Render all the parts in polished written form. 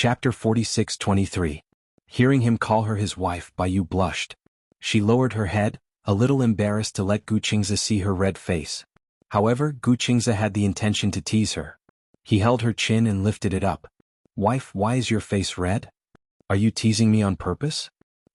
Chapter 46-23. Hearing him call her his wife, Baiyu blushed. She lowered her head, a little embarrassed to let Gu Qingze see her red face. However, Gu Qingze had the intention to tease her. He held her chin and lifted it up. Wife, why is your face red? Are you teasing me on purpose?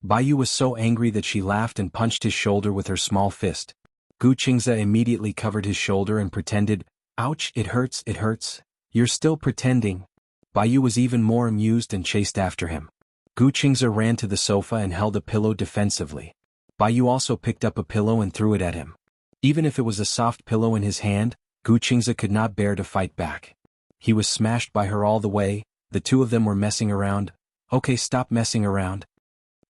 Baiyu was so angry that she laughed and punched his shoulder with her small fist. Gu Qingze immediately covered his shoulder and pretended, ouch, it hurts, it hurts. You're still pretending. Baiyu was even more amused and chased after him. Gu Qingze ran to the sofa and held a pillow defensively. Baiyu also picked up a pillow and threw it at him. Even if it was a soft pillow in his hand, Gu Qingze could not bear to fight back. He was smashed by her all the way. The two of them were messing around. Okay, stop messing around.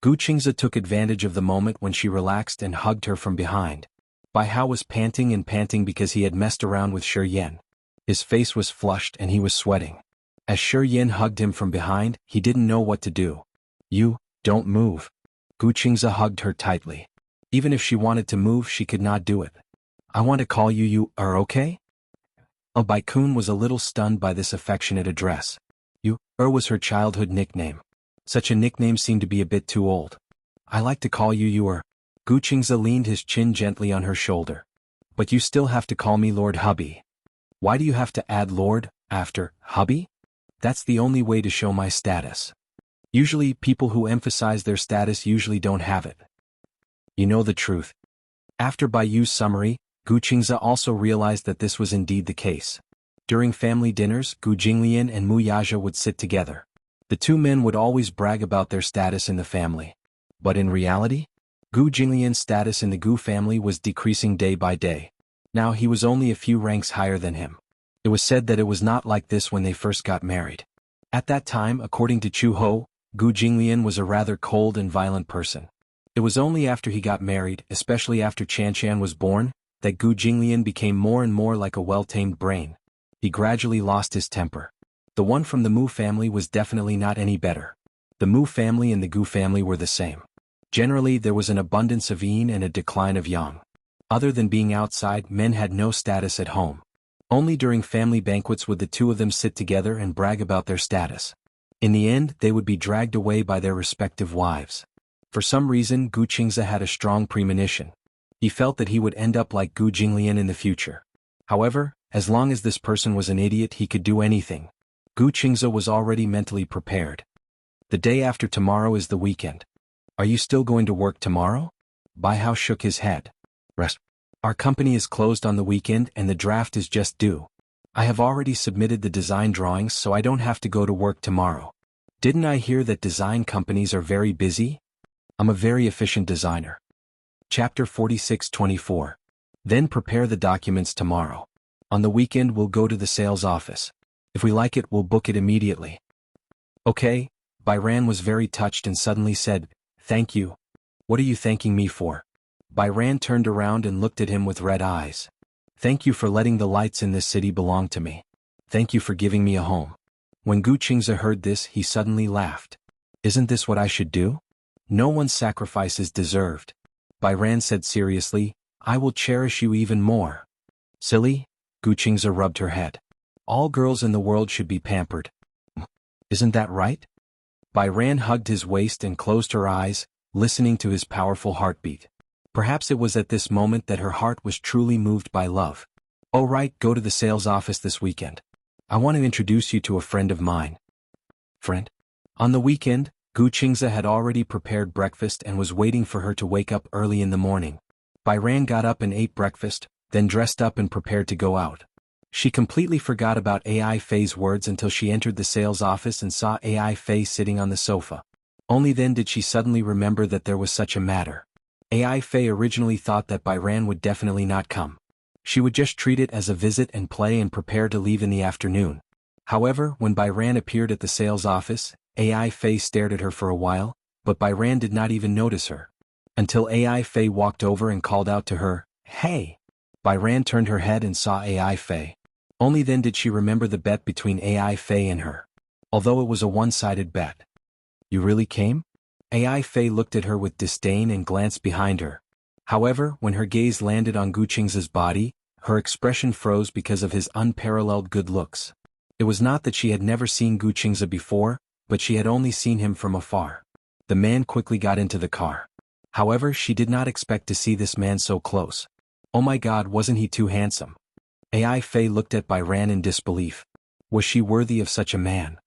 Gu Qingze took advantage of the moment when she relaxed and hugged her from behind. Bai Hao was panting and panting because he had messed around with Shi Yan. His face was flushed and he was sweating. As Shi Yan hugged him from behind, he didn't know what to do. You, don't move. Gu Qingze hugged her tightly. Even if she wanted to move, she could not do it. I want to call you, you are okay? Bai Kun was a little stunned by this affectionate address. You, was her childhood nickname. Such a nickname seemed to be a bit too old. I like to call you, you are. Gu Qingze leaned his chin gently on her shoulder. But you still have to call me Lord Hubby. Why do you have to add Lord after Hubby? That's the only way to show my status. Usually, people who emphasize their status usually don't have it. You know the truth. After Baiyu's summary, Gu Qingze also realized that this was indeed the case. During family dinners, Gu Jinglian and Mu Yaja would sit together. The two men would always brag about their status in the family. But in reality, Gu Jinglian's status in the Gu family was decreasing day by day. Now he was only a few ranks higher than him. It was said that it was not like this when they first got married. At that time, according to Chu Ho, Gu Jinglian was a rather cold and violent person. It was only after he got married, especially after Chanshan was born, that Gu Jinglian became more and more like a well-tamed brain. He gradually lost his temper. The one from the Mu family was definitely not any better. The Mu family and the Gu family were the same. Generally, there was an abundance of yin and a decline of yang. Other than being outside, men had no status at home. Only during family banquets would the two of them sit together and brag about their status. In the end, they would be dragged away by their respective wives. For some reason, Gu Qingze had a strong premonition. He felt that he would end up like Gu Jinglian in the future. However, as long as this person was an idiot, he could do anything. Gu Qingze was already mentally prepared. The day after tomorrow is the weekend. Are you still going to work tomorrow? Bai Hao shook his head. Rest. Our company is closed on the weekend and the draft is just due. I have already submitted the design drawings so I don't have to go to work tomorrow. Didn't I hear that design companies are very busy? I'm a very efficient designer. Chapter 46-24. Then prepare the documents tomorrow. On the weekend we'll go to the sales office. If we like it, we'll book it immediately. Okay. Bai Ran was very touched and suddenly said, Thank you. What are you thanking me for? Bai Ran turned around and looked at him with red eyes. Thank you for letting the lights in this city belong to me. Thank you for giving me a home. When Gu Qingze heard this, he suddenly laughed. Isn't this what I should do? No one's sacrifice is deserved. Bai Ran said seriously, I will cherish you even more. Silly? Gu Qingze rubbed her head. All girls in the world should be pampered. Isn't that right? Bai Ran hugged his waist and closed her eyes, listening to his powerful heartbeat. Perhaps it was at this moment that her heart was truly moved by love. Oh right, go to the sales office this weekend. I want to introduce you to a friend of mine. Friend? On the weekend, Gu Qingze had already prepared breakfast and was waiting for her to wake up early in the morning. Bai Ran got up and ate breakfast, then dressed up and prepared to go out. She completely forgot about Ai Fei's words until she entered the sales office and saw Ai Fei sitting on the sofa. Only then did she suddenly remember that there was such a matter. Ai Fei originally thought that Bai Ran would definitely not come. She would just treat it as a visit and play and prepare to leave in the afternoon. However, when Bai Ran appeared at the sales office, Ai Fei stared at her for a while, but Bai Ran did not even notice her. Until Ai Fei walked over and called out to her, Hey! Bai Ran turned her head and saw Ai Fei. Only then did she remember the bet between Ai Fei and her. Although it was a one-sided bet. You really came? Ai Fei looked at her with disdain and glanced behind her. However, when her gaze landed on Gu Qingze's body, her expression froze because of his unparalleled good looks. It was not that she had never seen Gu Qingze before, but she had only seen him from afar. The man quickly got into the car. However, she did not expect to see this man so close. Oh my God, wasn't he too handsome? Ai Fei looked at Byran in disbelief. Was she worthy of such a man?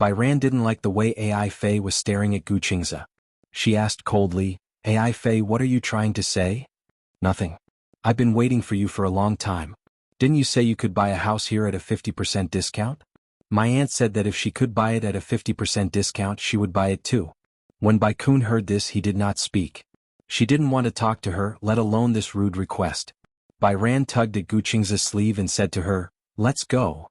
Byran didn't like the way Ai Fei was staring at Gu Qingze. She asked coldly, Ai Fei, what are you trying to say? Nothing. I've been waiting for you for a long time. Didn't you say you could buy a house here at a 50% discount? My aunt said that if she could buy it at a 50% discount she would buy it too. When Bai Kun heard this he did not speak. She didn't want to talk to her, let alone this rude request. Byran tugged at Gu Qingze's sleeve and said to her, let's go.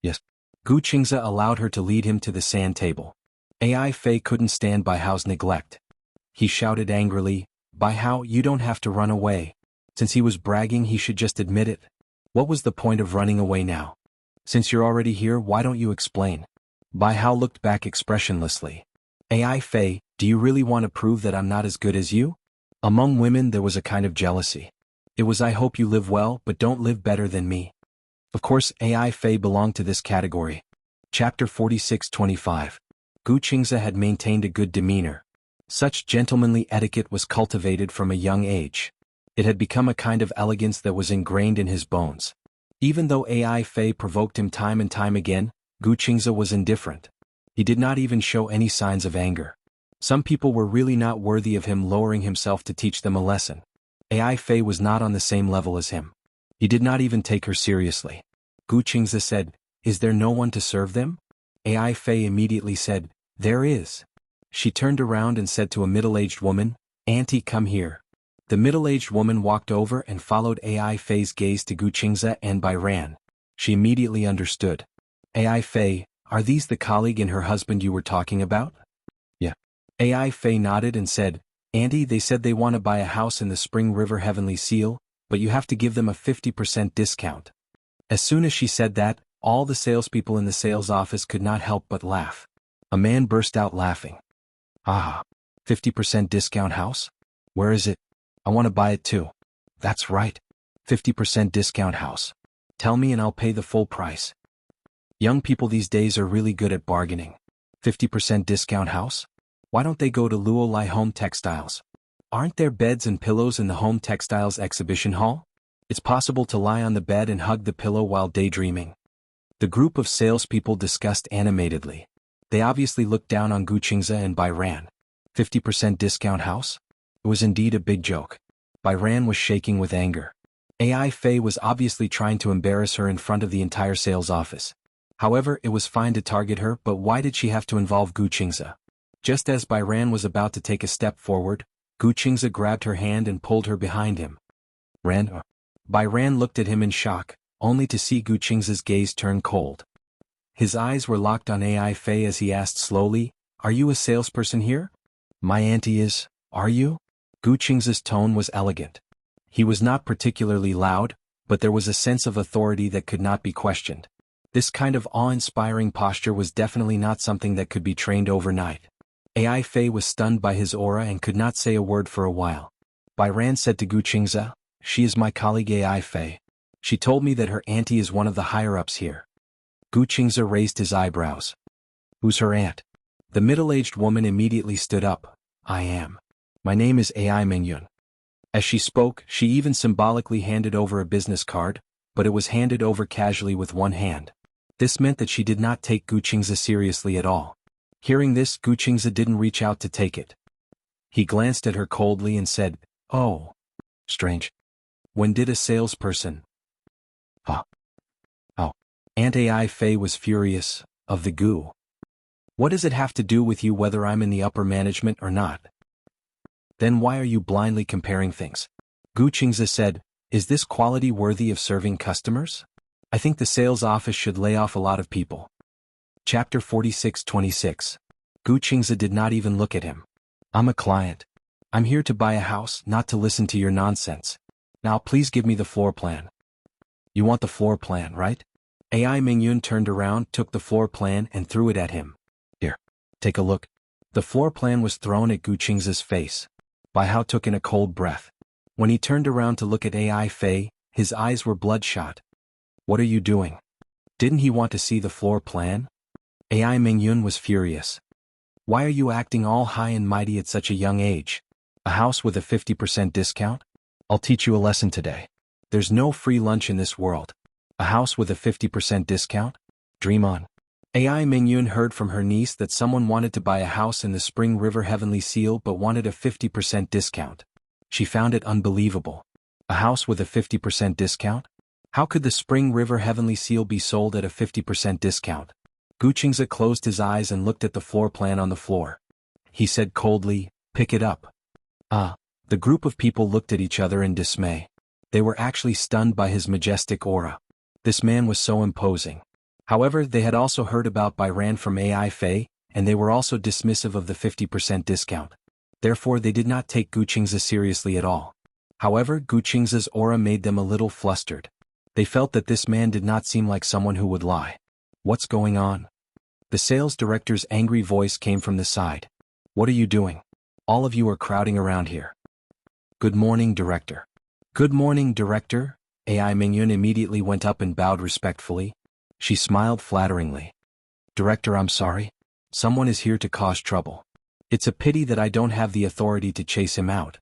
Yes. Gu Qingze allowed her to lead him to the sand table. Ai Fei couldn't stand Bai Hao's neglect. He shouted angrily, Bai Hao, you don't have to run away. Since he was bragging he should just admit it. What was the point of running away now? Since you're already here, why don't you explain? Bai Hao looked back expressionlessly. Ai Fei, do you really want to prove that I'm not as good as you? Among women there was a kind of jealousy. It was I hope you live well but don't live better than me. Of course Ai Fei belonged to this category. Chapter 46-25. Gu Qingze had maintained a good demeanor. Such gentlemanly etiquette was cultivated from a young age. It had become a kind of elegance that was ingrained in his bones. Even though Ai Fei provoked him time and time again, Gu Qingze was indifferent. He did not even show any signs of anger. Some people were really not worthy of him lowering himself to teach them a lesson. Ai Fei was not on the same level as him. He did not even take her seriously. Gu Qingze said, is there no one to serve them? Ai Fei immediately said, there is. She turned around and said to a middle-aged woman, Auntie, come here. The middle-aged woman walked over and followed Ai Fei's gaze to Gu Qingze and Byran. She immediately understood. Ai Fei, are these the colleague and her husband you were talking about? Yeah. Ai Fei nodded and said, Auntie, they said they want to buy a house in the Spring River Heavenly Seal, but you have to give them a 50% discount. As soon as she said that, all the salespeople in the sales office could not help but laugh. A man burst out laughing. Ah, 50% discount house? Where is it? I want to buy it too. That's right. 50% discount house. Tell me and I'll pay the full price. Young people these days are really good at bargaining. 50% discount house? Why don't they go to Luo Lai Home Textiles? Aren't there beds and pillows in the Home Textiles exhibition hall? It's possible to lie on the bed and hug the pillow while daydreaming. The group of salespeople discussed animatedly. They obviously looked down on Gu Qingze and Byran. 50% discount house? It was indeed a big joke. Byran was shaking with anger. Ai Fei was obviously trying to embarrass her in front of the entire sales office. However, it was fine to target her, but why did she have to involve Gu Qingze? Just as Byran was about to take a step forward, Gu Qingze grabbed her hand and pulled her behind him. Byran looked at him in shock, only to see Gu Qingze's gaze turn cold. His eyes were locked on Ai Fei as he asked slowly, Are you a salesperson here? My auntie is, are you? Gu Qingze's tone was elegant. He was not particularly loud, but there was a sense of authority that could not be questioned. This kind of awe-inspiring posture was definitely not something that could be trained overnight. Ai Fei was stunned by his aura and could not say a word for a while. Byran said to Gu Qingze, She is my colleague Ai Fei. She told me that her auntie is one of the higher-ups here. Gu Qingze raised his eyebrows. Who's her aunt? The middle-aged woman immediately stood up. I am. My name is Ai Mengyun. As she spoke, she even symbolically handed over a business card, but it was handed over casually with one hand. This meant that she did not take Gu Qingze seriously at all. Hearing this, Gu Qingze didn't reach out to take it. He glanced at her coldly and said, Oh. Strange. When did a salesperson? Oh. Aunt Ai Fei was furious, of the Gu. What does it have to do with you whether I'm in the upper management or not? Then why are you blindly comparing things? Gu Qingze said, Is this quality worthy of serving customers? I think the sales office should lay off a lot of people. Chapter 46-26. Gu Qingze did not even look at him. I'm a client. I'm here to buy a house, not to listen to your nonsense. Now please give me the floor plan. You want the floor plan, right? Ai Mengyun turned around, took the floor plan and threw it at him. Here. Take a look. The floor plan was thrown at Gu Qingze's face. Bai Hao took in a cold breath. When he turned around to look at Ai Fei, his eyes were bloodshot. What are you doing? Didn't he want to see the floor plan? AI Mingyun was furious. Why are you acting all high and mighty at such a young age? A house with a 50% discount? I'll teach you a lesson today. There's no free lunch in this world. A house with a 50% discount? Dream on. AI Mingyun heard from her niece that someone wanted to buy a house in the Spring River Heavenly Seal but wanted a 50% discount. She found it unbelievable. A house with a 50% discount? How could the Spring River Heavenly Seal be sold at a 50% discount? Guqingze closed his eyes and looked at the floor plan on the floor. He said coldly, "Pick it up." The group of people looked at each other in dismay. They were actually stunned by his majestic aura. This man was so imposing. However, they had also heard about Byran from AI Fei, and they were also dismissive of the 50% discount. Therefore they did not take Guqingze seriously at all. However, Guqingze's aura made them a little flustered. They felt that this man did not seem like someone who would lie. What's going on? The sales director's angry voice came from the side. What are you doing? All of you are crowding around here. Good morning, director. Good morning, director. AI Mingyun immediately went up and bowed respectfully. She smiled flatteringly. Director, I'm sorry. Someone is here to cause trouble. It's a pity that I don't have the authority to chase him out.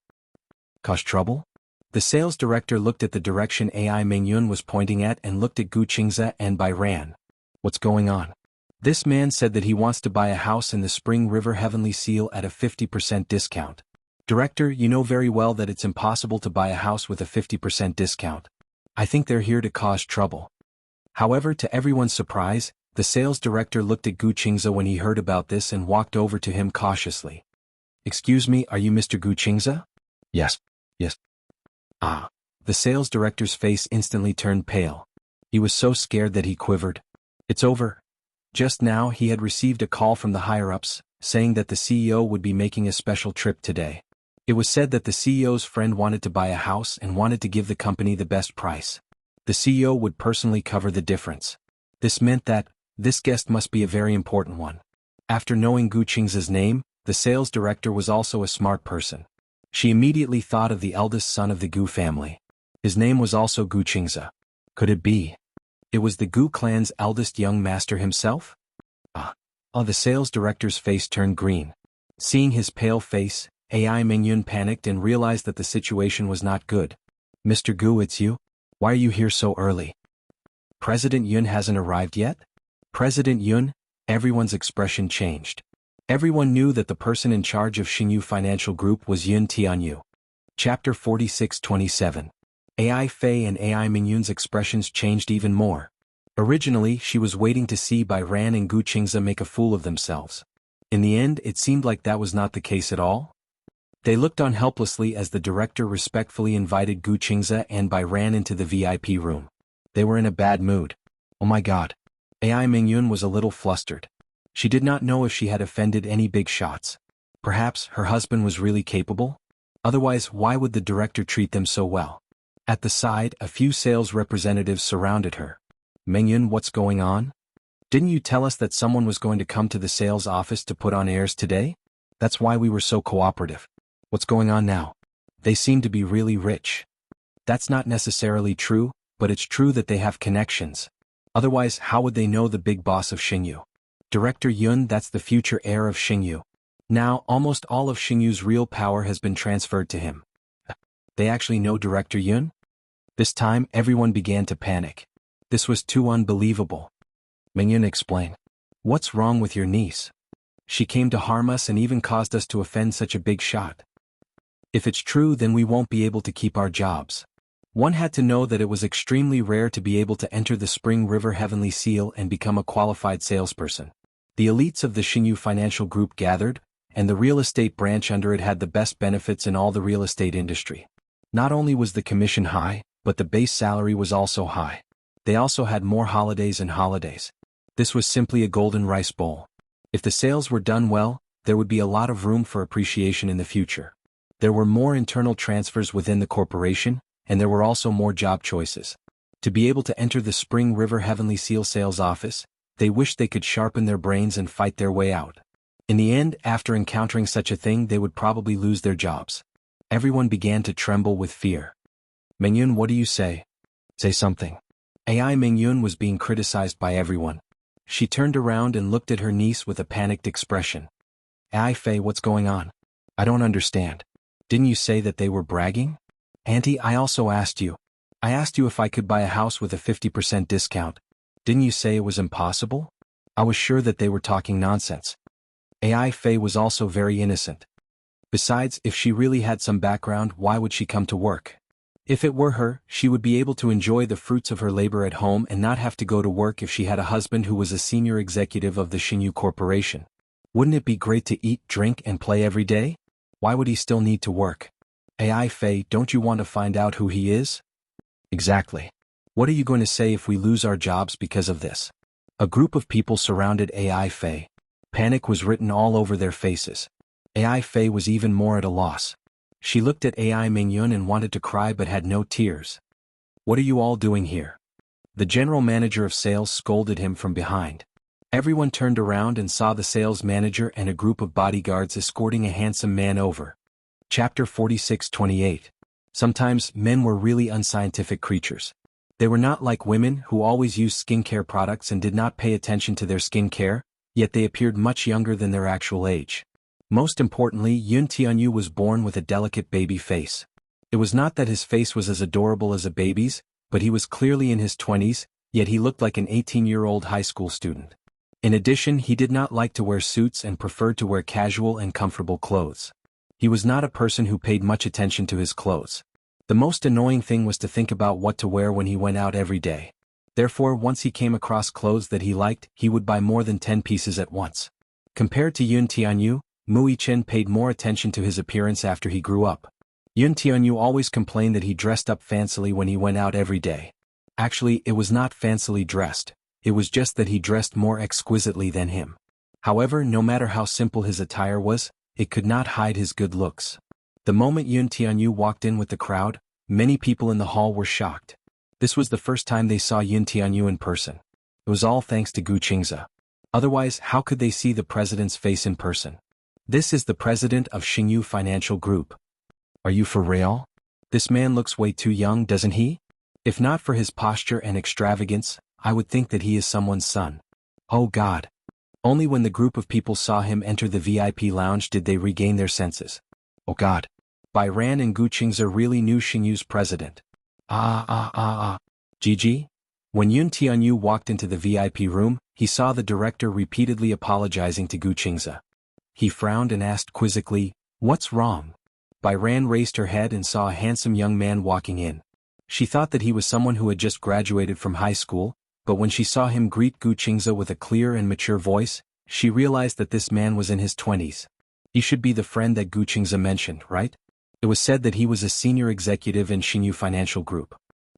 Cause trouble? The sales director looked at the direction AI Mingyun was pointing at and looked at Guqingze and Byran. What's going on? This man said that he wants to buy a house in the Spring River Heavenly Seal at a 50% discount. Director, you know very well that it's impossible to buy a house with a 50% discount. I think they're here to cause trouble. However, to everyone's surprise, the sales director looked at Guqingze when he heard about this and walked over to him cautiously. Excuse me, are you Mr. Guqingze? Yes. The sales director's face instantly turned pale. He was so scared that he quivered. It's over. Just now he had received a call from the higher-ups, saying that the CEO would be making a special trip today. It was said that the CEO's friend wanted to buy a house and wanted to give the company the best price. The CEO would personally cover the difference. This meant that this guest must be a very important one. After knowing Guqingze's name, the sales director was also a smart person. She immediately thought of the eldest son of the Gu family. His name was also Guqingze. Could it be? It was the Gu clan's eldest young master himself? The sales director's face turned green. Seeing his pale face, AI Mingyun panicked and realized that the situation was not good. Mr. Gu, it's you? Why are you here so early? President Yun hasn't arrived yet? President Yun? Everyone's expression changed. Everyone knew that the person in charge of Xingyu Financial Group was Yun Tianyu. Chapter 46-27. AI Fei and AI Mingyun's expressions changed even more. Originally, she was waiting to see Byran and Guqingze make a fool of themselves. In the end, it seemed like that was not the case at all. They looked on helplessly as the director respectfully invited Guqingze and Byran into the VIP room. They were in a bad mood. Oh my god. AI Mingyun was a little flustered. She did not know if she had offended any big shots. Perhaps her husband was really capable? Otherwise, why would the director treat them so well? At the side, a few sales representatives surrounded her. Mingyun, what's going on? Didn't you tell us that someone was going to come to the sales office to put on airs today? That's why we were so cooperative. What's going on now? They seem to be really rich. That's not necessarily true, but it's true that they have connections. Otherwise, how would they know the big boss of Xingyu? Director Yun, that's the future heir of Xingyu. Now, almost all of Xingyu's real power has been transferred to him. They actually know Director Yun? This time, everyone began to panic. This was too unbelievable. Mingyun explained. What's wrong with your niece? She came to harm us and even caused us to offend such a big shot. If it's true, then we won't be able to keep our jobs. One had to know that it was extremely rare to be able to enter the Spring River Heavenly Seal and become a qualified salesperson. The elites of the Xingyu Financial Group gathered, and the real estate branch under it had the best benefits in all the real estate industry. Not only was the commission high, but the base salary was also high. They also had more holidays and holidays. This was simply a golden rice bowl. If the sales were done well, there would be a lot of room for appreciation in the future. There were more internal transfers within the corporation, and there were also more job choices. To be able to enter the Spring River Heavenly Seal sales office, they wished they could sharpen their brains and fight their way out. In the end, after encountering such a thing, they would probably lose their jobs. Everyone began to tremble with fear. Mingyun, what do you say? Say something. AI Mingyun was being criticized by everyone. She turned around and looked at her niece with a panicked expression. "Ai Fei, what's going on? I don't understand. Didn't you say that they were bragging?" "Auntie, I also asked you. I asked you if I could buy a house with a 50% discount. Didn't you say it was impossible? I was sure that they were talking nonsense." Ai Fei was also very innocent. Besides, if she really had some background, why would she come to work? If it were her, she would be able to enjoy the fruits of her labor at home and not have to go to work if she had a husband who was a senior executive of the Xinyu Corporation. Wouldn't it be great to eat, drink, and play every day? Why would he still need to work? Ai Fei, don't you want to find out who he is? Exactly. What are you going to say if we lose our jobs because of this? A group of people surrounded Ai Fei. Panic was written all over their faces. Ai Fei was even more at a loss. She looked at Ai Mingyun and wanted to cry but had no tears. "What are you all doing here?" The general manager of sales scolded him from behind. Everyone turned around and saw the sales manager and a group of bodyguards escorting a handsome man over. Chapter 46-28. Sometimes men were really unscientific creatures. They were not like women who always used skincare products and did not pay attention to their skin care, yet they appeared much younger than their actual age. Most importantly, Yun Tianyu was born with a delicate baby face. It was not that his face was as adorable as a baby's, but he was clearly in his 20s, yet he looked like an 18-year-old high school student. In addition, he did not like to wear suits and preferred to wear casual and comfortable clothes. He was not a person who paid much attention to his clothes. The most annoying thing was to think about what to wear when he went out every day. Therefore, once he came across clothes that he liked, he would buy more than 10 pieces at once. Compared to Yun Tianyu, Mui Chen paid more attention to his appearance after he grew up. Yun Tianyu always complained that he dressed up fancily when he went out every day. Actually, it was not fancily dressed, it was just that he dressed more exquisitely than him. However, no matter how simple his attire was, it could not hide his good looks. The moment Yun Tianyu walked in with the crowd, many people in the hall were shocked. This was the first time they saw Yun Tianyu in person. It was all thanks to Gu Qingze. Otherwise, how could they see the president's face in person? "This is the president of Xinyu Financial Group." "Are you for real? This man looks way too young, doesn't he? If not for his posture and extravagance, I would think that he is someone's son." Oh God! Only when the group of people saw him enter the VIP lounge did they regain their senses. Oh God! Bai Ran and Gu Qingze really knew Xingyu's president. Gigi? When Yun Tianyu walked into the VIP room, he saw the director repeatedly apologizing to Gu Qingze. He frowned and asked quizzically, "What's wrong?" Bai Ran raised her head and saw a handsome young man walking in. She thought that he was someone who had just graduated from high school, but when she saw him greet Gu Qingze with a clear and mature voice, she realized that this man was in his 20s. He should be the friend that Gu Qingze mentioned, right? It was said that he was a senior executive in Xinyu Financial Group.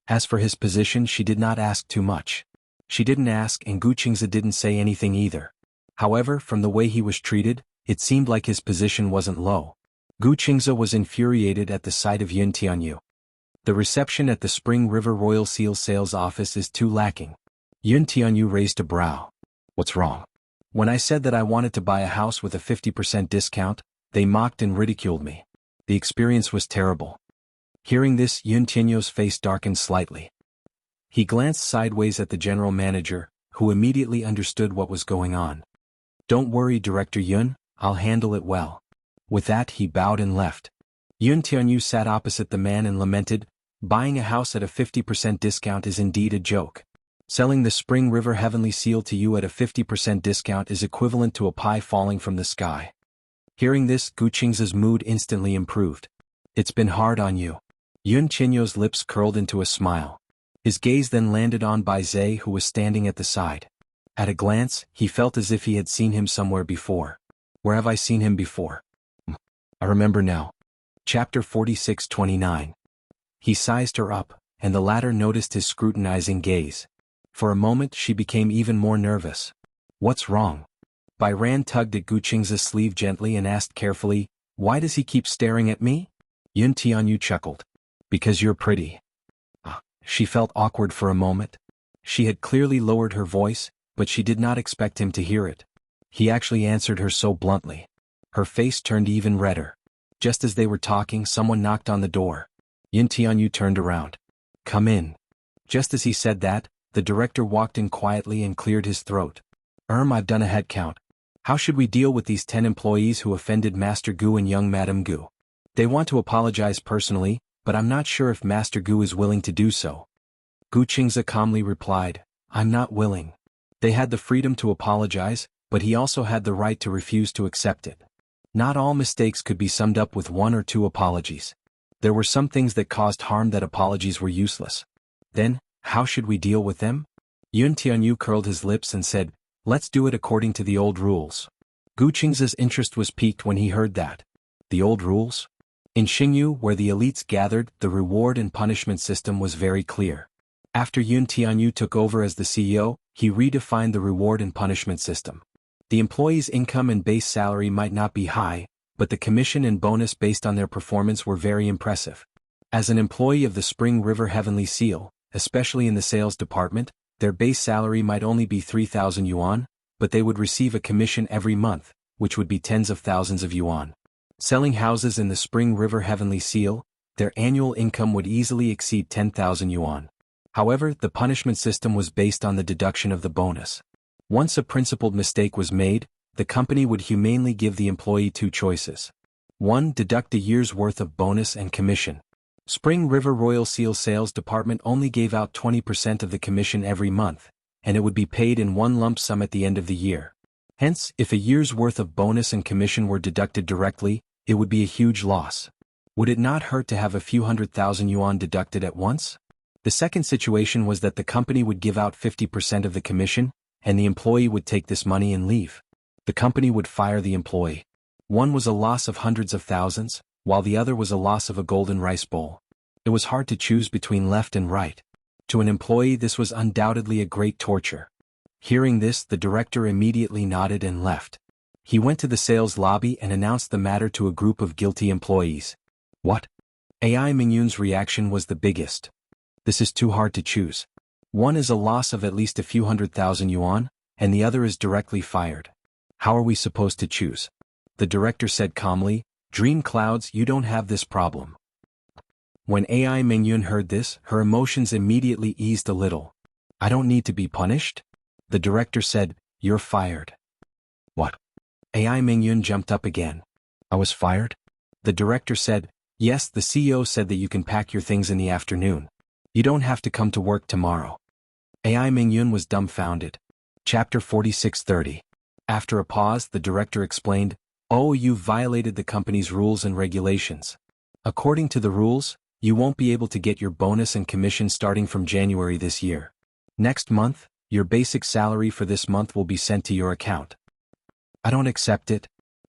As for his position, she did not ask too much. She didn't ask and Gu Qingze didn't say anything either. However, from the way he was treated, it seemed like his position wasn't low. Gu Qingze was infuriated at the sight of Yun Tianyu. The reception at the Spring River Royal Seal sales office is too lacking. Yun Tianyu raised a brow. "What's wrong?" "When I said that I wanted to buy a house with a 50% discount, they mocked and ridiculed me. The experience was terrible." Hearing this, Yun Tianyu's face darkened slightly. He glanced sideways at the general manager, who immediately understood what was going on. "Don't worry, Director Yun, I'll handle it well." With that, he bowed and left. Yun Tianyu sat opposite the man and lamented, "Buying a house at a 50% discount is indeed a joke. Selling the Spring River Heavenly Seal to you at a 50% discount is equivalent to a pie falling from the sky." Hearing this, Gu Qingze's mood instantly improved. "It's been hard on you." Yun Tianyu's lips curled into a smile. His gaze then landed on Bai Zhe, who was standing at the side. At a glance, he felt as if he had seen him somewhere before. Where have I seen him before? I remember now. Chapter 46-29. He sized her up, and the latter noticed his scrutinizing gaze. For a moment she became even more nervous. "What's wrong?" Bai Ran tugged at Gu Qingze's sleeve gently and asked carefully, "Why does he keep staring at me?" Yun Tianyu chuckled. "Because you're pretty." She felt awkward for a moment. She had clearly lowered her voice, but she did not expect him to hear it. He actually answered her so bluntly. Her face turned even redder. Just as they were talking, someone knocked on the door. Yun Tianyu turned around. "Come in." Just as he said that, the director walked in quietly and cleared his throat. I've done a head count. How should we deal with these 10 employees who offended Master Gu and young Madam Gu? They want to apologize personally, but I'm not sure if Master Gu is willing to do so. Gu Qingze calmly replied, I'm not willing. They had the freedom to apologize, but he also had the right to refuse to accept it. Not all mistakes could be summed up with 1 or 2 apologies. There were some things that caused harm that apologies were useless. Then, how should we deal with them? Yun Tianyu curled his lips and said, let's do it according to the old rules. Gu Qingze's interest was piqued when he heard that. The old rules? In Xingyu, where the elites gathered, the reward and punishment system was very clear. After Yun Tianyu took over as the CEO, he redefined the reward and punishment system. The employee's income and base salary might not be high, but the commission and bonus based on their performance were very impressive. As an employee of the Spring River Heavenly Seal, especially in the sales department, their base salary might only be 3,000 yuan, but they would receive a commission every month, which would be tens of thousands of yuan. Selling houses in the Spring River Heavenly Seal, their annual income would easily exceed 10,000 yuan. However, the punishment system was based on the deduction of the bonus. Once a principled mistake was made, the company would humanely give the employee 2 choices. 1. Deduct a year's worth of bonus and commission. Spring River Royal Seal Sales Department only gave out 20% of the commission every month, and it would be paid in one lump sum at the end of the year. Hence, if a year's worth of bonus and commission were deducted directly, it would be a huge loss. Would it not hurt to have a few 100,000 yuan deducted at once? The second situation was that the company would give out 50% of the commission, and the employee would take this money and leave. The company would fire the employee. One was a loss of hundreds of thousands, while the other was a loss of a golden rice bowl. It was hard to choose between left and right. To an employee, this was undoubtedly a great torture. Hearing this, the director immediately nodded and left. He went to the sales lobby and announced the matter to a group of guilty employees. What? AI Mingyun's reaction was the biggest. This is too hard to choose. One is a loss of at least a few 100,000 yuan, and the other is directly fired. How are we supposed to choose? The director said calmly, Dream Clouds, you don't have this problem. When AI Mingyun heard this, her emotions immediately eased a little. I don't need to be punished? The director said, you're fired. What? AI Mingyun jumped up again. I was fired? The director said, yes, the CEO said that you can pack your things in the afternoon. You don't have to come to work tomorrow. AI Mingyun was dumbfounded. Chapter 4630. After a pause, the director explained, oh, you've violated the company's rules and regulations. According to the rules, you won't be able to get your bonus and commission starting from January this year. Next month, your basic salary for this month will be sent to your account. I don't accept it.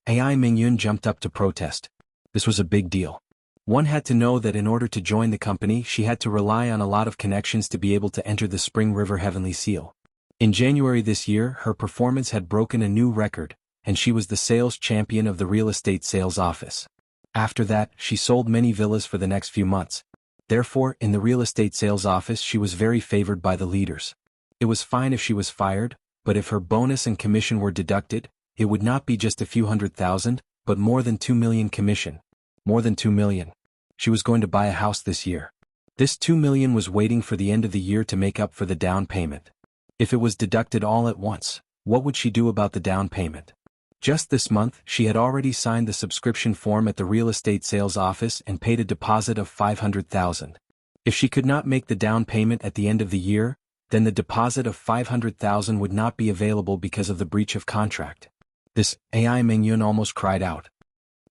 AI Mingyun jumped up to protest. This was a big deal. One had to know that in order to join the company, she had to rely on a lot of connections to be able to enter the Spring River Heavenly Seal. In January this year, her performance had broken a new record, and she was the sales champion of the real estate sales office. After that, she sold many villas for the next few months. Therefore, in the real estate sales office, she was very favored by the leaders. It was fine if she was fired, but if her bonus and commission were deducted, it would not be just a few 100,000, but more than 2 million commission. More than 2 million. She was going to buy a house this year. This 2 million was waiting for the end of the year to make up for the down payment. If it was deducted all at once, what would she do about the down payment? Just this month, she had already signed the subscription form at the real estate sales office and paid a deposit of 500,000. If she could not make the down payment at the end of the year, then the deposit of 500,000 would not be available because of the breach of contract. This, AI Mingyun almost cried out.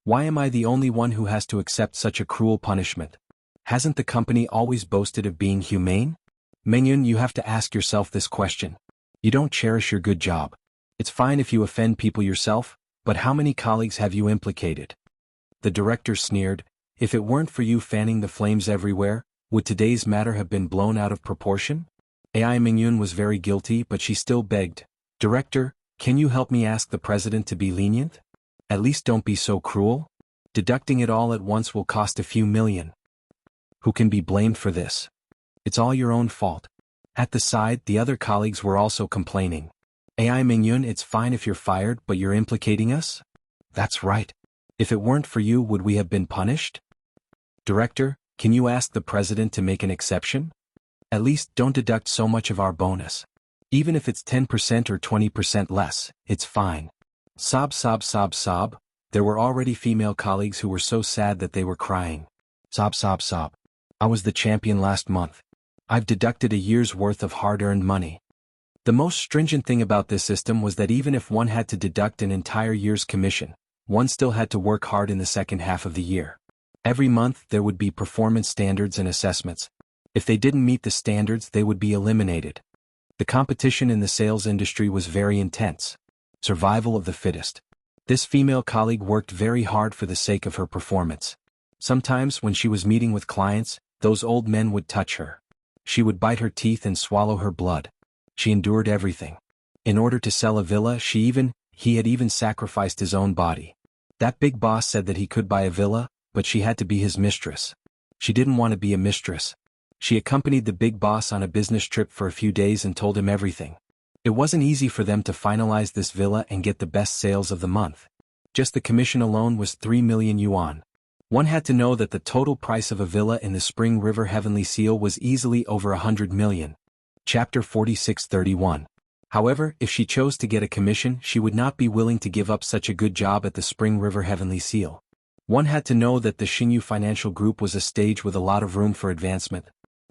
Why am I the only one who has to accept such a cruel punishment? Hasn't the company always boasted of being humane? Mingyun, you have to ask yourself this question. You don't cherish your good job. It's fine if you offend people yourself, but how many colleagues have you implicated? The director sneered, if it weren't for you fanning the flames everywhere, would today's matter have been blown out of proportion? AI Mingyun was very guilty, but she still begged, Director, can you help me ask the president to be lenient? At least don't be so cruel. Deducting it all at once will cost a few million. Who can be blamed for this? It's all your own fault. At the side, the other colleagues were also complaining. AI Mingyun, it's fine if you're fired, but you're implicating us? That's right. If it weren't for you, would we have been punished? Director, can you ask the president to make an exception? At least don't deduct so much of our bonus. Even if it's 10% or 20% less, it's fine. Sob, sob, sob, sob. There were already female colleagues who were so sad that they were crying. Sob, sob, sob. I was the champion last month. I've deducted a year's worth of hard-earned money. The most stringent thing about this system was that even if one had to deduct an entire year's commission, one still had to work hard in the second half of the year. Every month there would be performance standards and assessments. If they didn't meet the standards, they would be eliminated. The competition in the sales industry was very intense. Survival of the fittest. This female colleague worked very hard for the sake of her performance. Sometimes when she was meeting with clients, those old men would touch her. She would bite her teeth and swallow her blood. She endured everything. In order to sell a villa, he had even sacrificed his own body. That big boss said that he could buy a villa, but she had to be his mistress. She didn't want to be a mistress. She accompanied the big boss on a business trip for a few days and told him everything. It wasn't easy for them to finalize this villa and get the best sales of the month. Just the commission alone was 3 million yuan. One had to know that the total price of a villa in the Spring River Heavenly Seal was easily over 100 million. Chapter 46:31. However, if she chose to get a commission, she would not be willing to give up such a good job at the Spring River Heavenly Seal. One had to know that the Xingyu Financial Group was a stage with a lot of room for advancement.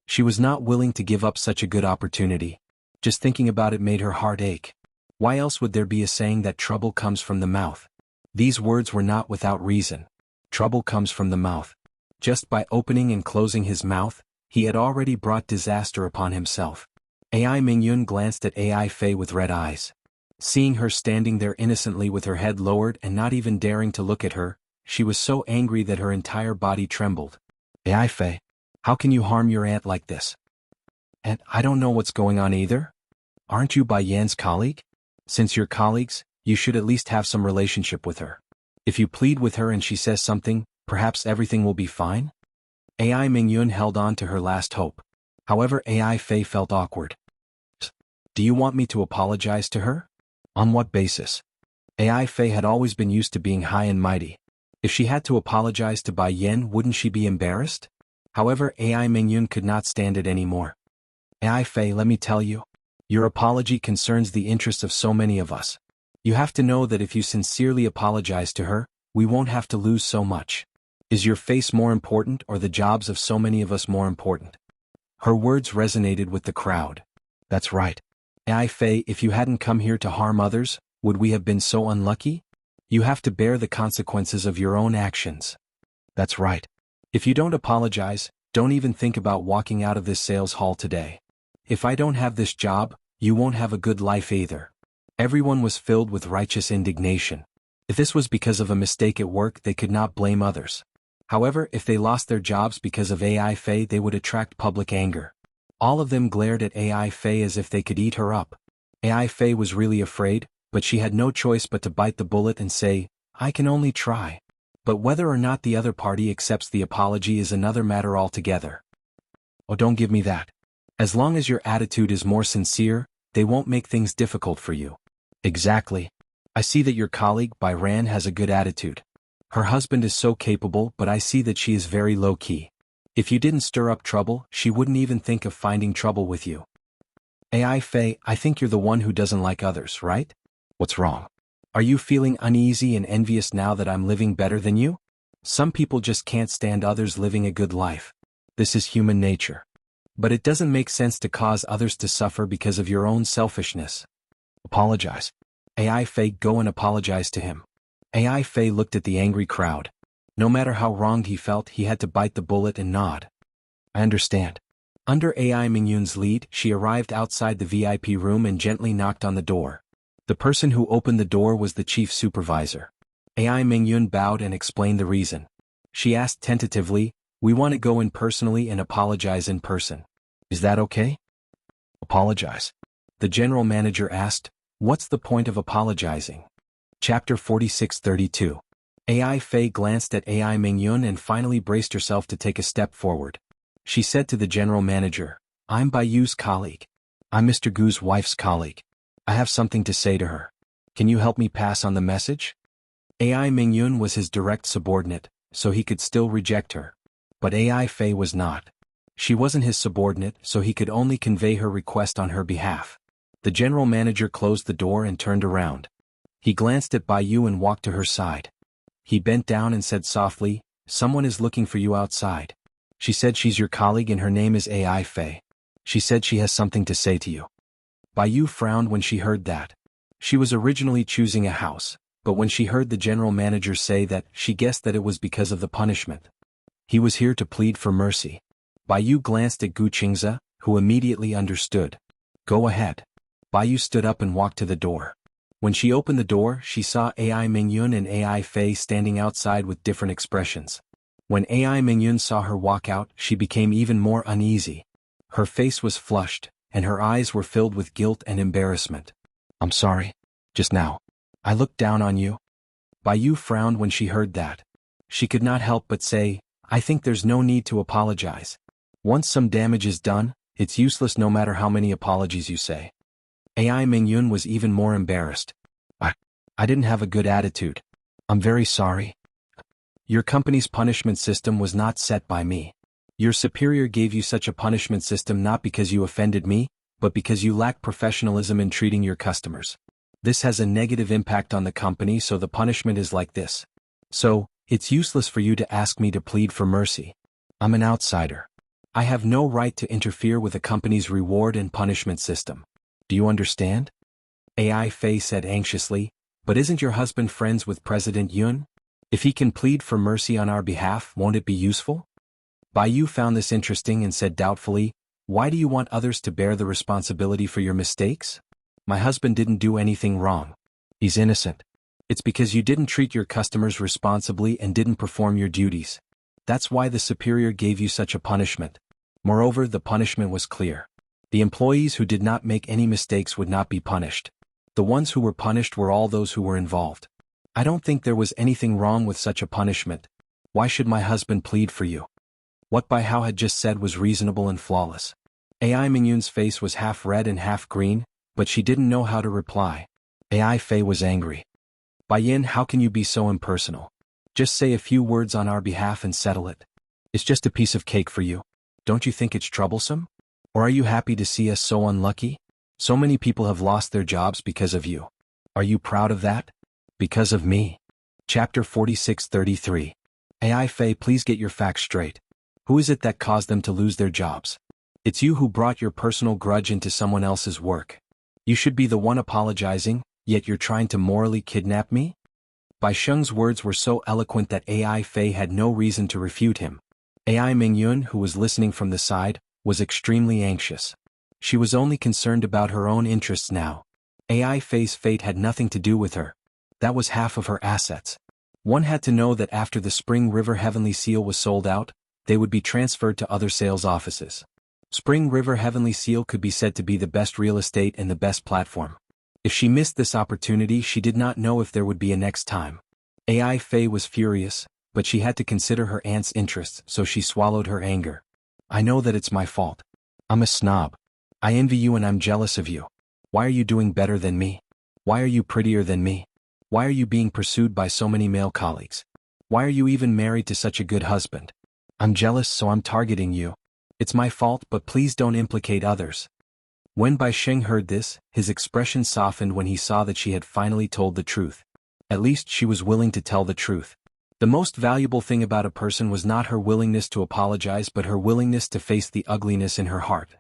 She was not willing to give up such a good opportunity. Just thinking about it made her heart ache. Why else would there be a saying that trouble comes from the mouth? These words were not without reason. Trouble comes from the mouth. Just by opening and closing his mouth, he had already brought disaster upon himself. Ai Mingyun glanced at Ai Fei with red eyes. Seeing her standing there innocently with her head lowered and not even daring to look at her, she was so angry that her entire body trembled. Ai Fei, how can you harm your aunt like this? And I don't know what's going on either. Aren't you Bai Yan's colleague? Since you're colleagues, you should at least have some relationship with her. If you plead with her and she says something, perhaps everything will be fine? Ai Mingyun held on to her last hope. However, Ai Fei felt awkward. Do you want me to apologize to her? On what basis? Ai Fei had always been used to being high and mighty. If she had to apologize to Bai Yan, wouldn't she be embarrassed? However, Ai Mingyun could not stand it anymore. Ai Fei, let me tell you. Your apology concerns the interests of so many of us. You have to know that if you sincerely apologize to her, we won't have to lose so much. Is your face more important or the jobs of so many of us more important? Her words resonated with the crowd. That's right. Ai Fei, if you hadn't come here to harm others, would we have been so unlucky? You have to bear the consequences of your own actions. That's right. If you don't apologize, don't even think about walking out of this sales hall today. If I don't have this job, you won't have a good life either. Everyone was filled with righteous indignation. If this was because of a mistake at work, they could not blame others. However, if they lost their jobs because of Ai Fei, they would attract public anger. All of them glared at Ai Fei as if they could eat her up. Ai Fei was really afraid, but she had no choice but to bite the bullet and say, I can only try. But whether or not the other party accepts the apology is another matter altogether. Oh, don't give me that. As long as your attitude is more sincere, they won't make things difficult for you. Exactly. I see that your colleague, Bai Ran, has a good attitude. Her husband is so capable, but I see that she is very low-key. If you didn't stir up trouble, she wouldn't even think of finding trouble with you. Ai Fei, I think you're the one who doesn't like others, right? What's wrong? Are you feeling uneasy and envious now that I'm living better than you? Some people just can't stand others living a good life. This is human nature. But it doesn't make sense to cause others to suffer because of your own selfishness. Apologize. Ai Fei, go and apologize to him. Ai Fei looked at the angry crowd. No matter how wronged he felt, he had to bite the bullet and nod. I understand. Under Ai Mingyun's lead, she arrived outside the VIP room and gently knocked on the door. The person who opened the door was the chief supervisor. Ai Mingyun bowed and explained the reason. She asked tentatively, we want to go in personally and apologize in person. Is that okay? Apologize. The general manager asked, what's the point of apologizing? Chapter 46:32. Ai Fei glanced at Ai Mingyun and finally braced herself to take a step forward. She said to the general manager, I'm Bai Yu's colleague. I'm Mr. Gu's wife's colleague. I have something to say to her. Can you help me pass on the message? Ai Mingyun was his direct subordinate, so he could still reject her. But Ai Fei was not. She wasn't his subordinate, so he could only convey her request on her behalf. The general manager closed the door and turned around. He glanced at Bai Yu and walked to her side. He bent down and said softly, "Someone is looking for you outside. She said she's your colleague and her name is AI Fei. She said she has something to say to you." Bai Yu frowned when she heard that. She was originally choosing a house, but when she heard the general manager say that, she guessed that it was because of the punishment. He was here to plead for mercy. Bai Yu glanced at Gu Qingze, who immediately understood. "Go ahead." Bai Yu stood up and walked to the door. When she opened the door, she saw AI Mingyun and AI Fei standing outside with different expressions. When AI Mingyun saw her walk out, she became even more uneasy. Her face was flushed, and her eyes were filled with guilt and embarrassment. "I'm sorry. Just now. I looked down on you." Bai Yu frowned when she heard that. She could not help but say, "I think there's no need to apologize. Once some damage is done, it's useless no matter how many apologies you say." AI Mingyun was even more embarrassed. I didn't have a good attitude. I'm very sorry. Your company's punishment system was not set by me. Your superior gave you such a punishment system not because you offended me, but because you lack professionalism in treating your customers. This has a negative impact on the company, so the punishment is like this. So, it's useless for you to ask me to plead for mercy. I'm an outsider. I have no right to interfere with a company's reward and punishment system. Do you understand?" AI Fei said anxiously, "But isn't your husband friends with President Yun? If he can plead for mercy on our behalf, won't it be useful?" Bai Yu found this interesting and said doubtfully, "Why do you want others to bear the responsibility for your mistakes? My husband didn't do anything wrong. He's innocent. It's because you didn't treat your customers responsibly and didn't perform your duties. That's why the superior gave you such a punishment. Moreover, the punishment was clear. The employees who did not make any mistakes would not be punished. The ones who were punished were all those who were involved. I don't think there was anything wrong with such a punishment. Why should my husband plead for you?" What Bai Hao had just said was reasonable and flawless. AI Mingyun's face was half red and half green, but she didn't know how to reply. AI Fei was angry. "Bai Yin, how can you be so impersonal? Just say a few words on our behalf and settle it. It's just a piece of cake for you. Don't you think it's troublesome? Or are you happy to see us so unlucky? So many people have lost their jobs because of you. Are you proud of that? Because of me." Chapter 46:33. AI Fei, please get your facts straight. Who is it that caused them to lose their jobs? It's you who brought your personal grudge into someone else's work. You should be the one apologizing, yet you're trying to morally kidnap me? Bai Sheng's words were so eloquent that AI Fei had no reason to refute him. AI Mingyun, who was listening from the side, was extremely anxious. She was only concerned about her own interests now. AI Fei's fate had nothing to do with her. That was half of her assets. One had to know that after the Spring River Heavenly Seal was sold out, they would be transferred to other sales offices. Spring River Heavenly Seal could be said to be the best real estate and the best platform. If she missed this opportunity, she did not know if there would be a next time. AI Fei was furious, but she had to consider her aunt's interests, so she swallowed her anger. "I know that it's my fault. I'm a snob. I envy you and I'm jealous of you. Why are you doing better than me? Why are you prettier than me? Why are you being pursued by so many male colleagues? Why are you even married to such a good husband? I'm jealous, so I'm targeting you. It's my fault, but please don't implicate others." When Bai Sheng heard this, his expression softened when he saw that she had finally told the truth. At least she was willing to tell the truth. The most valuable thing about a person was not her willingness to apologize but her willingness to face the ugliness in her heart.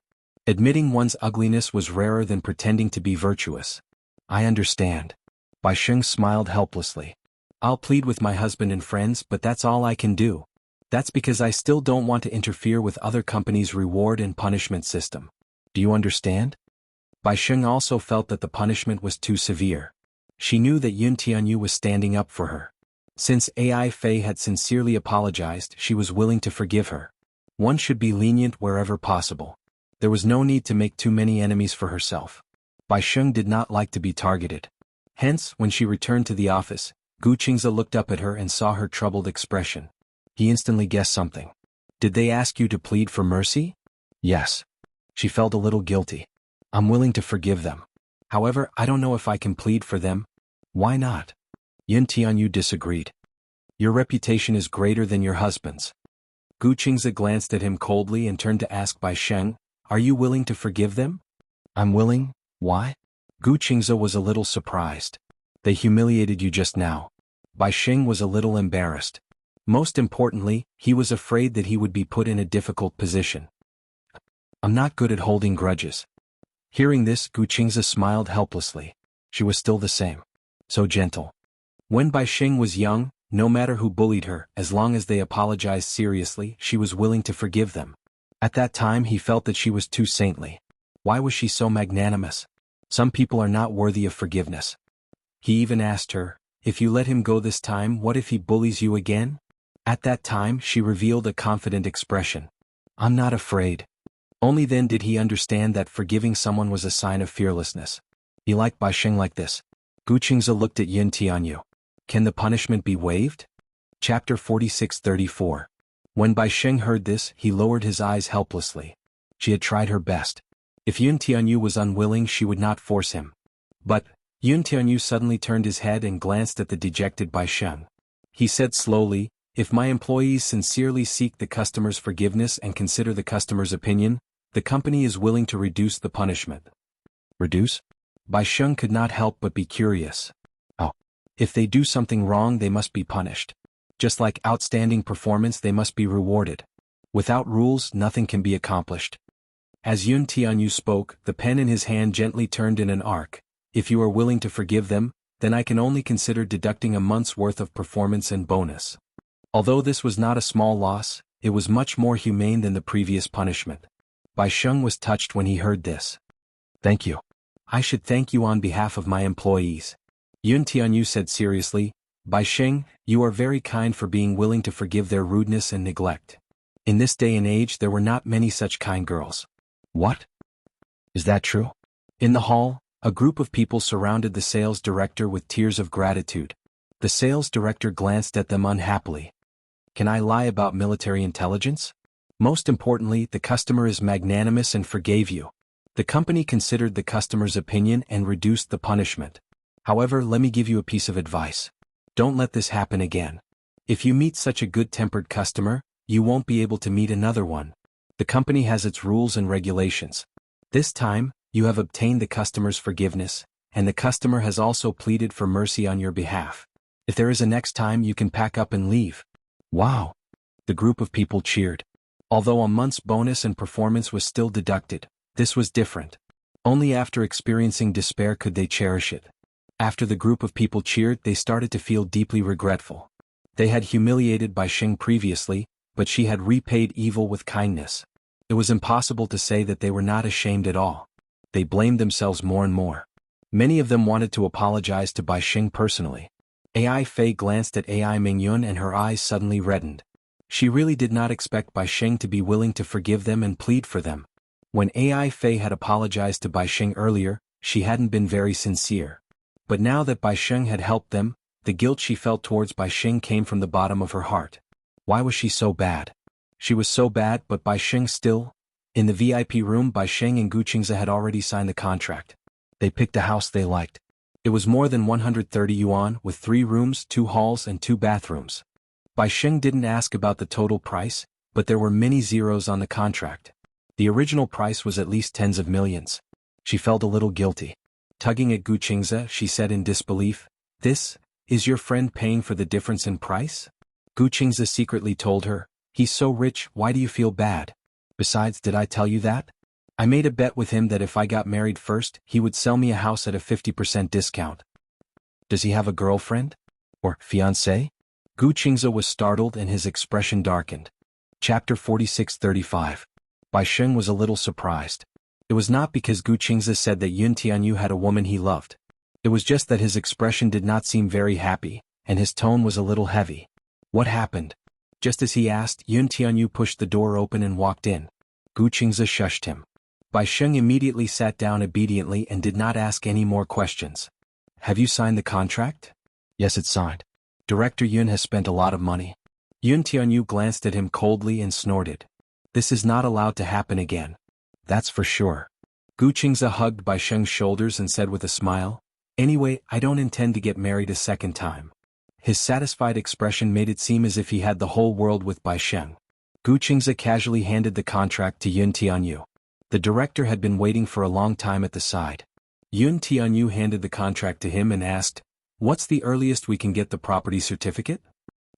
Admitting one's ugliness was rarer than pretending to be virtuous. "I understand." Bai Sheng smiled helplessly. "I'll plead with my husband and friends, but that's all I can do. That's because I still don't want to interfere with other companies' reward and punishment system. Do you understand?" Bai Sheng also felt that the punishment was too severe. She knew that Yun Tianyu was standing up for her. Since AI Fei had sincerely apologized, she was willing to forgive her. One should be lenient wherever possible. There was no need to make too many enemies for herself. Bai Sheng did not like to be targeted. Hence, when she returned to the office, Gu Qingze looked up at her and saw her troubled expression. He instantly guessed something. "Did they ask you to plead for mercy?" "Yes." She felt a little guilty. "I'm willing to forgive them. However, I don't know if I can plead for them." "Why not?" Yun Tianyu disagreed. "Your reputation is greater than your husband's." Gu Qingze glanced at him coldly and turned to ask Bai Sheng, "Are you willing to forgive them?" "I'm willing, Why? Gu Qingze was a little surprised. They humiliated you just now. Bai Xing was a little embarrassed. Most importantly, he was afraid that he would be put in a difficult position. I'm not good at holding grudges. Hearing this, Gu Qingze smiled helplessly. She was still the same. So gentle. When Bai Xing was young, no matter who bullied her, as long as they apologized seriously, she was willing to forgive them. At that time he felt that she was too saintly. Why was she so magnanimous? Some people are not worthy of forgiveness. He even asked her, if you let him go this time, what if he bullies you again? At that time she revealed a confident expression. I'm not afraid. Only then did he understand that forgiving someone was a sign of fearlessness. He liked Bai Xing like this. Gu Qingze looked at Yun Tianyu. Can the punishment be waived? Chapter 46:34. When Bai Xing heard this, he lowered his eyes helplessly. She had tried her best. If Yun Tianyu was unwilling, she would not force him. But Yun Tianyu suddenly turned his head and glanced at the dejected Bai Xing. He said slowly, if my employees sincerely seek the customer's forgiveness and consider the customer's opinion, the company is willing to reduce the punishment. Reduce? Bai Xing could not help but be curious. Oh. If they do something wrong, they must be punished. Just like outstanding performance, they must be rewarded. Without rules, nothing can be accomplished. As Yun Tianyu spoke, the pen in his hand gently turned in an arc. If you are willing to forgive them, then I can only consider deducting a month's worth of performance and bonus. Although this was not a small loss, it was much more humane than the previous punishment. Bai Xing was touched when he heard this. Thank you. I should thank you on behalf of my employees. Yun Tianyu said seriously, Bai Xing, you are very kind for being willing to forgive their rudeness and neglect. In this day and age there were not many such kind girls. What? Is that true? In the hall, a group of people surrounded the sales director with tears of gratitude. The sales director glanced at them unhappily. Can I lie about military intelligence? Most importantly, the customer is magnanimous and forgave you. The company considered the customer's opinion and reduced the punishment. However, let me give you a piece of advice. Don't let this happen again. If you meet such a good-tempered customer, you won't be able to meet another one. The company has its rules and regulations. This time, you have obtained the customer's forgiveness, and the customer has also pleaded for mercy on your behalf. If there is a next time, you can pack up and leave. Wow! The group of people cheered. Although a month's bonus and performance was still deducted, this was different. Only after experiencing despair could they cherish it. After the group of people cheered, they started to feel deeply regretful. They had humiliated Bai Xing previously, but she had repaid evil with kindness. It was impossible to say that they were not ashamed at all. They blamed themselves more and more. Many of them wanted to apologize to Bai Xing personally. Ai Fei glanced at Ai Mingyun and her eyes suddenly reddened. She really did not expect Bai Xing to be willing to forgive them and plead for them. When Ai Fei had apologized to Bai Xing earlier, she hadn't been very sincere. But now that Bai Xing had helped them, the guilt she felt towards Bai Xing came from the bottom of her heart. Why was she so bad? She was so bad, but Bai Xing still? In the VIP room, Bai Xing and Gu Qingze had already signed the contract. They picked a house they liked. It was more than 130 yuan, with 3 rooms, 2 halls and 2 bathrooms. Bai Xing didn't ask about the total price, but there were many zeros on the contract. The original price was at least tens of millions. She felt a little guilty. Tugging at Gu Qingze, she said in disbelief, "This, is your friend paying for the difference in price?" Gu Qingze secretly told her, "He's so rich, why do you feel bad? Besides, did I tell you that? I made a bet with him that if I got married first, he would sell me a house at a 50% discount. Does he have a girlfriend? Or fiancé?" Gu Qingze was startled and his expression darkened. Chapter 46:35. Bai Xing was a little surprised. It was not because Gu Qingze said that Yun Tianyu had a woman he loved. It was just that his expression did not seem very happy, and his tone was a little heavy. What happened? Just as he asked, Yun Tianyu pushed the door open and walked in. Gu Qingze shushed him. Bai Xing immediately sat down obediently and did not ask any more questions. "Have you signed the contract?" "Yes, it's signed. Director Yun has spent a lot of money." Yun Tianyu glanced at him coldly and snorted. "This is not allowed to happen again. That's for sure." Gu Qingze hugged Bai Xing's shoulders and said with a smile, "Anyway, I don't intend to get married a second time." His satisfied expression made it seem as if he had the whole world with Bai Xing. Gu Qingze casually handed the contract to Yun Tianyu. The director had been waiting for a long time at the side. Yun Tianyu handed the contract to him and asked, "What's the earliest we can get the property certificate?"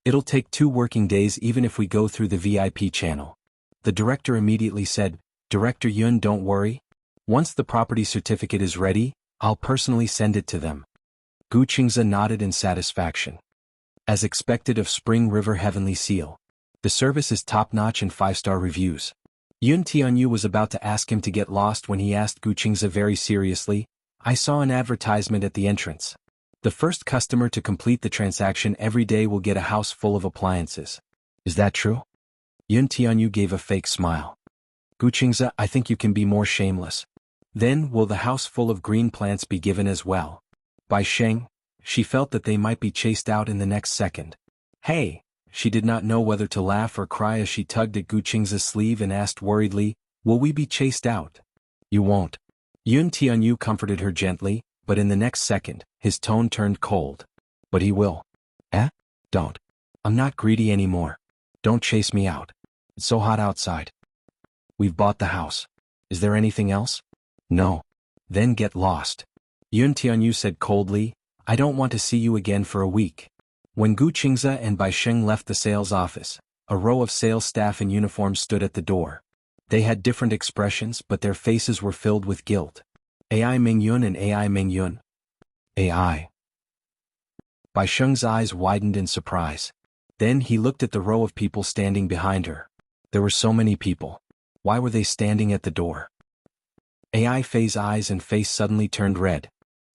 "It'll take 2 working days even if we go through the VIP channel." The director immediately said, "Director Yun, don't worry. Once the property certificate is ready, I'll personally send it to them." Gu Qingze nodded in satisfaction. As expected of Spring River Heavenly Seal, the service is top-notch and 5-star reviews. Yun Tianyu was about to ask him to get lost when he asked Gu Qingze very seriously, "I saw an advertisement at the entrance. The first customer to complete the transaction every day will get a house full of appliances. Is that true?" Yun Tianyu gave a fake smile. "Gu Qingze, I think you can be more shameless. Then will the house full of green plants be given as well?" By Sheng, she felt that they might be chased out in the next second. "Hey!" She did not know whether to laugh or cry as she tugged at Gu Qingze's sleeve and asked worriedly, "Will we be chased out?" "You won't." Yun Tianyu comforted her gently, but in the next second, his tone turned cold. "But he will." "Eh? Don't. I'm not greedy anymore. Don't chase me out. It's so hot outside. We've bought the house. Is there anything else?" "No." "Then get lost." Yun Tianyu said coldly, "I don't want to see you again for a week." When Gu Qingze and Bai Sheng left the sales office, a row of sales staff in uniform stood at the door. They had different expressions but their faces were filled with guilt. "AI Mengyun and AI Mengyun." "AI." Bai Sheng's eyes widened in surprise. Then he looked at the row of people standing behind her. There were so many people. Why were they standing at the door? AI Fei's eyes and face suddenly turned red.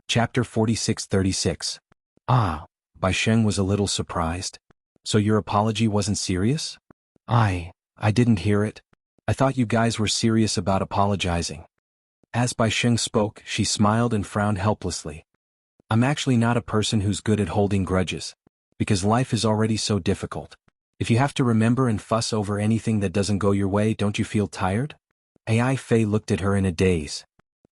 Chapter 46:36. "Ah." Bai Sheng was a little surprised. "So your apology wasn't serious?" I didn't hear it. I thought you guys were serious about apologizing." As Bai Sheng spoke, she smiled and frowned helplessly. "I'm actually not a person who's good at holding grudges. Because life is already so difficult. If you have to remember and fuss over anything that doesn't go your way, don't you feel tired?" AI Fei looked at her in a daze.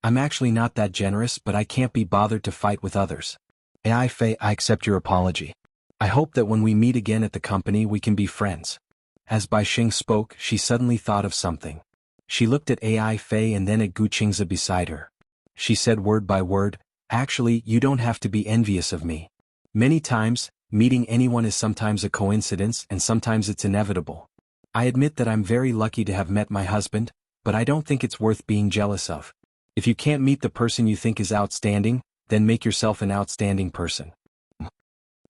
"I'm actually not that generous, but I can't be bothered to fight with others." "AI Fei, I accept your apology. I hope that when we meet again at the company we can be friends." As Bai Sheng spoke, she suddenly thought of something. She looked at AI Fei and then at Gu Qingze beside her. She said word by word, "Actually, you don't have to be envious of me. Many times, meeting anyone is sometimes a coincidence and sometimes it's inevitable. I admit that I'm very lucky to have met my husband, but I don't think it's worth being jealous of. If you can't meet the person you think is outstanding, then make yourself an outstanding person."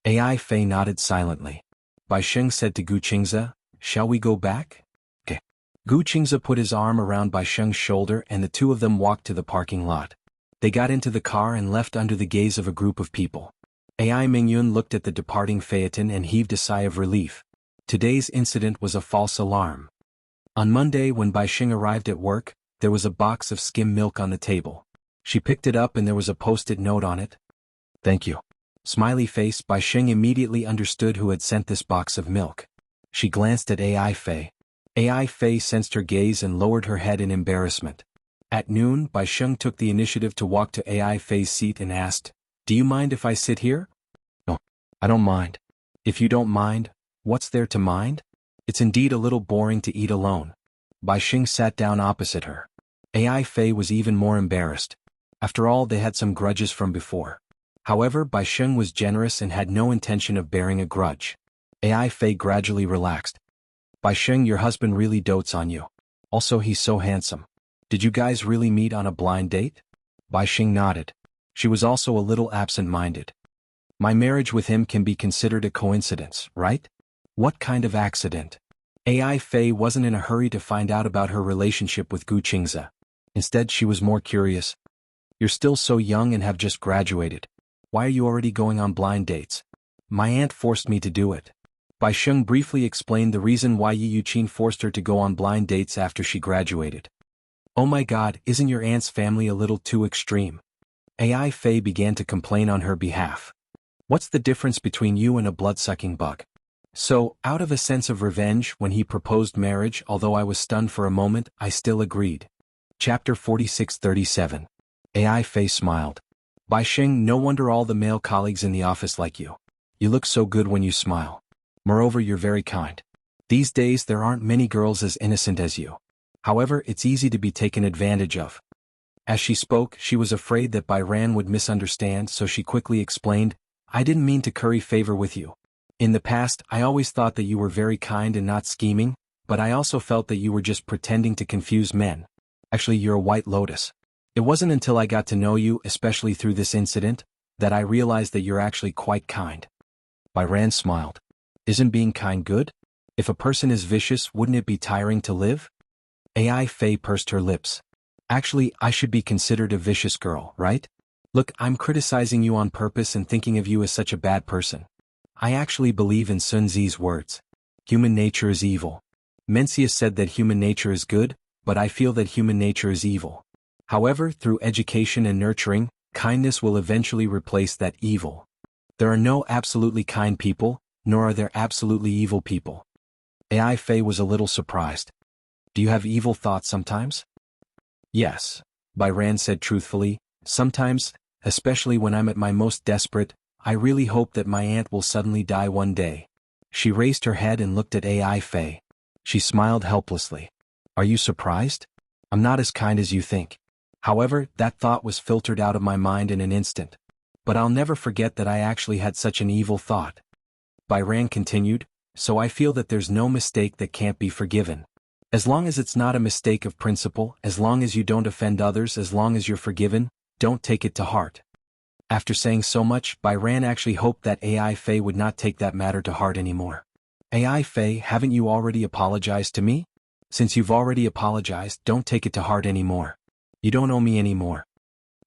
AI Fei nodded silently. Bai Sheng said to Gu Qingze, "Shall we go back?" "Okay." Gu Qingze put his arm around Bai Sheng's shoulder and the two of them walked to the parking lot. They got into the car and left under the gaze of a group of people. AI Mengyun looked at the departing phaeton and heaved a sigh of relief. Today's incident was a false alarm. On Monday when Bai Sheng arrived at work, there was a box of skim milk on the table. She picked it up and there was a post-it note on it. "Thank you." Smiley face. Bai Sheng immediately understood who had sent this box of milk. She glanced at AI Fei. AI Fei sensed her gaze and lowered her head in embarrassment. At noon, Bai Sheng took the initiative to walk to AI Fei's seat and asked, "Do you mind if I sit here?" "No, I don't mind." "If you don't mind, what's there to mind? It's indeed a little boring to eat alone." Bai Sheng sat down opposite her. AI Fei was even more embarrassed. After all, they had some grudges from before. However, Bai Sheng was generous and had no intention of bearing a grudge. AI Fei gradually relaxed. "Bai Sheng, your husband really dotes on you. Also, he's so handsome. Did you guys really meet on a blind date?" Bai Sheng nodded. She was also a little absent-minded. "My marriage with him can be considered a coincidence, right?" "What kind of accident?" AI Fei wasn't in a hurry to find out about her relationship with Gu Qingze. Instead, she was more curious. "You're still so young and have just graduated. Why are you already going on blind dates?" "My aunt forced me to do it." Bai Sheng briefly explained the reason why Yi Yuqin forced her to go on blind dates after she graduated. "Oh my god, isn't your aunt's family a little too extreme?" AI Fei began to complain on her behalf. "What's the difference between you and a blood-sucking bug?" So, out of a sense of revenge, when he proposed marriage, although I was stunned for a moment, I still agreed. Chapter 46:37. AI Fei smiled. "Bai Sheng, no wonder all the male colleagues in the office like you. You look so good when you smile. Moreover, you're very kind. These days there aren't many girls as innocent as you. However, it's easy to be taken advantage of." As she spoke, she was afraid that Bai Ran would misunderstand, so she quickly explained, I didn't mean to curry favor with you. In the past, I always thought that you were very kind and not scheming, but I also felt that you were just pretending to confuse men. Actually, you're a white lotus. It wasn't until I got to know you, especially through this incident, that I realized that you're actually quite kind. Bai Ran smiled. Isn't being kind good? If a person is vicious, wouldn't it be tiring to live? Ai Fei pursed her lips. Actually, I should be considered a vicious girl, right? Look, I'm criticizing you on purpose and thinking of you as such a bad person. I actually believe in Sun Tzu's words. Human nature is evil. Mencius said that human nature is good, but I feel that human nature is evil. However, through education and nurturing, kindness will eventually replace that evil. There are no absolutely kind people, nor are there absolutely evil people. Ai Fei was a little surprised. Do you have evil thoughts sometimes? Yes, Bai Ran said truthfully, sometimes, especially when I'm at my most desperate, I really hope that my aunt will suddenly die one day. She raised her head and looked at Ai Fei. She smiled helplessly. Are you surprised? I'm not as kind as you think. However, that thought was filtered out of my mind in an instant. But I'll never forget that I actually had such an evil thought. Bai Ran continued, so I feel that there's no mistake that can't be forgiven. As long as it's not a mistake of principle, as long as you don't offend others, as long as you're forgiven, don't take it to heart. After saying so much, Bai Ran actually hoped that Ai Fei would not take that matter to heart anymore. Ai Fei, haven't you already apologized to me? Since you've already apologized, don't take it to heart anymore. You don't owe me anymore.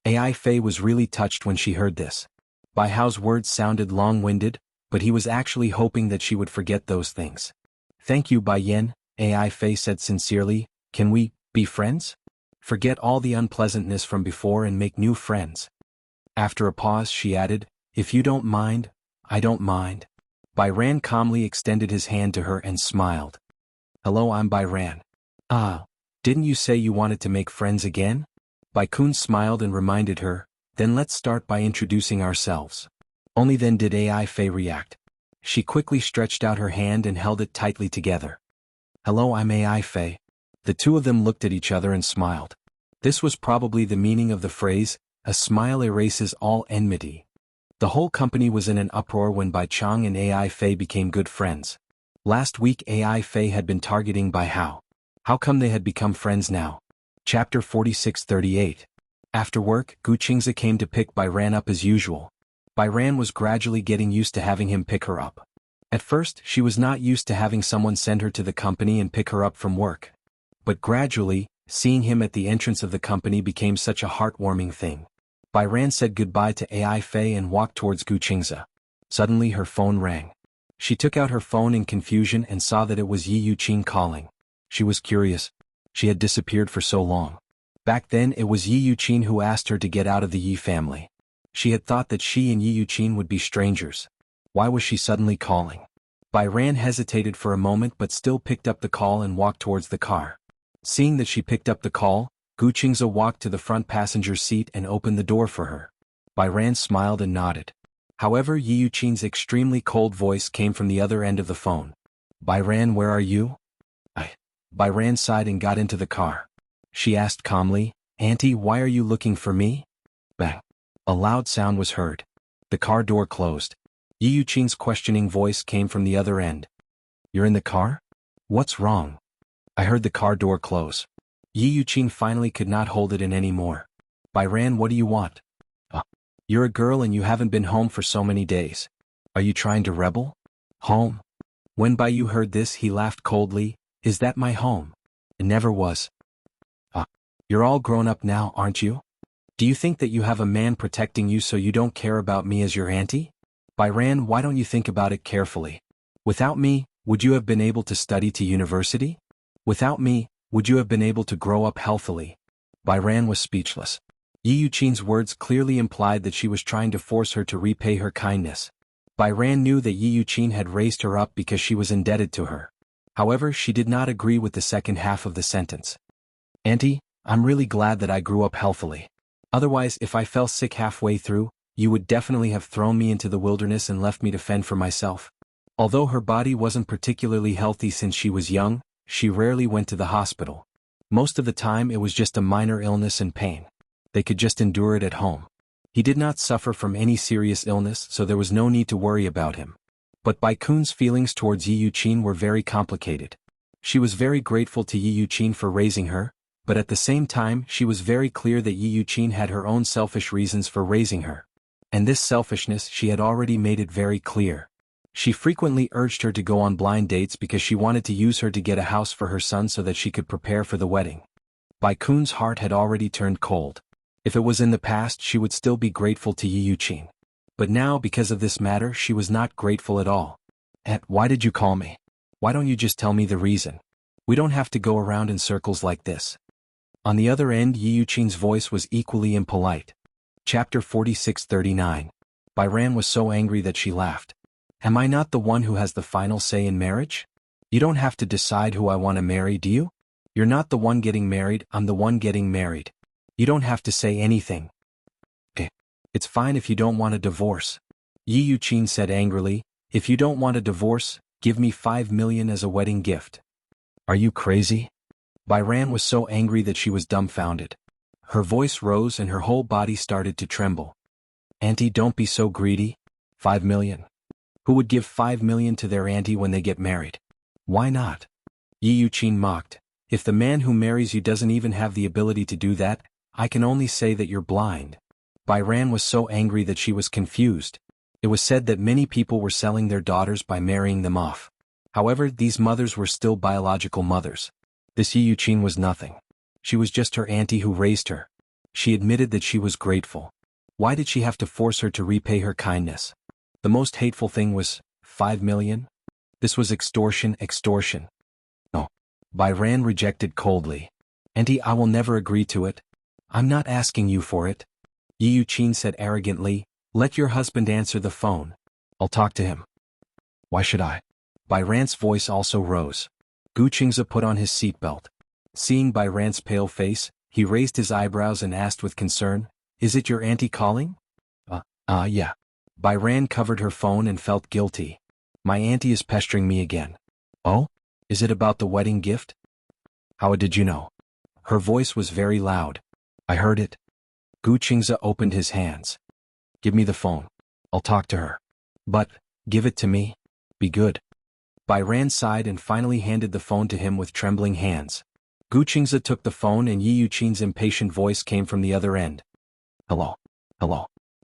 Ai Fei was really touched when she heard this. Bai Hao's words sounded long-winded, but he was actually hoping that she would forget those things. Thank you, Bai Yan, Ai Fei said sincerely. Can we be friends? Forget all the unpleasantness from before and make new friends. After a pause, she added, if you don't mind, I don't mind. Bai Ran calmly extended his hand to her and smiled. Hello, I'm Bai Ran. Ah, didn't you say you wanted to make friends again? Bai Kun smiled and reminded her, then let's start by introducing ourselves. Only then did Ai Fei react. She quickly stretched out her hand and held it tightly together. Hello, I'm Ai Fei. The two of them looked at each other and smiled. This was probably the meaning of the phrase, a smile erases all enmity. The whole company was in an uproar when Bai Chang and Ai Fei became good friends. Last week Ai Fei had been targeting Bai Hao. How come they had become friends now? Chapter 46-38. After work, Gu Qingze came to pick Bai Ran up as usual. Bai Ran was gradually getting used to having him pick her up. At first, she was not used to having someone send her to the company and pick her up from work. But gradually, seeing him at the entrance of the company became such a heartwarming thing. Bai Ran said goodbye to Ai Fei and walked towards Gu Qingze. Suddenly her phone rang. She took out her phone in confusion and saw that it was Yi Yuqing calling. She was curious. She had disappeared for so long. Back then it was Yi Yuqing who asked her to get out of the Yi family. She had thought that she and Yi Yuqing would be strangers. Why was she suddenly calling? Bai Ran hesitated for a moment but still picked up the call and walked towards the car. Seeing that she picked up the call, Gu Qingze walked to the front passenger seat and opened the door for her. Bai Ran smiled and nodded. However, Yi Yuqing's extremely cold voice came from the other end of the phone. Bai Ran, where are you? Bai Ran sighed and got into the car. She asked calmly, Auntie, why are you looking for me? Bang. A loud sound was heard. The car door closed. Yi Yuqing's questioning voice came from the other end. You're in the car? What's wrong? I heard the car door close. Yi Yuqing finally could not hold it in anymore. Bai Ran, what do you want? You're a girl and you haven't been home for so many days. Are you trying to rebel? Home? When Bai Yu heard this, he laughed coldly. Is that my home? It never was. You're all grown up now, aren't you? Do you think that you have a man protecting you so you don't care about me as your auntie? Bai Ran, why don't you think about it carefully? Without me, would you have been able to study to university? Without me, would you have been able to grow up healthily? Bai Ran was speechless. Yi Yuqing's words clearly implied that she was trying to force her to repay her kindness. Bai Ran knew that Yi Yuqing had raised her up because she was indebted to her. However, she did not agree with the second half of the sentence. Auntie, I'm really glad that I grew up healthily. Otherwise, if I fell sick halfway through, you would definitely have thrown me into the wilderness and left me to fend for myself. Although her body wasn't particularly healthy since she was young, she rarely went to the hospital. Most of the time it was just a minor illness and pain. They could just endure it at home. He did not suffer from any serious illness, so there was no need to worry about him. But Bai Kun's feelings towards Yi Yuqin were very complicated. She was very grateful to Yi Yuqin for raising her, but at the same time she was very clear that Yi Yuqin had her own selfish reasons for raising her. And this selfishness she had already made it very clear. She frequently urged her to go on blind dates because she wanted to use her to get a house for her son so that she could prepare for the wedding. Bai Kun's heart had already turned cold. If it was in the past she would still be grateful to Yi Yuqin. But now because of this matter she was not grateful at all. Why did you call me? Why don't you just tell me the reason? We don't have to go around in circles like this. On the other end Yi Yuqin's voice was equally impolite. Chapter 46:39. Bairan was so angry that she laughed. Am I not the one who has the final say in marriage? You don't have to decide who I want to marry, do you? You're not the one getting married, I'm the one getting married. You don't have to say anything. It's fine if you don't want a divorce. Yi Yuqin said angrily, if you don't want a divorce, give me 5 million as a wedding gift. Are you crazy? Bairan was so angry that she was dumbfounded. Her voice rose and her whole body started to tremble. Auntie, don't be so greedy. 5 million. Who would give 5 million to their auntie when they get married? Why not? Yi Yuqin mocked. If the man who marries you doesn't even have the ability to do that, I can only say that you're blind. Bairan was so angry that she was confused. It was said that many people were selling their daughters by marrying them off. However, these mothers were still biological mothers. This Yi Yuqin was nothing. She was just her auntie who raised her. She admitted that she was grateful. Why did she have to force her to repay her kindness? The most hateful thing was 5 million? This was extortion. No. Bairan rejected coldly. Auntie, I will never agree to it. I'm not asking you for it. Yi Yuqin said arrogantly, let your husband answer the phone. I'll talk to him. Why should I? Bairan's voice also rose. Gu Qingze put on his seatbelt. Seeing Bairan's pale face, he raised his eyebrows and asked with concern, is it your auntie calling? Yeah. Bairan covered her phone and felt guilty. My auntie is pestering me again. Oh? Is it about the wedding gift? How did you know? Her voice was very loud. I heard it. Gu Qingze opened his hands. Give me the phone. I'll talk to her. But, give it to me. Be good. Bairan sighed and finally handed the phone to him with trembling hands. Gu Qingze took the phone and Yi Yuqin's impatient voice came from the other end. Hello.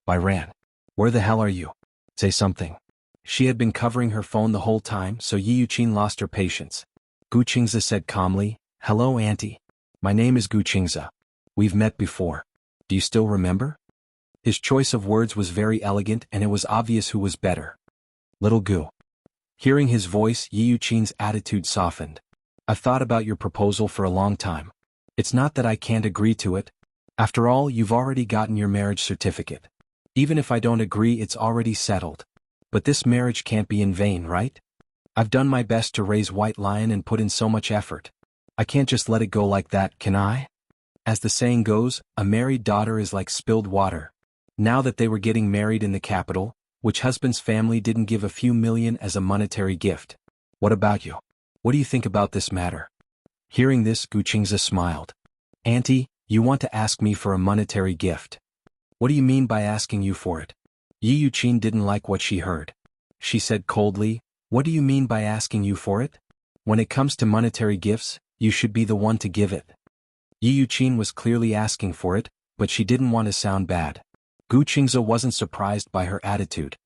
Bairan. Where the hell are you? Say something. She had been covering her phone the whole time, so Yi Yuqin lost her patience. Gu Qingze said calmly, hello auntie. My name is Gu Qingze. We've met before. Do you still remember? His choice of words was very elegant and it was obvious who was better. Little Gu. Hearing his voice, Yi Yuqin's attitude softened. I've thought about your proposal for a long time. It's not that I can't agree to it. After all, you've already gotten your marriage certificate. Even if I don't agree, it's already settled. But this marriage can't be in vain, right? I've done my best to raise White Lion and put in so much effort. I can't just let it go like that, can I? As the saying goes, a married daughter is like spilled water. Now that they were getting married in the capital, which husband's family didn't give a few million as a monetary gift. What about you? What do you think about this matter? Hearing this, Gu Qingze smiled. Auntie, you want to ask me for a monetary gift. What do you mean by asking you for it? Yi Yuqin didn't like what she heard. She said coldly, what do you mean by asking you for it? When it comes to monetary gifts, you should be the one to give it. Yi Yuqin was clearly asking for it, but she didn't want to sound bad. Gu Qingze wasn't surprised by her attitude.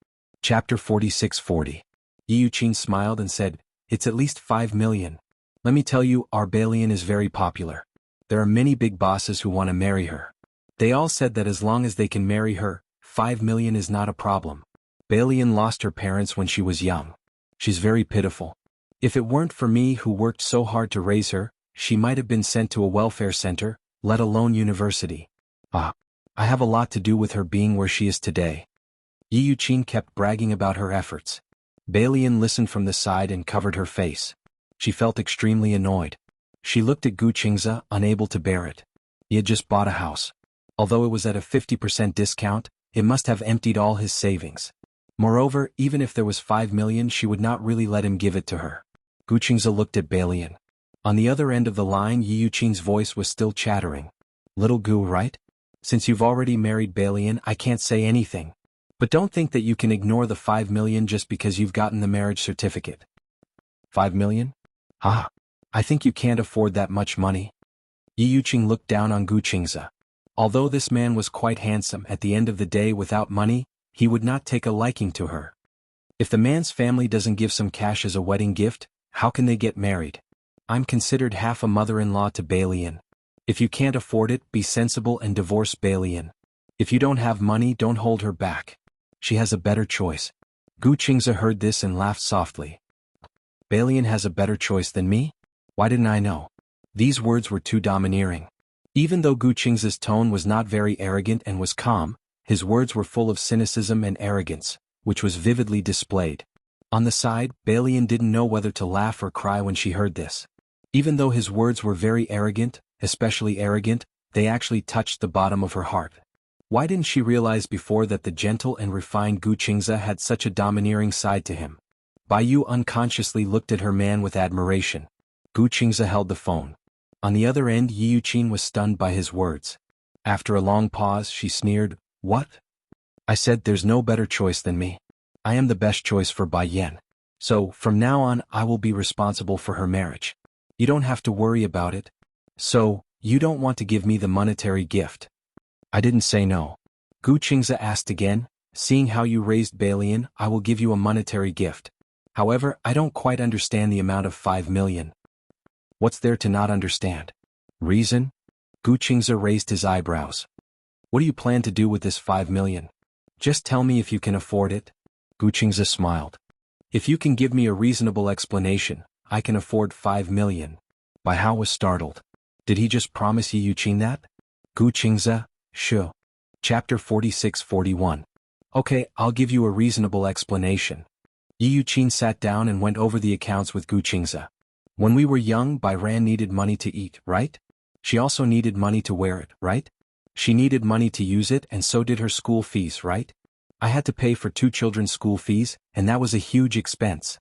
Chapter 46:40. Yi Yuqin smiled and said, it's at least 5 million. Let me tell you, our Balian is very popular. There are many big bosses who want to marry her. They all said that as long as they can marry her, 5 million is not a problem. Balian lost her parents when she was young. She's very pitiful. If it weren't for me who worked so hard to raise her, she might have been sent to a welfare center, let alone university. I have a lot to do with her being where she is today. Yi Yuqin kept bragging about her efforts. Balian listened from the side and covered her face. She felt extremely annoyed. She looked at Gu Qingze, unable to bear it. He had just bought a house. Although it was at a 50% discount, it must have emptied all his savings. Moreover, even if there was 5 million, she would not really let him give it to her. Gu Qingze looked at Balian. On the other end of the line, Yi Yuqin's voice was still chattering. Little Gu, right? Since you've already married Balian, I can't say anything. But don't think that you can ignore the 5 million just because you've gotten the marriage certificate. 5 million? Ah, I think you can't afford that much money. Yi Yuqing looked down on Gu Qingze. Although this man was quite handsome, at the end of the day without money, he would not take a liking to her. If the man's family doesn't give some cash as a wedding gift, how can they get married? I'm considered half a mother-in-law to Balian. If you can't afford it, be sensible and divorce Balian. If you don't have money, don't hold her back. She has a better choice. Gu Qingze heard this and laughed softly. Balian has a better choice than me? Why didn't I know? These words were too domineering. Even though Gu Qingze's tone was not very arrogant and was calm, his words were full of cynicism and arrogance, which was vividly displayed. On the side, Balian didn't know whether to laugh or cry when she heard this. Even though his words were very arrogant, especially arrogant, they actually touched the bottom of her heart. Why didn't she realize before that the gentle and refined Gu Qingze had such a domineering side to him? Bai Yu unconsciously looked at her man with admiration. Gu Qingze held the phone. On the other end, Yi Yuqing was stunned by his words. After a long pause, she sneered, "What? I said there's no better choice than me. I am the best choice for Bai Yan. So, from now on, I will be responsible for her marriage. You don't have to worry about it. So, you don't want to give me the monetary gift?" "I didn't say no." Gu Qingze asked again, "Seeing how you raised Balian, I will give you a monetary gift. However, I don't quite understand the amount of 5 million. What's there to not understand? Reason?" Gu Qingze raised his eyebrows. "What do you plan to do with this 5 million? Just tell me if you can afford it." Gu Qingze smiled. "If you can give me a reasonable explanation, I can afford 5 million. Bai Hao was startled. Did he just promise Yi Yuqing that? Gu Qingze, sure. Chapter 46-41. Okay, I'll give you a reasonable explanation. Yi Yuqing sat down and went over the accounts with Gu Qingze. When we were young, Bai Ran needed money to eat, right? She also needed money to wear it, right? She needed money to use it, and so did her school fees, right? I had to pay for 2 children's school fees, and that was a huge expense.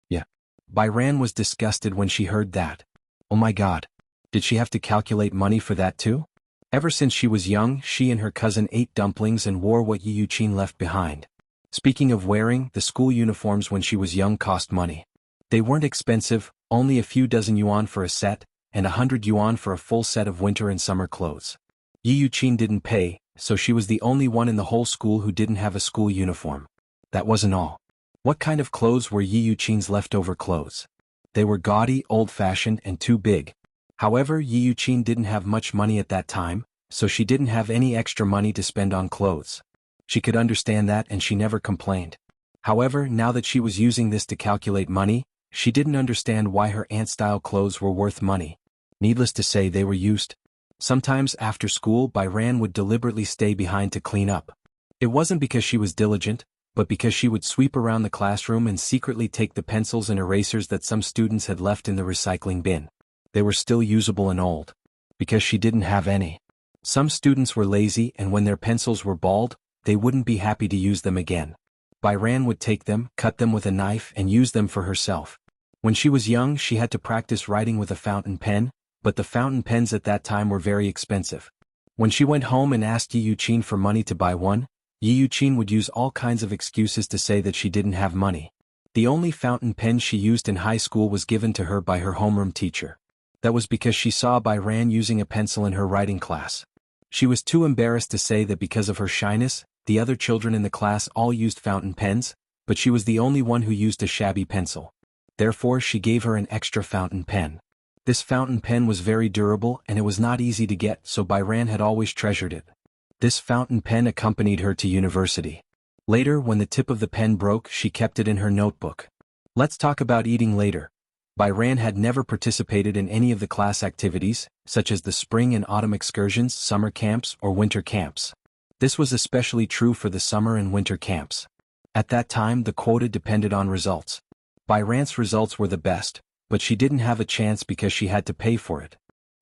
Yeah. Bai Ran was disgusted when she heard that. Oh my god. Did she have to calculate money for that too? Ever since she was young, she and her cousin ate dumplings and wore what Yi Yuqing left behind. Speaking of wearing, the school uniforms when she was young cost money. They weren't expensive, only a few dozen yuan for a set, and 100 yuan for a full set of winter and summer clothes. Yi Yuqing didn't pay, so she was the only one in the whole school who didn't have a school uniform. That wasn't all. What kind of clothes were Yi Yuqing's leftover clothes? They were gaudy, old-fashioned, and too big. However, Yi Yuqing didn't have much money at that time, so she didn't have any extra money to spend on clothes. She could understand that and she never complained. However, now that she was using this to calculate money, she didn't understand why her aunt-style clothes were worth money. Needless to say, they were used. Sometimes after school, Bai Ran would deliberately stay behind to clean up. It wasn't because she was diligent, but because she would sweep around the classroom and secretly take the pencils and erasers that some students had left in the recycling bin. They were still usable and old. Because she didn't have any. Some students were lazy, and when their pencils were bald, they wouldn't be happy to use them again. Bai Ran would take them, cut them with a knife, and use them for herself. When she was young, she had to practice writing with a fountain pen, but the fountain pens at that time were very expensive. When she went home and asked Yi Yuqing for money to buy one, Yi Yuqing would use all kinds of excuses to say that she didn't have money. The only fountain pen she used in high school was given to her by her homeroom teacher. That was because she saw Bai Ran using a pencil in her writing class. She was too embarrassed to say that because of her shyness, the other children in the class all used fountain pens, but she was the only one who used a shabby pencil. Therefore, she gave her an extra fountain pen. This fountain pen was very durable and it was not easy to get, so Bai Ran had always treasured it. This fountain pen accompanied her to university. Later, when the tip of the pen broke, she kept it in her notebook. Let's talk about eating later. Bai Ran had never participated in any of the class activities, such as the spring and autumn excursions, summer camps, or winter camps. This was especially true for the summer and winter camps. At that time, the quota depended on results. Bai Ran's results were the best, but she didn't have a chance because she had to pay for it.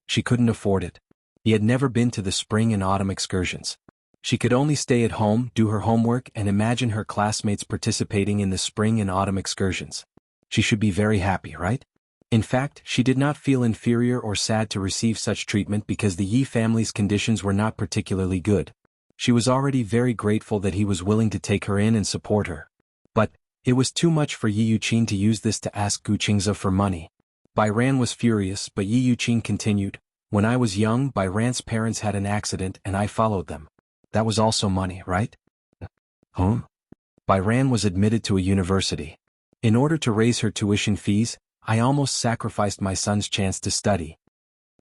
She couldn't afford it. He had never been to the spring and autumn excursions. She could only stay at home, do her homework, and imagine her classmates participating in the spring and autumn excursions. She should be very happy, right? In fact, she did not feel inferior or sad to receive such treatment because the Yi family's conditions were not particularly good. She was already very grateful that he was willing to take her in and support her. But it was too much for Yi Yuqin to use this to ask Gu Qingze for money. Bai Ran was furious, but Yi Yuqin continued, "When I was young, Bai Ran's parents had an accident and I followed them. That was also money, right?" Huh? Bai Ran was admitted to a university. In order to raise her tuition fees, I almost sacrificed my son's chance to study.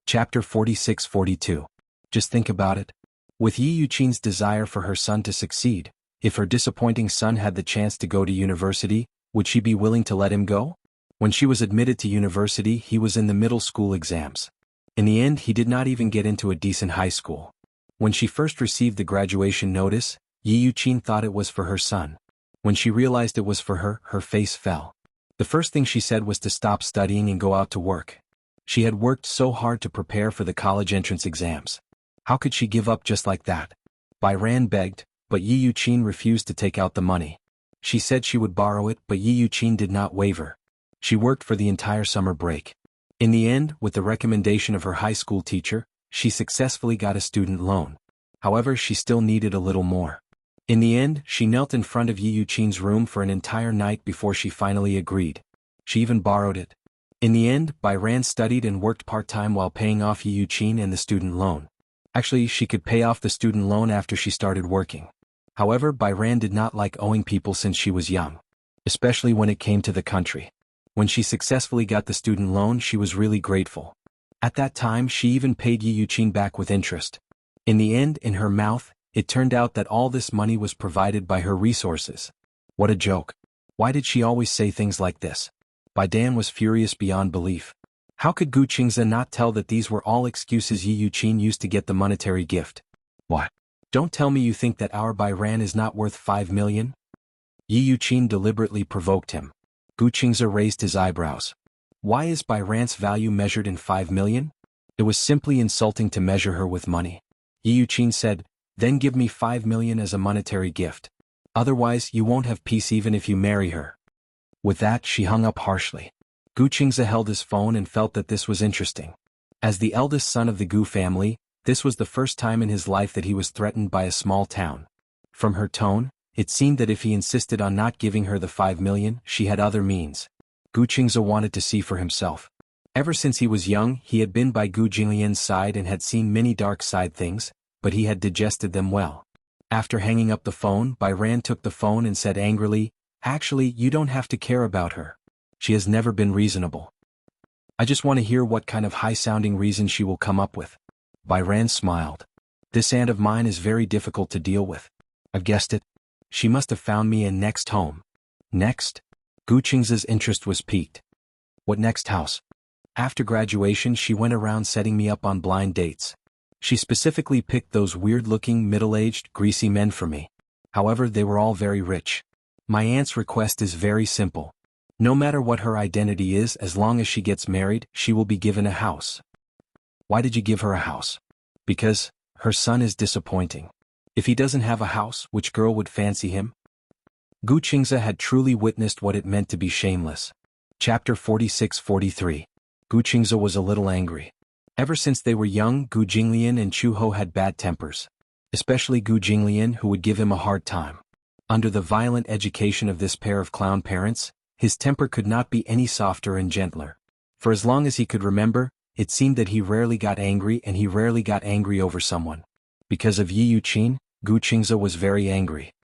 Chapter 46-42. Just think about it. With Yi Yuqin's desire for her son to succeed, if her disappointing son had the chance to go to university, would she be willing to let him go? When she was admitted to university, he was in the middle school exams. In the end, he did not even get into a decent high school. When she first received the graduation notice, Yi Yuqin thought it was for her son. When she realized it was for her, her face fell. The first thing she said was to stop studying and go out to work. She had worked so hard to prepare for the college entrance exams. How could she give up just like that? Bai Ran begged, but Yi Yuqin refused to take out the money. She said she would borrow it, but Yi Yuqin did not waver. She worked for the entire summer break. In the end, with the recommendation of her high school teacher, she successfully got a student loan. However, she still needed a little more. In the end, she knelt in front of Yi Yuqin's room for an entire night before she finally agreed. She even borrowed it. In the end, Bai Ran studied and worked part-time while paying off Yi Yuqin and the student loan. Actually, she could pay off the student loan after she started working. However, Bai Ran did not like owing people since she was young. Especially when it came to the country. When she successfully got the student loan, she was really grateful. At that time, she even paid Yi Yuqin back with interest. In the end, in her mouth, it turned out that all this money was provided by her resources. What a joke. Why did she always say things like this? Bai Dan was furious beyond belief. How could Gu Qingze not tell that these were all excuses Yi Yuqin used to get the monetary gift? What? Don't tell me you think that our Bai Ran is not worth 5 million? Yi Yuqin deliberately provoked him. Gu Qingze raised his eyebrows. Why is Bai Ran's value measured in 5 million? It was simply insulting to measure her with money. Yi Yuqin said, "Then give me 5 million as a monetary gift. Otherwise, you won't have peace even if you marry her." With that, she hung up harshly. Gu Qingze held his phone and felt that this was interesting. As the eldest son of the Gu family, this was the first time in his life that he was threatened by a small town. From her tone, it seemed that if he insisted on not giving her the 5 million, she had other means. Gu Qingze wanted to see for himself. Ever since he was young, he had been by Gu Jinglian's side and had seen many dark side things, but he had digested them well. After hanging up the phone, Bai Ran took the phone and said angrily, "Actually, you don't have to care about her. She has never been reasonable. I just want to hear what kind of high-sounding reason she will come up with." Bai Ran smiled. "This aunt of mine is very difficult to deal with. I've guessed it. She must have found me a next home." Next? Gu Qingze's interest was piqued. "What next house?" "After graduation, she went around setting me up on blind dates. She specifically picked those weird-looking, middle-aged, greasy men for me. However, they were all very rich. My aunt's request is very simple. No matter what her identity is, as long as she gets married, she will be given a house." "Why did you give her a house?" "Because her son is disappointing. If he doesn't have a house, which girl would fancy him?" Gu Qingze had truly witnessed what it meant to be shameless. Chapter 46-43. Gu Qingze was a little angry. Ever since they were young, Gu Jinglian and Chu Ho had bad tempers. Especially Gu Jinglian, who would give him a hard time. Under the violent education of this pair of clown parents, his temper could not be any softer and gentler. For as long as he could remember, it seemed that he rarely got angry, and he rarely got angry over someone. Because of Yi Yuqin, Gu Qingze was very angry.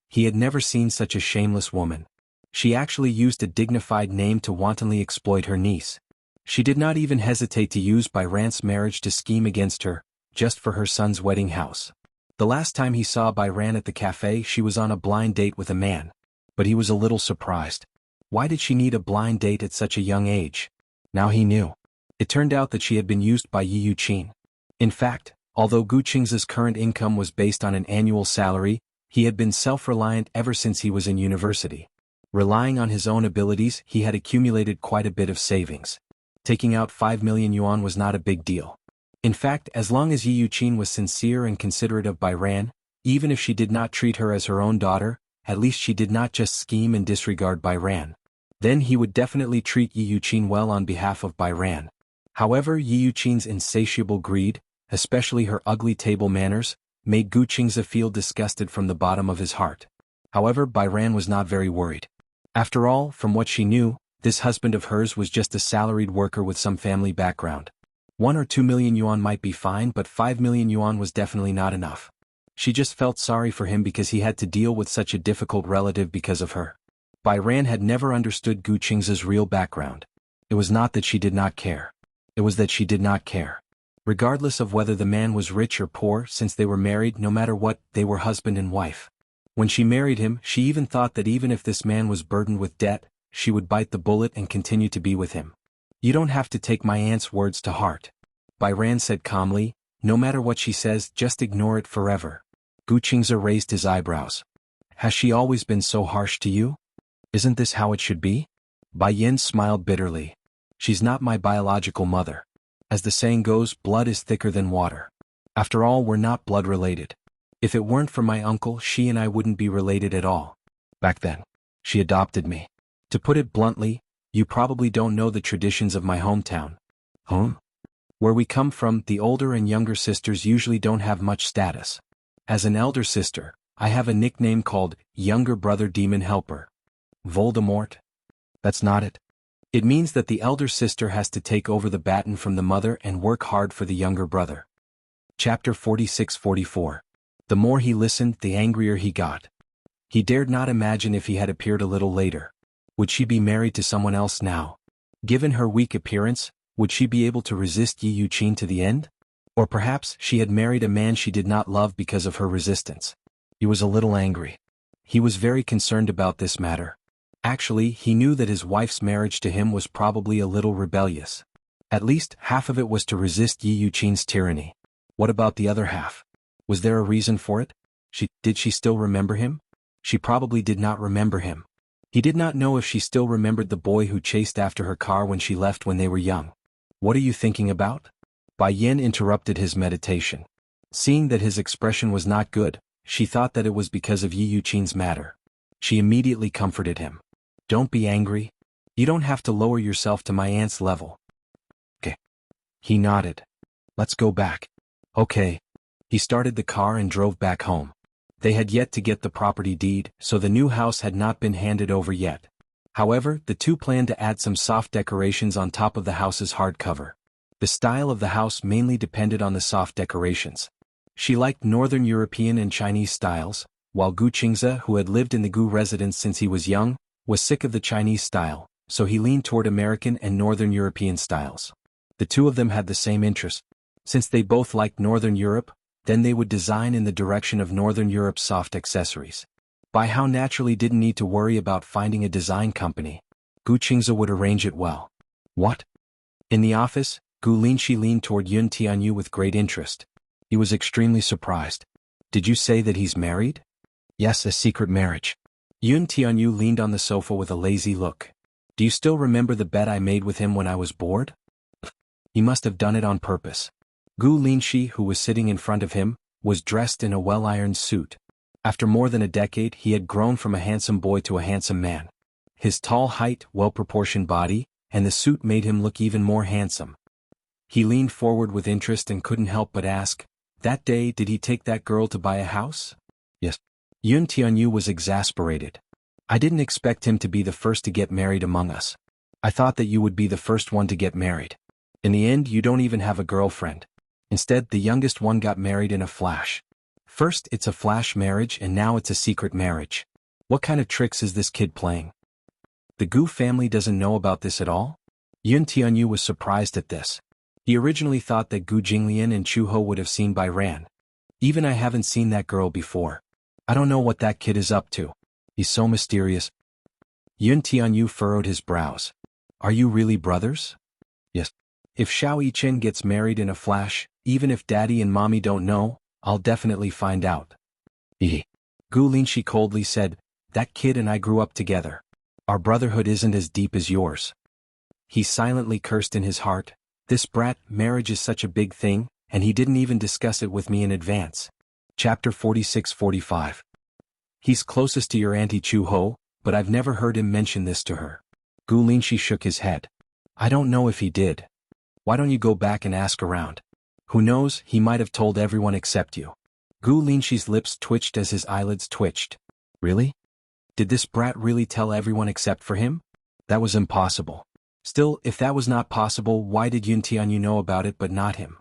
He had never seen such a shameless woman. She actually used a dignified name to wantonly exploit her niece. She did not even hesitate to use Bai Ran's marriage to scheme against her, just for her son's wedding house. The last time he saw Bai Ran at the cafe, she was on a blind date with a man. But he was a little surprised. Why did she need a blind date at such a young age? Now he knew. It turned out that she had been used by Yi Yuqin. In fact, although Gu Qingze's current income was based on an annual salary, he had been self-reliant ever since he was in university. Relying on his own abilities, he had accumulated quite a bit of savings. Taking out 5 million yuan was not a big deal. In fact, as long as Yi Yuqin was sincere and considerate of Bai Ran, even if she did not treat her as her own daughter, at least she did not just scheme and disregard Bai Ran. Then he would definitely treat Yi Yuqin well on behalf of Bai Ran. However, Yi Yuqin's insatiable greed, especially her ugly table manners, made Gu Qingze feel disgusted from the bottom of his heart. However, Bai Ran was not very worried. After all, from what she knew, this husband of hers was just a salaried worker with some family background. 1 or 2 million yuan might be fine, but 5 million yuan was definitely not enough. She just felt sorry for him because he had to deal with such a difficult relative because of her. Bai Ran had never understood Gu Qingze's real background. It was not that she did not care. It was that she did not care. Regardless of whether the man was rich or poor, since they were married, no matter what, they were husband and wife. When she married him, she even thought that even if this man was burdened with debt, she would bite the bullet and continue to be with him. You don't have to take my aunt's words to heart. Bai Ran said calmly, no matter what she says, just ignore it forever. Gu Qingze raised his eyebrows. Has she always been so harsh to you? Isn't this how it should be? Bai Yin smiled bitterly. She's not my biological mother. As the saying goes, blood is thicker than water. After all, we're not blood related. If it weren't for my uncle, she and I wouldn't be related at all. Back then, she adopted me. To put it bluntly, you probably don't know the traditions of my hometown. Where we come from, the older and younger sisters usually don't have much status. As an elder sister, I have a nickname called Younger Brother Demon Helper. Voldemort? That's not it. It means that the elder sister has to take over the baton from the mother and work hard for the younger brother. Chapter 46-44. The more he listened, the angrier he got. He dared not imagine if he had appeared a little later. Would she be married to someone else now? Given her weak appearance, would she be able to resist Yi Yuqin to the end? Or perhaps she had married a man she did not love because of her resistance. He was a little angry. He was very concerned about this matter. Actually, he knew that his wife's marriage to him was probably a little rebellious. At least half of it was to resist Yi Yuqin's tyranny. What about the other half? Was there a reason for it? Did she still remember him? She probably did not remember him. He did not know if she still remembered the boy who chased after her car when she left when they were young. What are you thinking about? Bai Yin interrupted his meditation. Seeing that his expression was not good, she thought that it was because of Yi Yuqin's matter. She immediately comforted him. Don't be angry. You don't have to lower yourself to my aunt's level. Okay. He nodded. Let's go back. Okay. He started the car and drove back home. They had yet to get the property deed, so the new house had not been handed over yet. However, the two planned to add some soft decorations on top of the house's hardcover. The style of the house mainly depended on the soft decorations. She liked Northern European and Chinese styles, while Gu Qingze, who had lived in the Gu residence since he was young, was sick of the Chinese style, so he leaned toward American and Northern European styles. The two of them had the same interest. Since they both liked Northern Europe, then they would design in the direction of Northern Europe's soft accessories. Bai Hao naturally didn't need to worry about finding a design company. Gu Qingze would arrange it well. What? In the office, Gu Linshi leaned toward Yun Tianyu with great interest. He was extremely surprised. Did you say that he's married? Yes, a secret marriage. Yun Tianyu leaned on the sofa with a lazy look. Do you still remember the bet I made with him when I was bored? He must have done it on purpose. Gu Linshi, who was sitting in front of him, was dressed in a well-ironed suit. After more than a decade, he had grown from a handsome boy to a handsome man. His tall height, well-proportioned body, and the suit made him look even more handsome. He leaned forward with interest and couldn't help but ask, that day did he take that girl to buy a house? Yes. Yun Tianyu was exasperated. I didn't expect him to be the first to get married among us. I thought that you would be the first one to get married. In the end, you don't even have a girlfriend. Instead, the youngest one got married in a flash. First, it's a flash marriage and now it's a secret marriage. What kind of tricks is this kid playing? The Gu family doesn't know about this at all? Yun Tianyu was surprised at this. He originally thought that Gu Jinglian and Chu Ho would have seen Bai Ran. Even I haven't seen that girl before. I don't know what that kid is up to. He's so mysterious. Yun Tianyu furrowed his brows. Are you really brothers? Yes. If Xiao Yichen gets married in a flash, even if daddy and mommy don't know, I'll definitely find out. Gu Linshi coldly said, that kid and I grew up together. Our brotherhood isn't as deep as yours. He silently cursed in his heart. This brat, marriage is such a big thing, and he didn't even discuss it with me in advance. Chapter 46-45. He's closest to your auntie Chu Ho, but I've never heard him mention this to her. Gu Linshi shook his head. I don't know if he did. Why don't you go back and ask around? Who knows, he might have told everyone except you. Gu Linshi's lips twitched as his eyelids twitched. Really? Did this brat really tell everyone except for him? That was impossible. Still, if that was not possible, why did Yun Tianyu know about it but not him?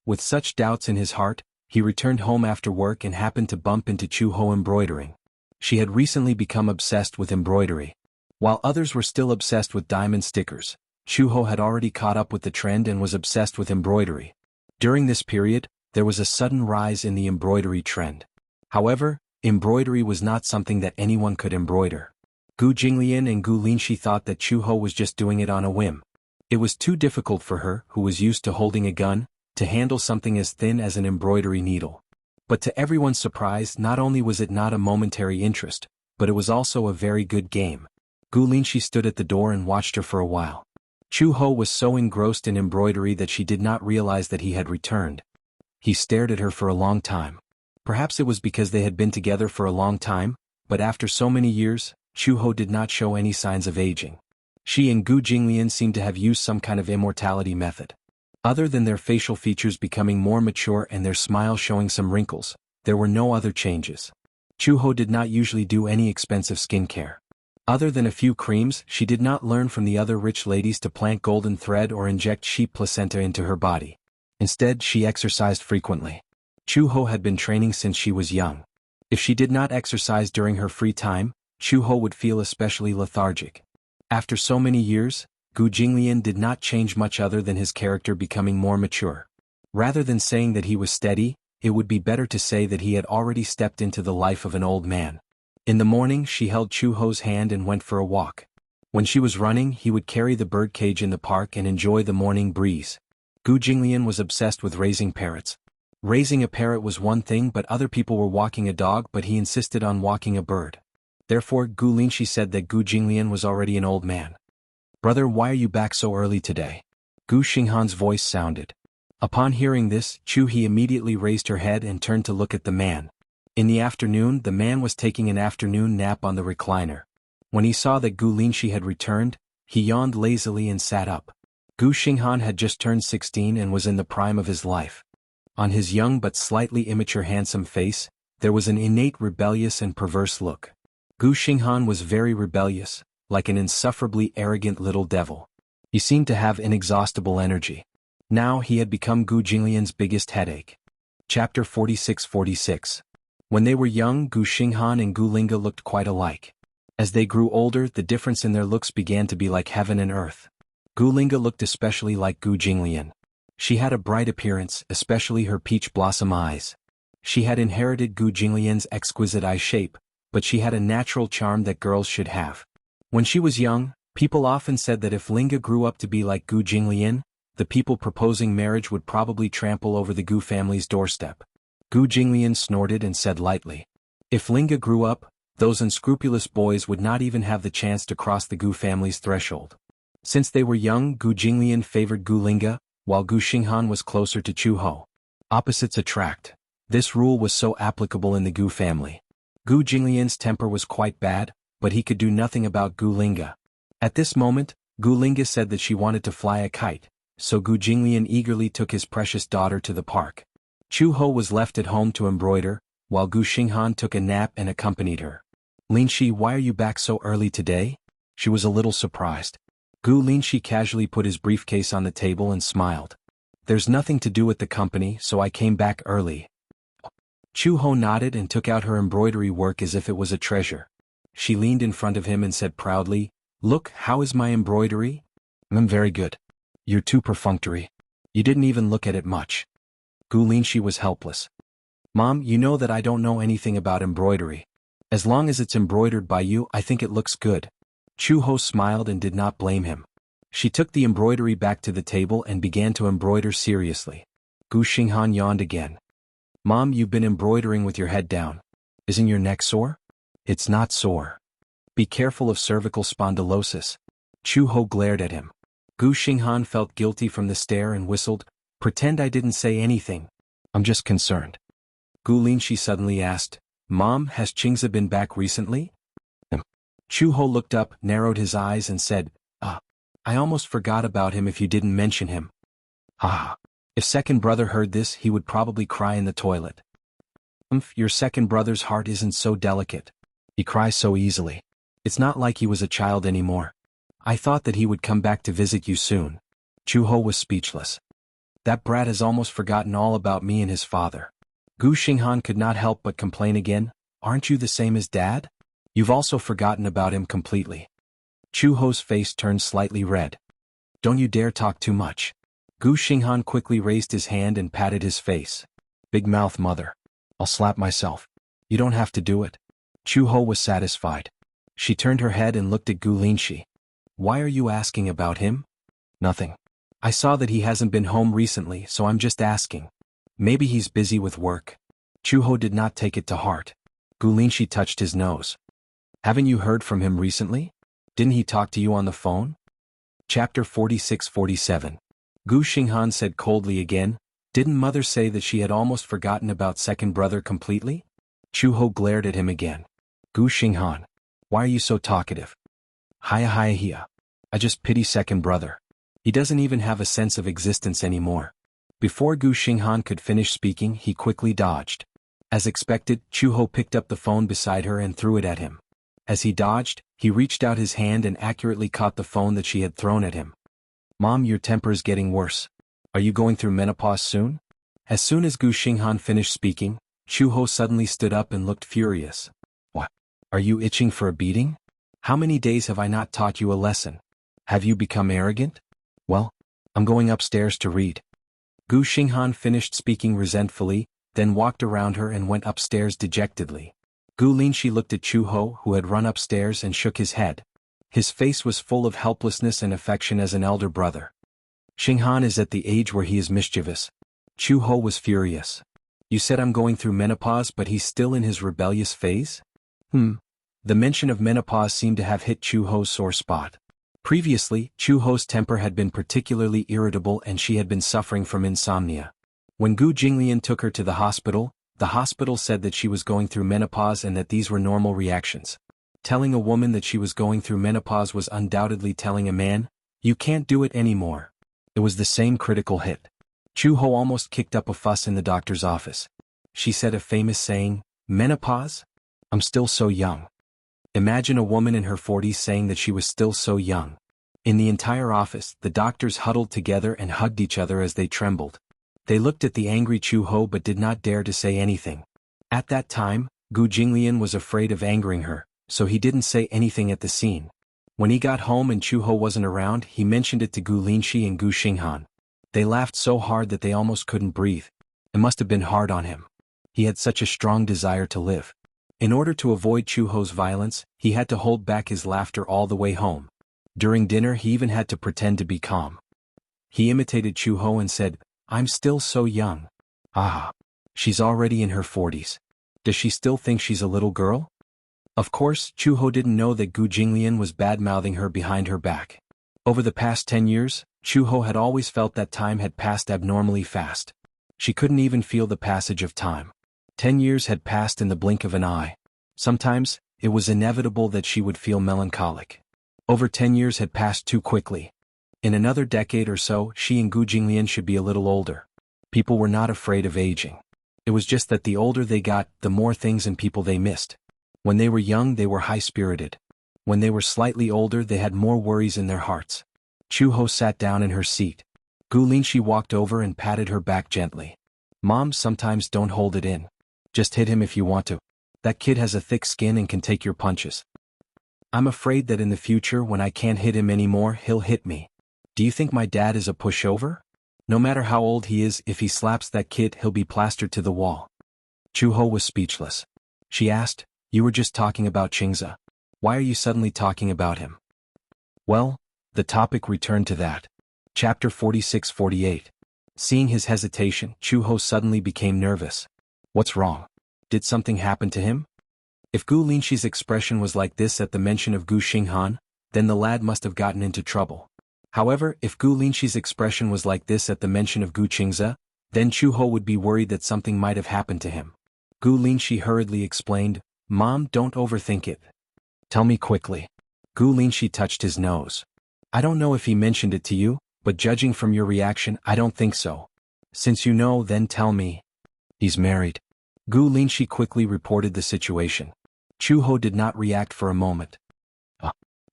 With such doubts in his heart, he returned home after work and happened to bump into Chu Ho embroidering. She had recently become obsessed with embroidery. While others were still obsessed with diamond stickers, Chu Ho had already caught up with the trend and was obsessed with embroidery. During this period, there was a sudden rise in the embroidery trend. However, embroidery was not something that anyone could embroider. Gu Jinglian and Gu Linshi thought that Chu Ho was just doing it on a whim. It was too difficult for her, who was used to holding a gun, to handle something as thin as an embroidery needle. But to everyone's surprise, not only was it not a momentary interest, but it was also a very good game. Gu Linshi stood at the door and watched her for a while. Chu Ho was so engrossed in embroidery that she did not realize that he had returned. He stared at her for a long time. Perhaps it was because they had been together for a long time, but after so many years, Chu Ho did not show any signs of aging. She and Gu Jinglian seemed to have used some kind of immortality method. Other than their facial features becoming more mature and their smile showing some wrinkles, there were no other changes. Chu Ho did not usually do any expensive skincare. Other than a few creams, she did not learn from the other rich ladies to plant golden thread or inject sheep placenta into her body. Instead, she exercised frequently. Chu Ho had been training since she was young. If she did not exercise during her free time, Chu Ho would feel especially lethargic. After so many years, Gu Jinglian did not change much other than his character becoming more mature. Rather than saying that he was steady, it would be better to say that he had already stepped into the life of an old man. In the morning she held Chu Ho's hand and went for a walk. When she was running, he would carry the bird cage in the park and enjoy the morning breeze. Gu Jinglian was obsessed with raising parrots. Raising a parrot was one thing, but other people were walking a dog, but he insisted on walking a bird. Therefore, Gu Linshi said that Gu Jinglian was already an old man. Brother, why are you back so early today? Gu Xinghan's voice sounded. Upon hearing this, Chu He immediately raised her head and turned to look at the man. In the afternoon, the man was taking an afternoon nap on the recliner. When he saw that Gu Linshi had returned, he yawned lazily and sat up. Gu Xinghan had just turned 16 and was in the prime of his life. On his young but slightly immature handsome face, there was an innate rebellious and perverse look. Gu Xinghan was very rebellious, like an insufferably arrogant little devil. He seemed to have inexhaustible energy. Now he had become Gu Jinglian's biggest headache. Chapter 46-46. When they were young, Gu Xinghan and Gu Linga looked quite alike. As they grew older, the difference in their looks began to be like heaven and earth. Gu Linga looked especially like Gu Jinglian. She had a bright appearance, especially her peach blossom eyes. She had inherited Gu Jinglian's exquisite eye shape, but she had a natural charm that girls should have. When she was young, people often said that if Linga grew up to be like Gu Jinglian, the people proposing marriage would probably trample over the Gu family's doorstep. Gu Jinglian snorted and said lightly, if Linga grew up, those unscrupulous boys would not even have the chance to cross the Gu family's threshold. Since they were young, Gu Jinglian favored Gu Linga, while Gu Xinghan was closer to Chu Ho. Opposites attract. This rule was so applicable in the Gu family. Gu Jinglian's temper was quite bad, but he could do nothing about Gu Linga. At this moment, Gu Linga said that she wanted to fly a kite, so Gu Jinglian eagerly took his precious daughter to the park. Chu Ho was left at home to embroider, while Gu Xinghan took a nap and accompanied her. Linshi, why are you back so early today? She was a little surprised. Gu Linshi casually put his briefcase on the table and smiled. There's nothing to do at the company, so I came back early. Chu Ho nodded and took out her embroidery work as if it was a treasure. She leaned in front of him and said proudly, Look, how is my embroidery? I'm very good. You're too perfunctory. You didn't even look at it much. Gu Linshi was helpless. Mom, you know that I don't know anything about embroidery. As long as it's embroidered by you, I think it looks good. Chu Ho smiled and did not blame him. She took the embroidery back to the table and began to embroider seriously. Gu Xinghan yawned again. Mom, you've been embroidering with your head down. Isn't your neck sore? It's not sore. Be careful of cervical spondylosis. Chu Ho glared at him. Gu Xinghan felt guilty from the stare and whistled, Pretend I didn't say anything. I'm just concerned. Gu Linshi suddenly asked, Mom, has Qingzi been back recently? Chu Ho looked up, narrowed his eyes and said, I almost forgot about him if you didn't mention him. Ah. If second brother heard this, he would probably cry in the toilet. Your second brother's heart isn't so delicate. He cries so easily. It's not like he was a child anymore. I thought that he would come back to visit you soon. Chu-ho was speechless. That brat has almost forgotten all about me and his father. Gu Xinghan could not help but complain again. Aren't you the same as Dad? You've also forgotten about him completely. Chu-ho's face turned slightly red. Don't you dare talk too much. Gu Xinghan quickly raised his hand and patted his face. Big mouth mother. I'll slap myself. You don't have to do it. Chu-ho was satisfied. She turned her head and looked at Gu Linshi. Why are you asking about him? Nothing. I saw that he hasn't been home recently, so I'm just asking. Maybe he's busy with work. Chu-ho did not take it to heart. Gu Linshi touched his nose. Haven't you heard from him recently? Didn't he talk to you on the phone? Chapter 46-47. Gu Xinghan said coldly again, didn't mother say that she had almost forgotten about second brother completely? Chu-ho glared at him again. Gu Xinghan, why are you so talkative? Hiya. I just pity second brother. He doesn't even have a sense of existence anymore. Before Gu Xinghan could finish speaking, he quickly dodged. As expected, Chu-ho picked up the phone beside her and threw it at him. As he dodged, he reached out his hand and accurately caught the phone that she had thrown at him. Mom, your temper is getting worse. Are you going through menopause soon? As soon as Gu Xinghan finished speaking, Chu-ho suddenly stood up and looked furious. What? Are you itching for a beating? How many days have I not taught you a lesson? Have you become arrogant? Well, I'm going upstairs to read. Gu Xinghan finished speaking resentfully, then walked around her and went upstairs dejectedly. Gu Linshi looked at Chu-ho, who had run upstairs, and shook his head. His face was full of helplessness and affection as an elder brother. Xinghan is at the age where he is mischievous. Chu-ho was furious. You said I'm going through menopause, but he's still in his rebellious phase? The mention of menopause seemed to have hit Chu-ho's sore spot. Previously, Chu-ho's temper had been particularly irritable and she had been suffering from insomnia. When Gu Jinglian took her to the hospital said that she was going through menopause and that these were normal reactions. Telling a woman that she was going through menopause was undoubtedly telling a man, you can't do it anymore. It was the same critical hit. Chu-ho almost kicked up a fuss in the doctor's office. She said a famous saying, menopause? I'm still so young. Imagine a woman in her 40s saying that she was still so young. In the entire office, the doctors huddled together and hugged each other as they trembled. They looked at the angry Chu-ho but did not dare to say anything. At that time, Gu Jinglian was afraid of angering her, so he didn't say anything at the scene. When he got home and Chu-ho wasn't around, he mentioned it to Gu Linshi and Gu Xinghan. They laughed so hard that they almost couldn't breathe. It must have been hard on him. He had such a strong desire to live. In order to avoid Chu-ho's violence, he had to hold back his laughter all the way home. During dinner he even had to pretend to be calm. He imitated Chu-ho and said, I'm still so young. Ah. She's already in her 40s. Does she still think she's a little girl? Of course, Chu-ho didn't know that Gu Jinglian was bad-mouthing her behind her back. Over the past 10 years, Chu-ho had always felt that time had passed abnormally fast. She couldn't even feel the passage of time. 10 years had passed in the blink of an eye. Sometimes, it was inevitable that she would feel melancholic. Over 10 years had passed too quickly. In another decade or so, she and Gu Jinglian should be a little older. People were not afraid of aging. It was just that the older they got, the more things and people they missed. When they were young, they were high-spirited. When they were slightly older, they had more worries in their hearts. Chu-ho sat down in her seat. Gu Linshi walked over and patted her back gently. Mom, sometimes don't hold it in. Just hit him if you want to. That kid has a thick skin and can take your punches. I'm afraid that in the future when I can't hit him anymore, he'll hit me. Do you think my dad is a pushover? No matter how old he is, if he slaps that kid, he'll be plastered to the wall. Chu-ho was speechless. She asked, you were just talking about Qingze. Why are you suddenly talking about him? Well, the topic returned to that. Chapter 46-48. Seeing his hesitation, Chu-ho suddenly became nervous. What's wrong? Did something happen to him? If Gu Linshi's expression was like this at the mention of Gu Xinghan, then the lad must have gotten into trouble. However, if Gu Linshi's expression was like this at the mention of Gu Qingze, then Chu-ho would be worried that something might have happened to him. Gu Linshi hurriedly explained, Mom, don't overthink it. Tell me quickly. Gu Linshi touched his nose. I don't know if he mentioned it to you, but judging from your reaction, I don't think so. Since you know, then tell me. He's married. Gu Linshi quickly reported the situation. Chuho did not react for a moment.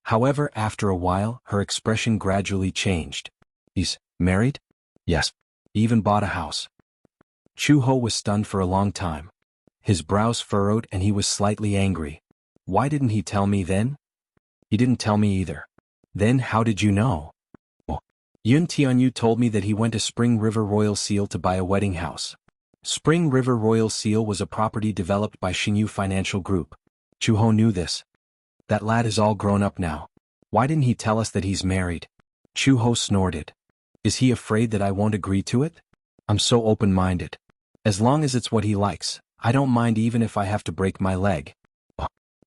However, after a while, her expression gradually changed. He's married? Yes. He even bought a house. Chuho was stunned for a long time. His brows furrowed and he was slightly angry. Why didn't he tell me then? He didn't tell me either. Then how did you know? Yun Tianyu told me that he went to Spring River Royal Seal to buy a wedding house. Spring River Royal Seal was a property developed by Xingyu Financial Group. Chuho knew this. That lad is all grown up now. Why didn't he tell us that he's married? Chuho snorted. Is he afraid that I won't agree to it? I'm so open-minded. As long as it's what he likes, I don't mind even if I have to break my leg.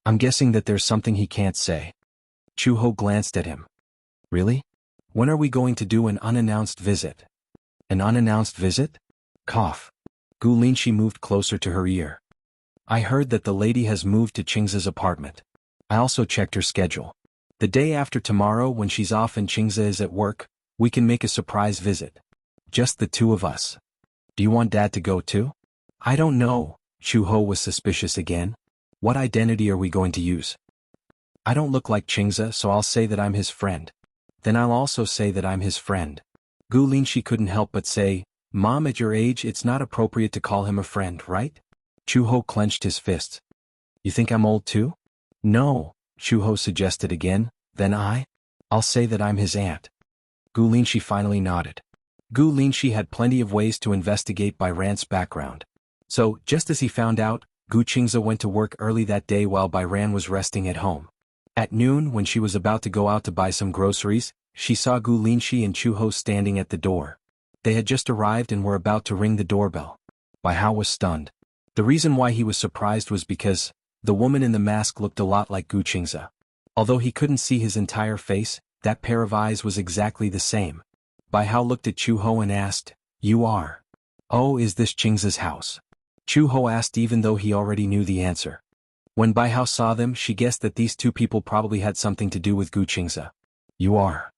I'm guessing that there's something he can't say. Chuho glanced at him. Really? When are we going to do an unannounced visit? An unannounced visit? Cough. Gu Linshi moved closer to her ear. I heard that the lady has moved to Qingza's apartment. I also checked her schedule. The day after tomorrow when she's off and Qingza is at work, we can make a surprise visit. Just the two of us. Do you want Dad to go too? I don't know. Chuho was suspicious again. What identity are we going to use? I don't look like Qingza, so I'll say that I'm his friend. Then I'll also say that I'm his friend. Gu Linshi couldn't help but say, Mom, at your age it's not appropriate to call him a friend, right? Chuho clenched his fists. You think I'm old too? No, Chuho suggested again. Then I'll say that I'm his aunt. Gu Linshi finally nodded. Gu Linshi had plenty of ways to investigate Bai Ran's background. So, just as he found out, Gu Qingza went to work early that day while Bai Ran was resting at home. At noon, when she was about to go out to buy some groceries, she saw Gu Linshi and Chuho standing at the door. They had just arrived and were about to ring the doorbell. Bai Hao was stunned. The reason why he was surprised was because the woman in the mask looked a lot like Gu Qingza. Although he couldn't see his entire face, that pair of eyes was exactly the same. Bai Hao looked at Chuho and asked, You are? Oh, is this Qingza's house? Chuho asked even though he already knew the answer. When Bai Hao saw them, she guessed that these two people probably had something to do with Gu Qingza. You are?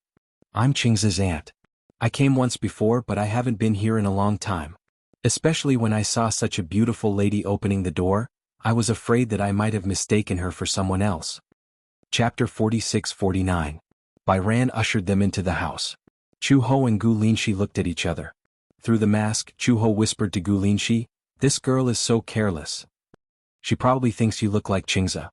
I'm Qingza's aunt. I came once before, but I haven't been here in a long time. Especially when I saw such a beautiful lady opening the door, I was afraid that I might have mistaken her for someone else. Chapter 46-49. Bai Ran ushered them into the house. Chuho and Gu Linshi looked at each other. Through the mask, Chuho whispered to Gu Linshi, This girl is so careless. She probably thinks you look like Qingza.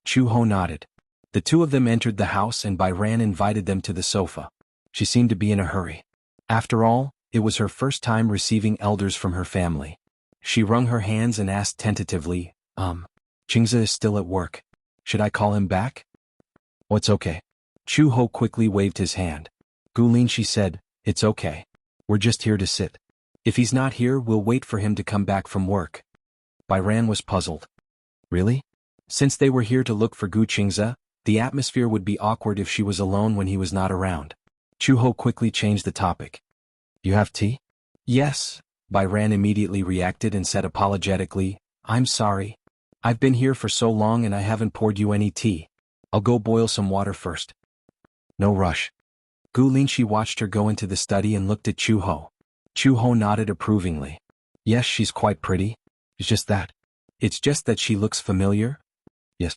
Chuho nodded. The two of them entered the house and Bai Ran invited them to the sofa. She seemed to be in a hurry. After all, it was her first time receiving elders from her family. She wrung her hands and asked tentatively, Qingza is still at work. Should I call him back? Oh, it's okay. Chuho quickly waved his hand. Gu Linshi said, It's okay. We're just here to sit. If he's not here, we'll wait for him to come back from work. Bai Ran was puzzled. Really? Since they were here to look for Gu Qingza, the atmosphere would be awkward if she was alone when he was not around. Chuho quickly changed the topic. You have tea? Yes. Bai Ran immediately reacted and said apologetically, I'm sorry. I've been here for so long and I haven't poured you any tea. I'll go boil some water first. No rush. Gu Linshi watched her go into the study and looked at Chuho. Chuho nodded approvingly. Yes, she's quite pretty. It's just that she looks familiar? Yes.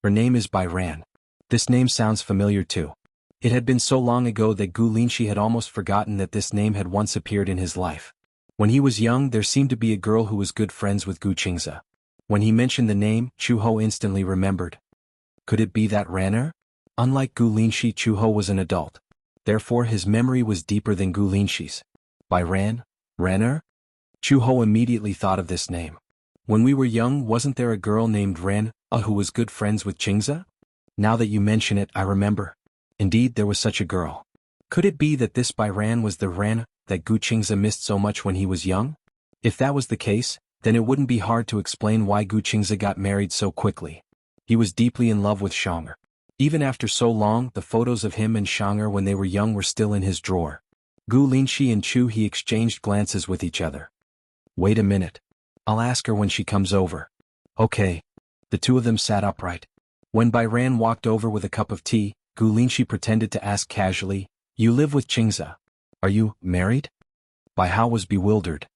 Her name is Bai Ran. This name sounds familiar too. It had been so long ago that Gu Linshi had almost forgotten that this name had once appeared in his life. When he was young, there seemed to be a girl who was good friends with Gu Qingza. When he mentioned the name, Chuho instantly remembered. Could it be that Ranner? Unlike Gu Linshi, Chuho was an adult. Therefore his memory was deeper than Gu Linshi's. Bai Ran? Ranner? Chuho immediately thought of this name. When we were young, wasn't there a girl named Ran, who was good friends with Qingza? Now that you mention it, I remember. Indeed, there was such a girl. Could it be that this Bai Ran was the Ran that Gu Qingza missed so much when he was young? If that was the case, then it wouldn't be hard to explain why Gu Qingza got married so quickly. He was deeply in love with Shang'er. Even after so long, the photos of him and Shang'er when they were young were still in his drawer. Gu Linshi and Chu He exchanged glances with each other. Wait a minute. I'll ask her when she comes over. Okay. The two of them sat upright. When Bai Ran walked over with a cup of tea, Gu Linshi pretended to ask casually, "You live with Qingze. Are you married?" Bai Hao was bewildered.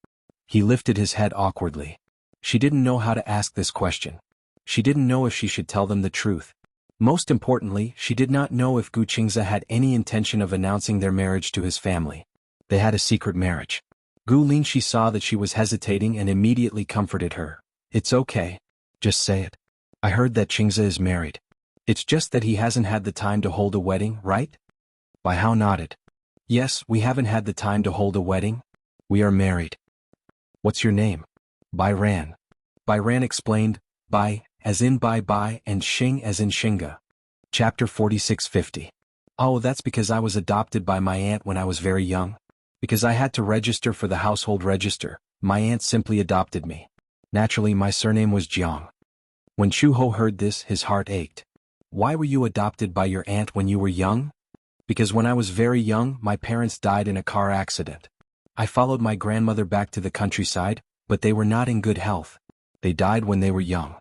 He lifted his head awkwardly. She didn't know how to ask this question. She didn't know if she should tell them the truth. Most importantly, she did not know if Gu Qingze had any intention of announcing their marriage to his family. They had a secret marriage. Gu Linshi saw that she was hesitating and immediately comforted her. "It's okay. Just say it. I heard that Qingze is married. It's just that he hasn't had the time to hold a wedding, right?" Bai Hao nodded. "Yes, we haven't had the time to hold a wedding. We are married." "What's your name?" "Bai Ran." Bai Ran explained, Bai, as in Bai, and Xing as in Xinga. Chapter 4650. "Oh, that's because I was adopted by my aunt when I was very young. Because I had to register for the household register, my aunt simply adopted me. Naturally, my surname was Jiang." When Chu Ho heard this, his heart ached. "Why were you adopted by your aunt when you were young?" "Because when I was very young, my parents died in a car accident. I followed my grandmother back to the countryside, but they were not in good health. They died when they were young.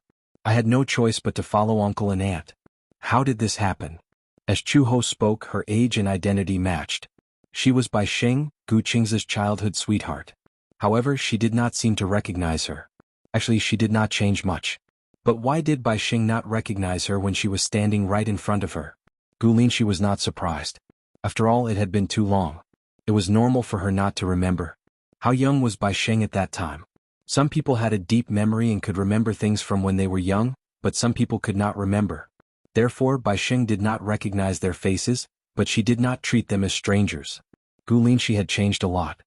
I had no choice but to follow uncle and aunt." "How did this happen?" As Chu Ho spoke, her age and identity matched. She was Bai Xing, Gu Qingze's childhood sweetheart. However, she did not seem to recognize her. Actually, she did not change much. But why did Bai Xing not recognize her when she was standing right in front of her? Gu Linshi was not surprised. After all, it had been too long. It was normal for her not to remember. How young was Bai Xing at that time? Some people had a deep memory and could remember things from when they were young, but some people could not remember. Therefore, Bai Xing did not recognize their faces, but she did not treat them as strangers. Gu Linshi had changed a lot.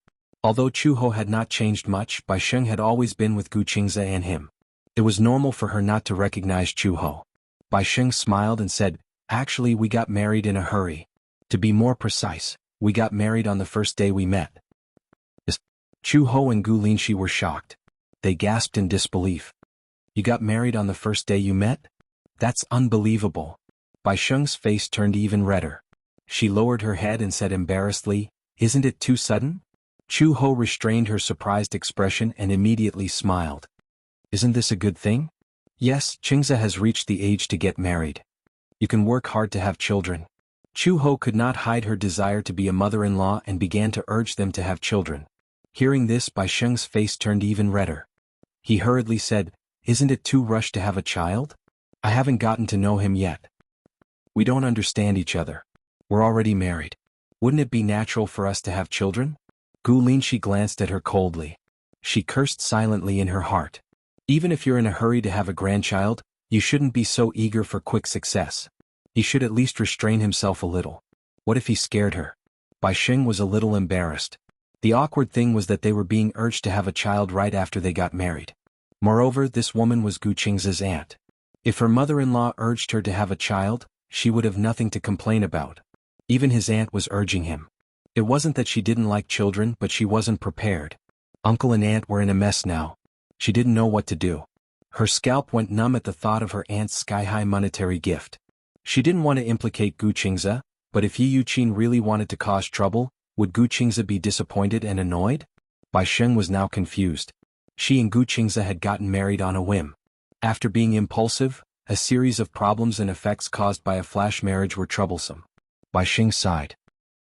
Although Chu Ho had not changed much, Bai Xing had always been with Gu Qingze and him. It was normal for her not to recognize Chu Ho. Bai Xing smiled and said, "Actually, we got married in a hurry. To be more precise, we got married on the first day we met." Chu Ho and Gu Linshi were shocked. They gasped in disbelief. "You got married on the first day you met? That's unbelievable." Bai Xing's face turned even redder. She lowered her head and said embarrassedly, "Isn't it too sudden?" Chu Ho restrained her surprised expression and immediately smiled. "Isn't this a good thing?" "Yes, Qingze has reached the age to get married. You can work hard to have children." Chu Ho could not hide her desire to be a mother-in-law and began to urge them to have children. Hearing this, Bai Xing's face turned even redder. He hurriedly said, "Isn't it too rushed to have a child? I haven't gotten to know him yet. We don't understand each other. We're already married. Wouldn't it be natural for us to have children?" Gu Linshi glanced at her coldly. She cursed silently in her heart. Even if you're in a hurry to have a grandchild, you shouldn't be so eager for quick success. He should at least restrain himself a little. What if he scared her? Bai Xing was a little embarrassed. The awkward thing was that they were being urged to have a child right after they got married. Moreover, this woman was Gu Qingze's aunt. If her mother-in-law urged her to have a child, she would have nothing to complain about. Even his aunt was urging him. It wasn't that she didn't like children, but she wasn't prepared. Uncle and aunt were in a mess now. She didn't know what to do. Her scalp went numb at the thought of her aunt's sky-high monetary gift. She didn't want to implicate Gu Qingze, but if Yi Yuqin really wanted to cause trouble, would Gu Qingze be disappointed and annoyed? Bai Xing was now confused. She and Gu Qingze had gotten married on a whim. After being impulsive, a series of problems and effects caused by a flash marriage were troublesome. Bai Xing sighed.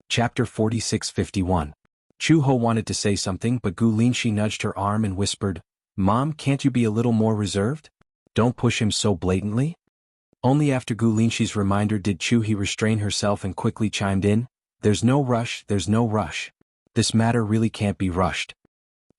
Chapter 4651. Chu Ho wanted to say something, but Gu Linshi nudged her arm and whispered, "Mom, can't you be a little more reserved? Don't push him so blatantly." Only after Gu Linshi's reminder did Chu He restrain herself and quickly chimed in, there's no rush. This matter really can't be rushed."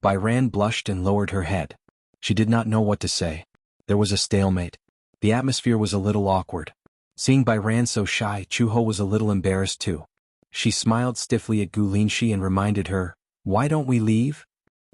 Bai Ran blushed and lowered her head. She did not know what to say. There was a stalemate. The atmosphere was a little awkward. Seeing Bai Ran so shy, Chu Ho was a little embarrassed too. She smiled stiffly at Gu Linshi and reminded her, "Why don't we leave?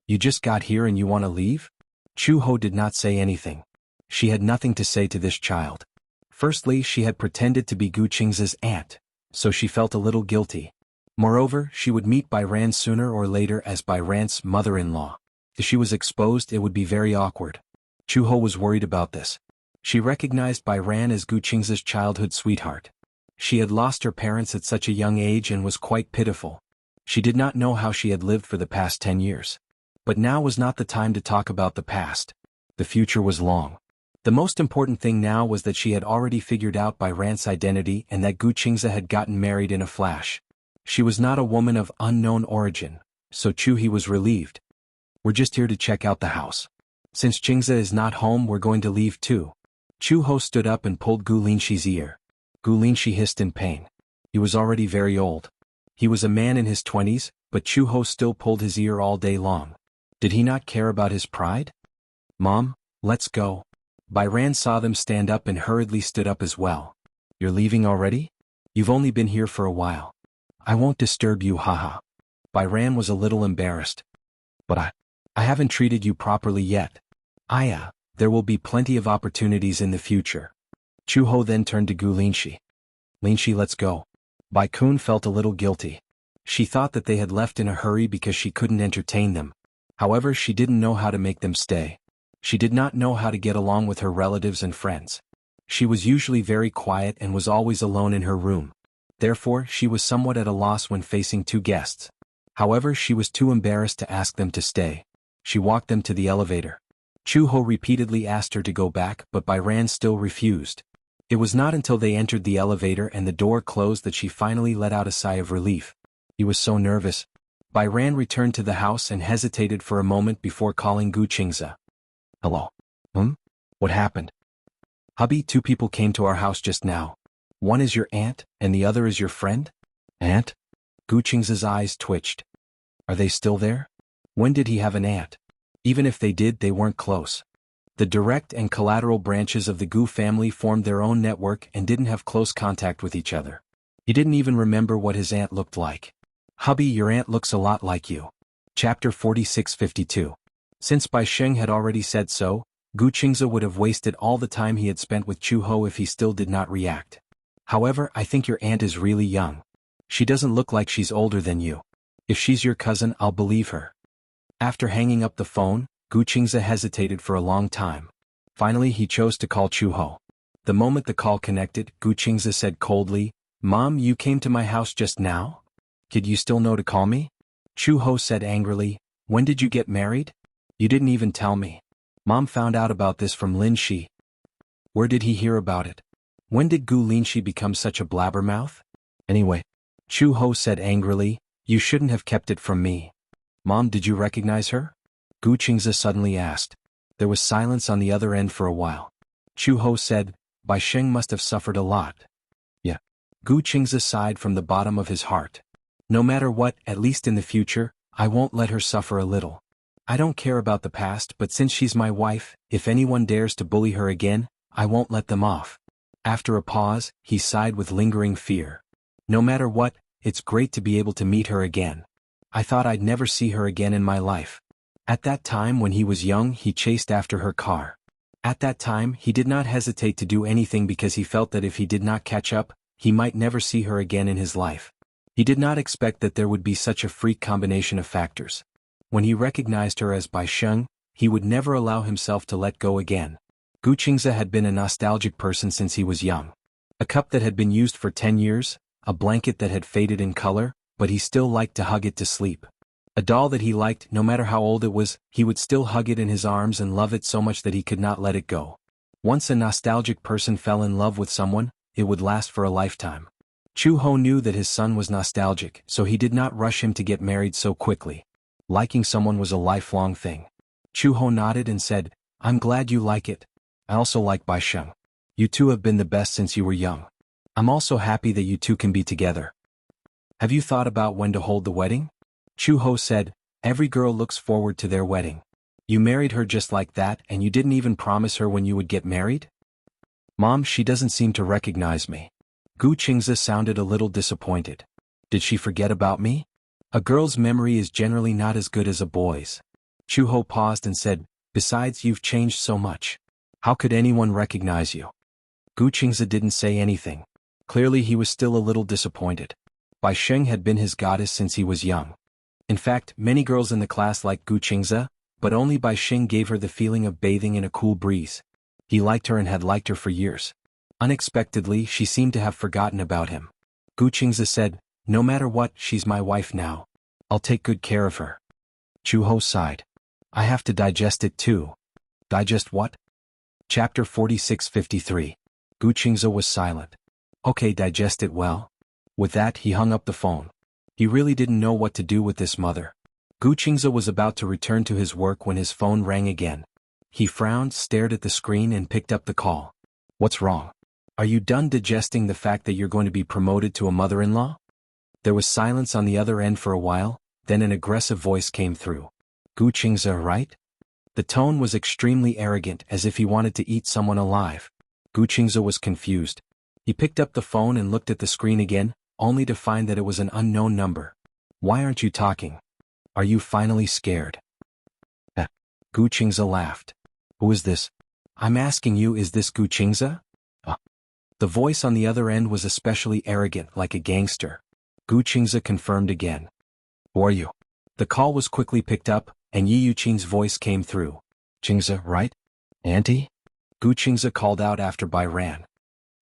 You just got here and you want to leave?" Chu Ho did not say anything. She had nothing to say to this child. Firstly, she had pretended to be Gu Qingze's aunt, so she felt a little guilty. Moreover, she would meet Bai Ran sooner or later as Bai Ran's mother-in-law. If she was exposed, it would be very awkward. Chu Ho was worried about this. She recognized Bai Ran as Gu Qingze's childhood sweetheart. She had lost her parents at such a young age and was quite pitiful. She did not know how she had lived for the past 10 years. But now was not the time to talk about the past. The future was long. The most important thing now was that she had already figured out Bai Ran's identity and that Gu Qingze had gotten married in a flash. She was not a woman of unknown origin, so Chu He was relieved. We're just here to check out the house. Since Qingze is not home, we're going to leave too. Chu Ho stood up and pulled Gu Linxi's ear. Gu Linxi hissed in pain. He was already very old. He was a man in his 20s, but Chu Ho still pulled his ear all day long. Did he not care about his pride? Mom, let's go. Bai Ran saw them stand up and hurriedly stood up as well. You're leaving already? You've only been here for a while. I won't disturb you, haha. Bai Ran was a little embarrassed. But I haven't treated you properly yet. There will be plenty of opportunities in the future. Chu Ho then turned to Gu Linxi. Linxi, let's go. Bai Kun felt a little guilty. She thought that they had left in a hurry because she couldn't entertain them. However, she didn't know how to make them stay. She did not know how to get along with her relatives and friends. She was usually very quiet and was always alone in her room. Therefore, she was somewhat at a loss when facing two guests. However, she was too embarrassed to ask them to stay. She walked them to the elevator. Chu Ho repeatedly asked her to go back, but Bai Ran still refused. It was not until they entered the elevator and the door closed that she finally let out a sigh of relief. He was so nervous. Bai Ran returned to the house and hesitated for a moment before calling Gu Qingze. Hello. What happened? Hubby, two people came to our house just now. One is your aunt, and the other is your friend? Aunt? Gu Qingze's eyes twitched. Are they still there? When did he have an aunt? Even if they did, they weren't close. The direct and collateral branches of the Gu family formed their own network and didn't have close contact with each other. He didn't even remember what his aunt looked like. Hubby, your aunt looks a lot like you. Chapter 4652. Since Bai Sheng had already said so, Gu Qingze would have wasted all the time he had spent with Chu Ho if he still did not react. However, I think your aunt is really young. She doesn't look like she's older than you. If she's your cousin, I'll believe her. After hanging up the phone, Gu Qingze hesitated for a long time. Finally, he chose to call Chu Ho. The moment the call connected, Gu Qingze said coldly, Mom, you came to my house just now? Did you still know to call me? Chu Ho said angrily, When did you get married? You didn't even tell me. Mom found out about this from Lin Shi. Where did he hear about it? When did Gu Linxi become such a blabbermouth? Anyway, Chu Ho said angrily, You shouldn't have kept it from me. Mom, did you recognize her? Gu Qingze suddenly asked. There was silence on the other end for a while. Chu Ho said, Bai Sheng must have suffered a lot. Yeah. Gu Qingze sighed from the bottom of his heart. No matter what, at least in the future, I won't let her suffer a little. I don't care about the past, but since she's my wife, if anyone dares to bully her again, I won't let them off. After a pause, he sighed with lingering fear. No matter what, it's great to be able to meet her again. I thought I'd never see her again in my life. At that time when he was young, he chased after her car. At that time, he did not hesitate to do anything because he felt that if he did not catch up, he might never see her again in his life. He did not expect that there would be such a freak combination of factors. When he recognized her as Bai Sheng, he would never allow himself to let go again. Gu Qingze had been a nostalgic person since he was young. A cup that had been used for 10 years, a blanket that had faded in color, but he still liked to hug it to sleep. A doll that he liked, no matter how old it was, he would still hug it in his arms and love it so much that he could not let it go. Once a nostalgic person fell in love with someone, it would last for a lifetime. Chu Ho knew that his son was nostalgic, so he did not rush him to get married so quickly. Liking someone was a lifelong thing. Chu Ho nodded and said, I'm glad you like it. I also like Bai Sheng. You two have been the best since you were young. I'm also happy that you two can be together. Have you thought about when to hold the wedding? Chu Ho said, Every girl looks forward to their wedding. You married her just like that and you didn't even promise her when you would get married? Mom, she doesn't seem to recognize me. Gu Qingze sounded a little disappointed. Did she forget about me? A girl's memory is generally not as good as a boy's. Chu Ho paused and said, Besides, you've changed so much. How could anyone recognize you? Gu Qingze didn't say anything. Clearly he was still a little disappointed. Bai Sheng had been his goddess since he was young. In fact, many girls in the class liked Gu Qingze, but only Bai Sheng gave her the feeling of bathing in a cool breeze. He liked her and had liked her for years. Unexpectedly, she seemed to have forgotten about him. Gu Qingze said, No matter what, she's my wife now. I'll take good care of her. Chu Ho sighed. I have to digest it too. Digest what? Chapter 4653. Gu Qingze was silent. Okay, digest it well. With that, he hung up the phone. He really didn't know what to do with this mother. Gu Qingze was about to return to his work when his phone rang again. He frowned, stared at the screen and picked up the call. What's wrong? Are you done digesting the fact that you're going to be promoted to a mother-in-law? There was silence on the other end for a while, then an aggressive voice came through. Gu Qingze, right? The tone was extremely arrogant, as if he wanted to eat someone alive. Gu Qingze was confused. He picked up the phone and looked at the screen again, only to find that it was an unknown number. Why aren't you talking? Are you finally scared? Gu Qingze laughed. Who is this? I'm asking you, is this Gu Qingze? The voice on the other end was especially arrogant, like a gangster. Gu Qingze confirmed again. Who are you? The call was quickly picked up, and Yi Yuqing's voice came through. Qingze, right? Auntie? Gu Qingze called out after Bai ran.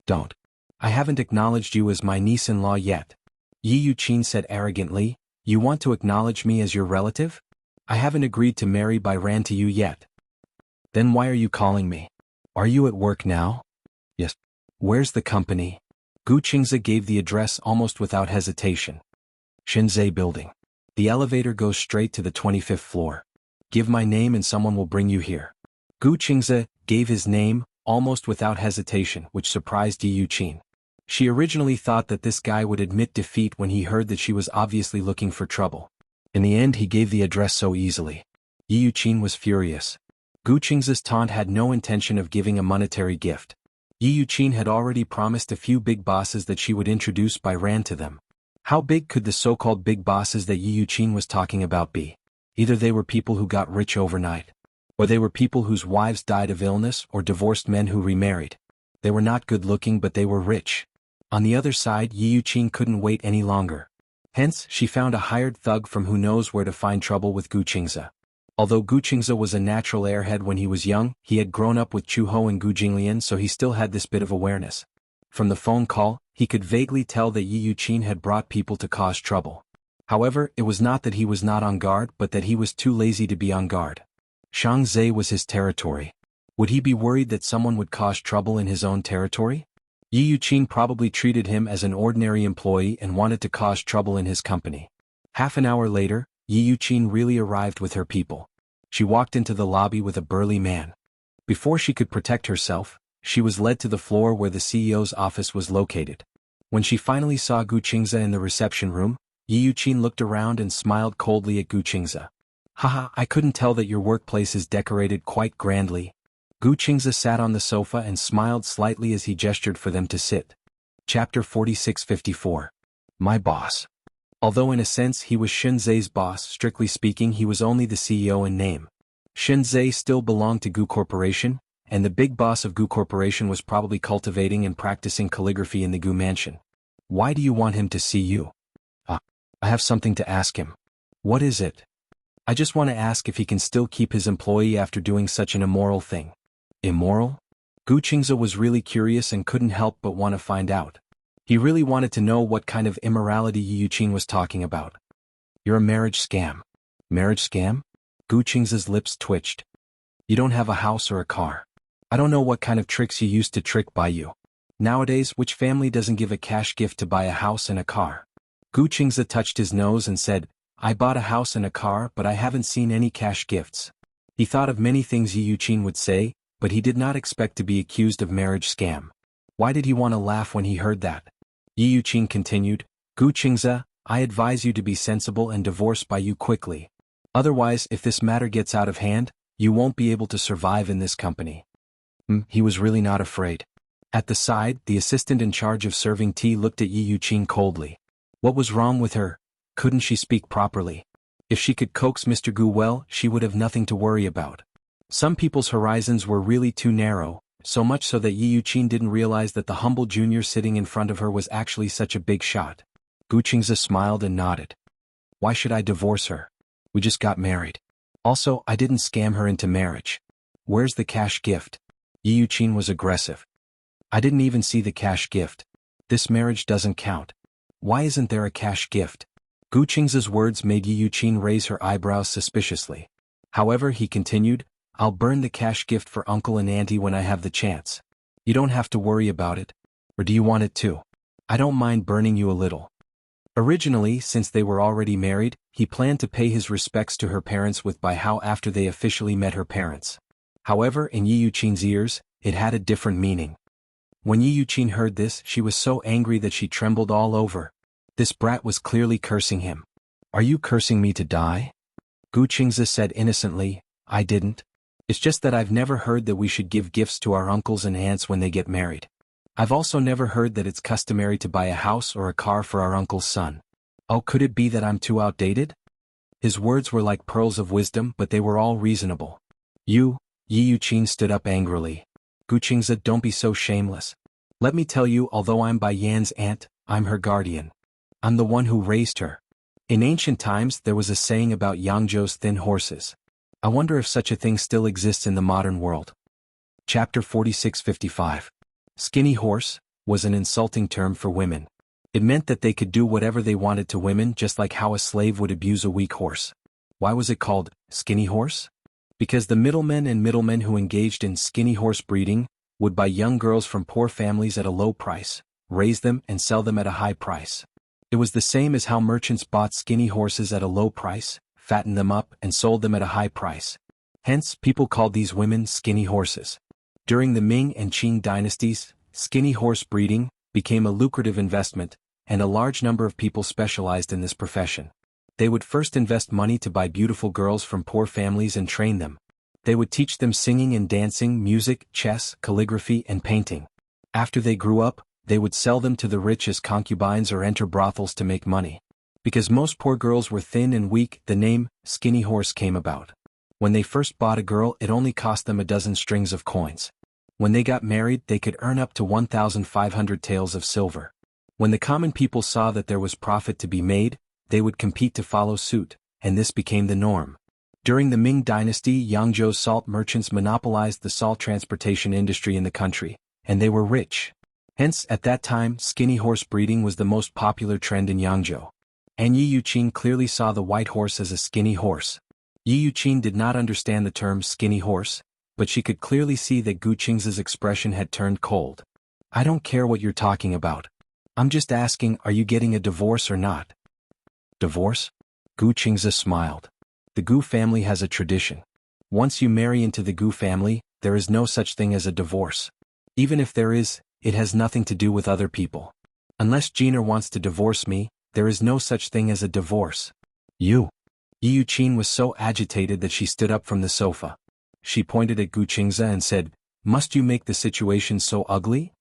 Don't. I haven't acknowledged you as my niece-in-law yet. Yi Yuqing said arrogantly. You want to acknowledge me as your relative? I haven't agreed to marry Bai Ran to you yet. Then why are you calling me? Are you at work now? Yes. Where's the company? Gu Qingze gave the address almost without hesitation. Shinzai Building. The elevator goes straight to the 25th floor. Give my name and someone will bring you here. Gu Qingze gave his name, almost without hesitation, which surprised Yi Yuqing. She originally thought that this guy would admit defeat when he heard that she was obviously looking for trouble. In the end, he gave the address so easily. Yi Yuqing was furious. Gu Qingze's taunt had no intention of giving a monetary gift. Yi Yuqing had already promised a few big bosses that she would introduce Bai Ran to them. How big could the so-called big bosses that Yi Yuqing was talking about be? Either they were people who got rich overnight, or they were people whose wives died of illness, or divorced men who remarried. They were not good-looking, but they were rich. On the other side, Yi Yuqing couldn't wait any longer. Hence, she found a hired thug from who knows where to find trouble with Gu Qingze. Although Gu Qingze was a natural airhead when he was young, he had grown up with Chu Ho and Gu Jinglian, so he still had this bit of awareness. From the phone call, he could vaguely tell that Yi Yuqing had brought people to cause trouble. However, it was not that he was not on guard, but that he was too lazy to be on guard. Shangzai was his territory. Would he be worried that someone would cause trouble in his own territory? Yi Yuqing probably treated him as an ordinary employee and wanted to cause trouble in his company. Half an hour later, Yi Yuqing really arrived with her people. She walked into the lobby with a burly man. Before she could protect herself, she was led to the floor where the CEO's office was located. When she finally saw Gu Qingze in the reception room, Yi Yuqing looked around and smiled coldly at Gu Qingze. Haha, I couldn't tell that your workplace is decorated quite grandly. Gu Qingze sat on the sofa and smiled slightly as he gestured for them to sit. Chapter 4654. My boss. Although in a sense he was Shinzai's boss, strictly speaking he was only the CEO in name. Shinzai still belonged to Gu Corporation, and the big boss of Gu Corporation was probably cultivating and practicing calligraphy in the Gu Mansion. Why do you want him to see you? I have something to ask him. What is it? I just want to ask if he can still keep his employee after doing such an immoral thing. Immoral? Gu Qingze was really curious and couldn't help but want to find out. He really wanted to know what kind of immorality Yi Yuqing was talking about. You're a marriage scam. Marriage scam? Gu Qingze's lips twitched. You don't have a house or a car. I don't know what kind of tricks you used to trick by you. Nowadays, which family doesn't give a cash gift to buy a house and a car? Gu Qingze touched his nose and said, I bought a house and a car, but I haven't seen any cash gifts. He thought of many things Yi Yuqing would say, but he did not expect to be accused of marriage scam. Why did he want to laugh when he heard that? Yi Yuqing continued, Gu Qingze, I advise you to be sensible and divorce Bai Yu quickly. Otherwise, if this matter gets out of hand, you won't be able to survive in this company. He was really not afraid. At the side, the assistant in charge of serving tea looked at Yi Yuqing coldly. What was wrong with her? Couldn't she speak properly? If she could coax Mr. Gu well, she would have nothing to worry about. Some people's horizons were really too narrow, so much so that Yi Yuqing didn't realize that the humble junior sitting in front of her was actually such a big shot. Gu Qingze smiled and nodded. Why should I divorce her? We just got married. Also, I didn't scam her into marriage. Where's the cash gift? Yi Yuqing was aggressive. I didn't even see the cash gift. This marriage doesn't count. Why isn't there a cash gift? Gu Qingze's words made Yi Yuqing raise her eyebrows suspiciously. However, he continued, I'll burn the cash gift for uncle and auntie when I have the chance. You don't have to worry about it. Or do you want it too? I don't mind burning you a little. Originally, since they were already married, he planned to pay his respects to her parents with Bai Hao after they officially met her parents. However, in Yi Yuqin's ears, it had a different meaning. When Yi Yuqin heard this, she was so angry that she trembled all over. This brat was clearly cursing him. Are you cursing me to die? Gu Qingzi said innocently, I didn't. It's just that I've never heard that we should give gifts to our uncles and aunts when they get married. I've also never heard that it's customary to buy a house or a car for our uncle's son. Oh, could it be that I'm too outdated? His words were like pearls of wisdom, but they were all reasonable. Yi Yuqin stood up angrily. Gu Qingzi, don't be so shameless. Let me tell you, although I'm Bai Yan's aunt, I'm her guardian. I'm the one who raised her. In ancient times, there was a saying about Yangzhou's thin horses. I wonder if such a thing still exists in the modern world. Chapter 4655. Skinny horse was an insulting term for women. It meant that they could do whatever they wanted to women, just like how a slave would abuse a weak horse. Why was it called skinny horse? Because the middlemen who engaged in skinny horse breeding would buy young girls from poor families at a low price, raise them and sell them at a high price. It was the same as how merchants bought skinny horses at a low price, fattened them up and sold them at a high price. Hence, people called these women skinny horses. During the Ming and Qing dynasties, skinny horse breeding became a lucrative investment, and a large number of people specialized in this profession. They would first invest money to buy beautiful girls from poor families and train them. They would teach them singing and dancing, music, chess, calligraphy, and painting. After they grew up, they would sell them to the rich as concubines or enter brothels to make money. Because most poor girls were thin and weak, the name skinny horse came about. When they first bought a girl, it only cost them a dozen strings of coins. When they got married, they could earn up to 1,500 taels of silver. When the common people saw that there was profit to be made, they would compete to follow suit, and this became the norm. During the Ming dynasty, Yangzhou's salt merchants monopolized the salt transportation industry in the country, and they were rich. Hence, at that time, skinny horse breeding was the most popular trend in Yangzhou. And Yi Yuqin clearly saw the white horse as a skinny horse. Yi Yuqin did not understand the term skinny horse, but she could clearly see that Gu Qingzi's expression had turned cold. I don't care what you're talking about. I'm just asking, are you getting a divorce or not? Divorce? Gu Qingzi smiled. The Gu family has a tradition. Once you marry into the Gu family, there is no such thing as a divorce. Even if there is, it has nothing to do with other people. Unless Jiner wants to divorce me, there is no such thing as a divorce. You. Yi Yuqin was so agitated that she stood up from the sofa. She pointed at Gu Qingzi and said, Must you make the situation so ugly?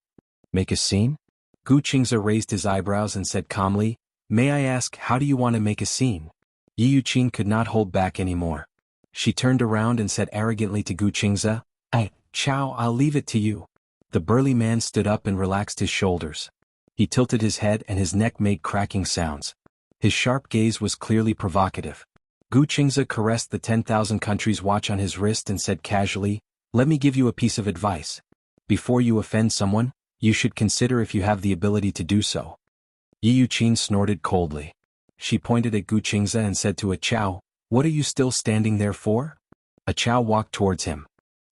Make a scene? Gu Qingzi raised his eyebrows and said calmly, May I ask, how do you want to make a scene? Yi Yuqin could not hold back anymore. She turned around and said arrogantly to Gu Qingzi, Chow, I'll leave it to you. The burly man stood up and relaxed his shoulders. He tilted his head and his neck made cracking sounds. His sharp gaze was clearly provocative. Gu Qingzi caressed the 10,000 countries watch on his wrist and said casually, Let me give you a piece of advice. Before you offend someone, you should consider if you have the ability to do so. Yi Yuqin snorted coldly. She pointed at Gu Qingzi and said to a Chow, What are you still standing there for? A Chow walked towards him.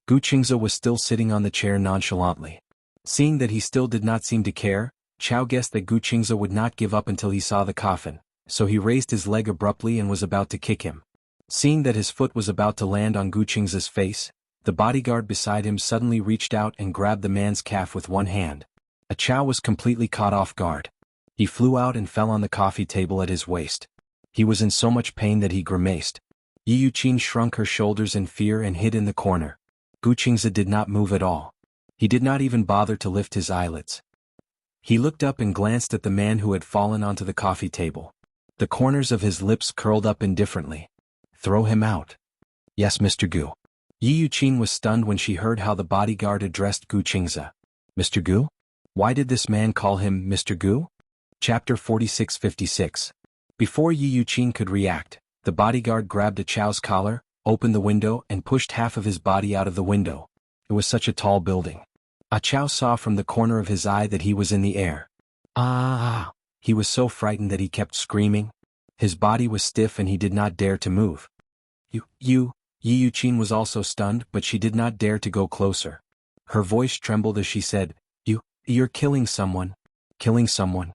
Gu Qingzi was still sitting on the chair nonchalantly. Seeing that he still did not seem to care, Chow guessed that Gu Qingzi would not give up until he saw the coffin, so he raised his leg abruptly and was about to kick him. Seeing that his foot was about to land on Gu Qingzi's face, the bodyguard beside him suddenly reached out and grabbed the man's calf with one hand. A Chow was completely caught off guard. He flew out and fell on the coffee table at his waist. He was in so much pain that he grimaced. Yi Yuqin shrunk her shoulders in fear and hid in the corner. Gu Qingzi did not move at all. He did not even bother to lift his eyelids. He looked up and glanced at the man who had fallen onto the coffee table. The corners of his lips curled up indifferently. Throw him out. Yes, Mr. Gu. Yi Yuqin was stunned when she heard how the bodyguard addressed Gu Qingzi. Mr. Gu? Why did this man call him Mr. Gu? Chapter 4656. Before Yi Yuqin could react, the bodyguard grabbed a Chow's collar, opened the window and pushed half of his body out of the window. It was such a tall building. A Chow saw from the corner of his eye that he was in the air. Ah! He was so frightened that he kept screaming. His body was stiff and he did not dare to move. You Yi Yuqin was also stunned, but she did not dare to go closer. Her voice trembled as she said, You're killing someone. Killing someone.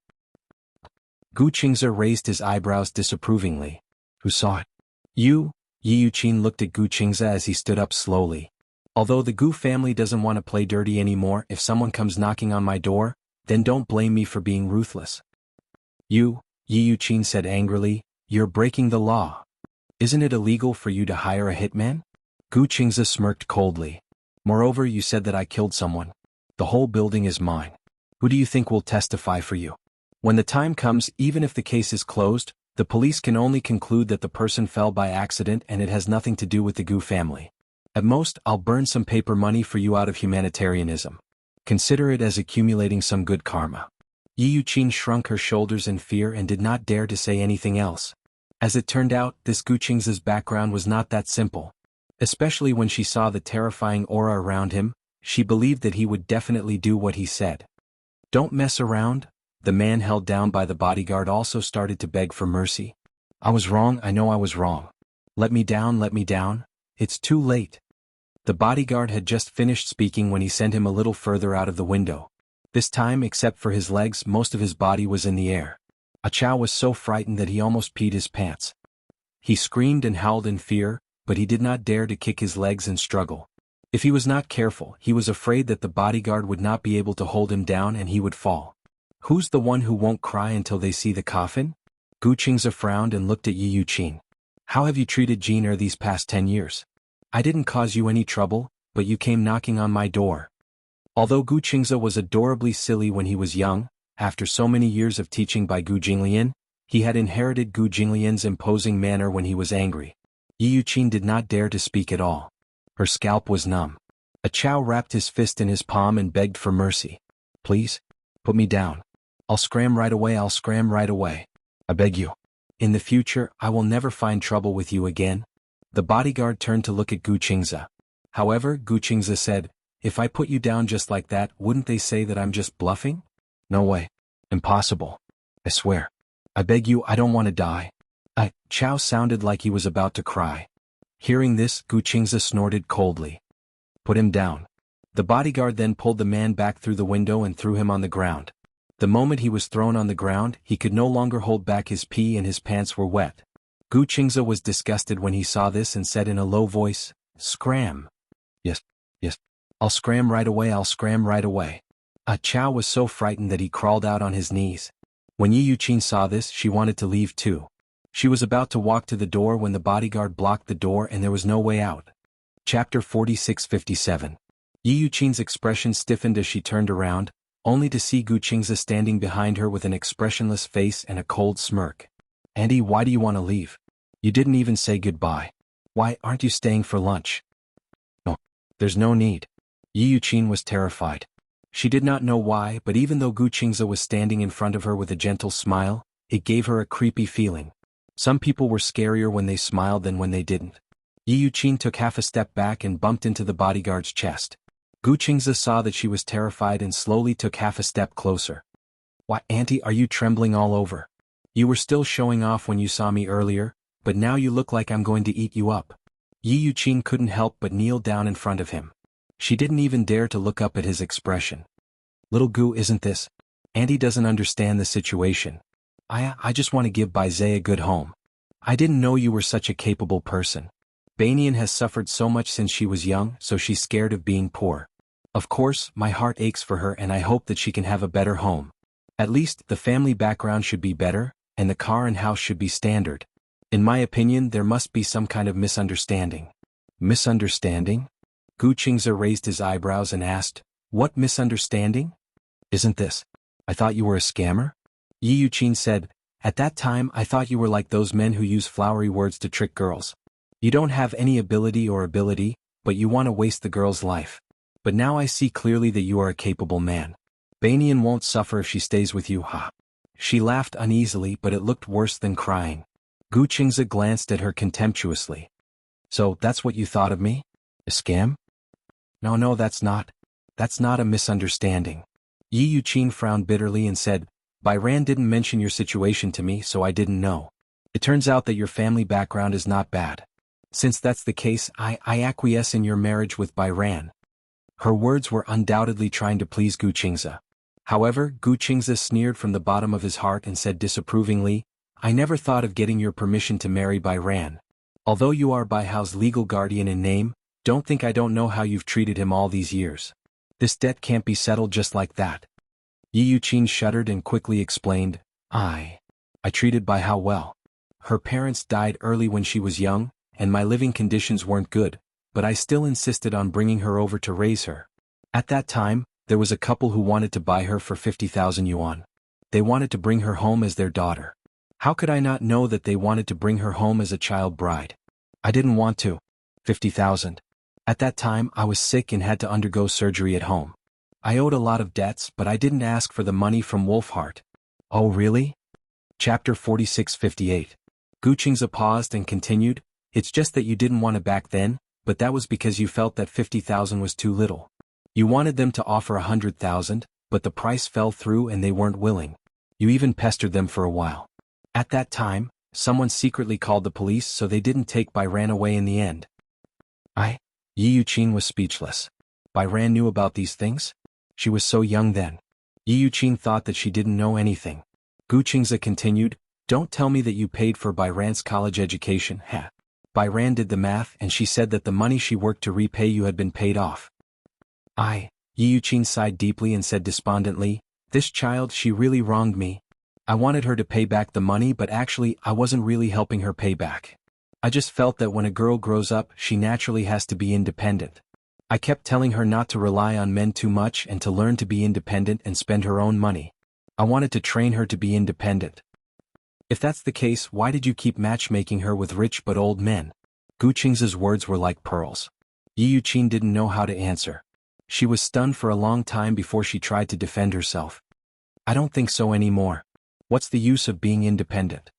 Gu Qingze raised his eyebrows disapprovingly. Who saw it? You? Yi Yuqin looked at Gu Qingze as he stood up slowly. Although the Gu family doesn't want to play dirty anymore, if someone comes knocking on my door, then don't blame me for being ruthless. You, Yi Yuqin said angrily, you're breaking the law. Isn't it illegal for you to hire a hitman? Gu Qingze smirked coldly. Moreover, you said that I killed someone. The whole building is mine. Who do you think will testify for you? When the time comes, even if the case is closed, the police can only conclude that the person fell by accident and it has nothing to do with the Gu family. At most, I'll burn some paper money for you out of humanitarianism. Consider it as accumulating some good karma. Yi Yuqin shrunk her shoulders in fear and did not dare to say anything else. As it turned out, this Gu Qingze's background was not that simple. Especially when she saw the terrifying aura around him, she believed that he would definitely do what he said. Don't mess around. The man held down by the bodyguard also started to beg for mercy. I was wrong, I know I was wrong. Let me down. It's too late. The bodyguard had just finished speaking when he sent him a little further out of the window. This time, except for his legs, most of his body was in the air. Chao was so frightened that he almost peed his pants. He screamed and howled in fear, but he did not dare to kick his legs and struggle. If he was not careful, he was afraid that the bodyguard would not be able to hold him down and he would fall. Who's the one who won't cry until they see the coffin? Gu Qingze frowned and looked at Yi Yuqin. How have you treated Jin these past 10 years? I didn't cause you any trouble, but you came knocking on my door. Although Gu Qingze was adorably silly when he was young, after so many years of teaching by Gu Jinglian, he had inherited Gu Jinglian's imposing manner when he was angry. Yi Yuqin did not dare to speak at all. Her scalp was numb. Chao wrapped his fist in his palm and begged for mercy. Please? Put me down. I'll scram right away. I beg you. In the future, I will never find trouble with you again. The bodyguard turned to look at Gu Qingze. However, Gu Qingze said, if I put you down just like that, wouldn't they say that I'm just bluffing? No way. Impossible. I swear. I beg you, I don't want to die. Chao sounded like he was about to cry. Hearing this, Gu Qingze snorted coldly. Put him down. The bodyguard then pulled the man back through the window and threw him on the ground. The moment he was thrown on the ground, he could no longer hold back his pee and his pants were wet. Gu Qingze was disgusted when he saw this and said in a low voice, Scram. Yes. I'll scram right away. Chao was so frightened that he crawled out on his knees. When Yi Yuqin saw this, she wanted to leave too. She was about to walk to the door when the bodyguard blocked the door and there was no way out. Chapter 46-57. Yi Yuqin's expression stiffened as she turned around, only to see Gu Qingze standing behind her with an expressionless face and a cold smirk. Auntie, why do you want to leave? You didn't even say goodbye. Why aren't you staying for lunch? No, there's no need. Yi Yuqin was terrified. She did not know why, but even though Gu Qingze was standing in front of her with a gentle smile, it gave her a creepy feeling. Some people were scarier when they smiled than when they didn't. Yi Yuqin took half a step back and bumped into the bodyguard's chest. Gu Qingze saw that she was terrified and slowly took half a step closer. Why, Auntie, are you trembling all over? You were still showing off when you saw me earlier, but now you look like I'm going to eat you up. Yi Yuqin couldn't help but kneel down in front of him. She didn't even dare to look up at his expression. Little Gu, isn't this? Auntie doesn't understand the situation. I just want to give Baizé a good home. I didn't know you were such a capable person. Banyan has suffered so much since she was young, so she's scared of being poor. Of course, my heart aches for her and I hope that she can have a better home. At least, the family background should be better, and the car and house should be standard. In my opinion, there must be some kind of misunderstanding. Misunderstanding? Gu Qingze raised his eyebrows and asked, What misunderstanding? Isn't this? I thought you were a scammer? Yi Yuqin said, At that time I thought you were like those men who use flowery words to trick girls. You don't have any ability, but you want to waste the girl's life. But now I see clearly that you are a capable man. Banyan won't suffer if she stays with you, ha. She laughed uneasily, but it looked worse than crying. Gu Qingze glanced at her contemptuously. So, that's what you thought of me? A scam? No, that's not a misunderstanding. Yi Yuqin frowned bitterly and said, Byran didn't mention your situation to me, so I didn't know. It turns out that your family background is not bad. Since that's the case, I acquiesce in your marriage with Bairan. Her words were undoubtedly trying to please Gu Qingze. However, Gu Qingze sneered from the bottom of his heart and said disapprovingly, I never thought of getting your permission to marry Bairan. Although you are Bai Hao's legal guardian in name, don't think I don't know how you've treated him all these years. This debt can't be settled just like that. Yi Yuqin shuddered and quickly explained, I treated Bai Hao well. Her parents died early when she was young, and my living conditions weren't good, but I still insisted on bringing her over to raise her. At that time, there was a couple who wanted to buy her for 50,000 yuan. They wanted to bring her home as their daughter. How could I not know that they wanted to bring her home as a child bride? I didn't want to. 50,000. At that time I was sick and had to undergo surgery at home. I owed a lot of debts, but I didn't ask for the money from Wolfheart. Oh really? Chapter 46-58. Gu Qingze paused and continued, it's just that you didn't want it back then, but that was because you felt that 50,000 was too little. You wanted them to offer 100,000, but the price fell through and they weren't willing. You even pestered them for a while. At that time, someone secretly called the police so they didn't take Bairan away in the end. Yi Yuqin was speechless. Bairan knew about these things? She was so young then. Yi Yuqin thought that she didn't know anything. Gu Qingze continued, don't tell me that you paid for Bairan's college education, ha. Bairan did the math and she said that the money she worked to repay you had been paid off. Yi Yuqin sighed deeply and said despondently, this child, she really wronged me. I wanted her to pay back the money, but actually I wasn't really helping her pay back. I just felt that when a girl grows up, she naturally has to be independent. I kept telling her not to rely on men too much and to learn to be independent and spend her own money. I wanted to train her to be independent. If that's the case, why did you keep matchmaking her with rich but old men? Gu Qingze's words were like pearls. Yi Yuqin didn't know how to answer. She was stunned for a long time before she tried to defend herself. I don't think so anymore. What's the use of being independent?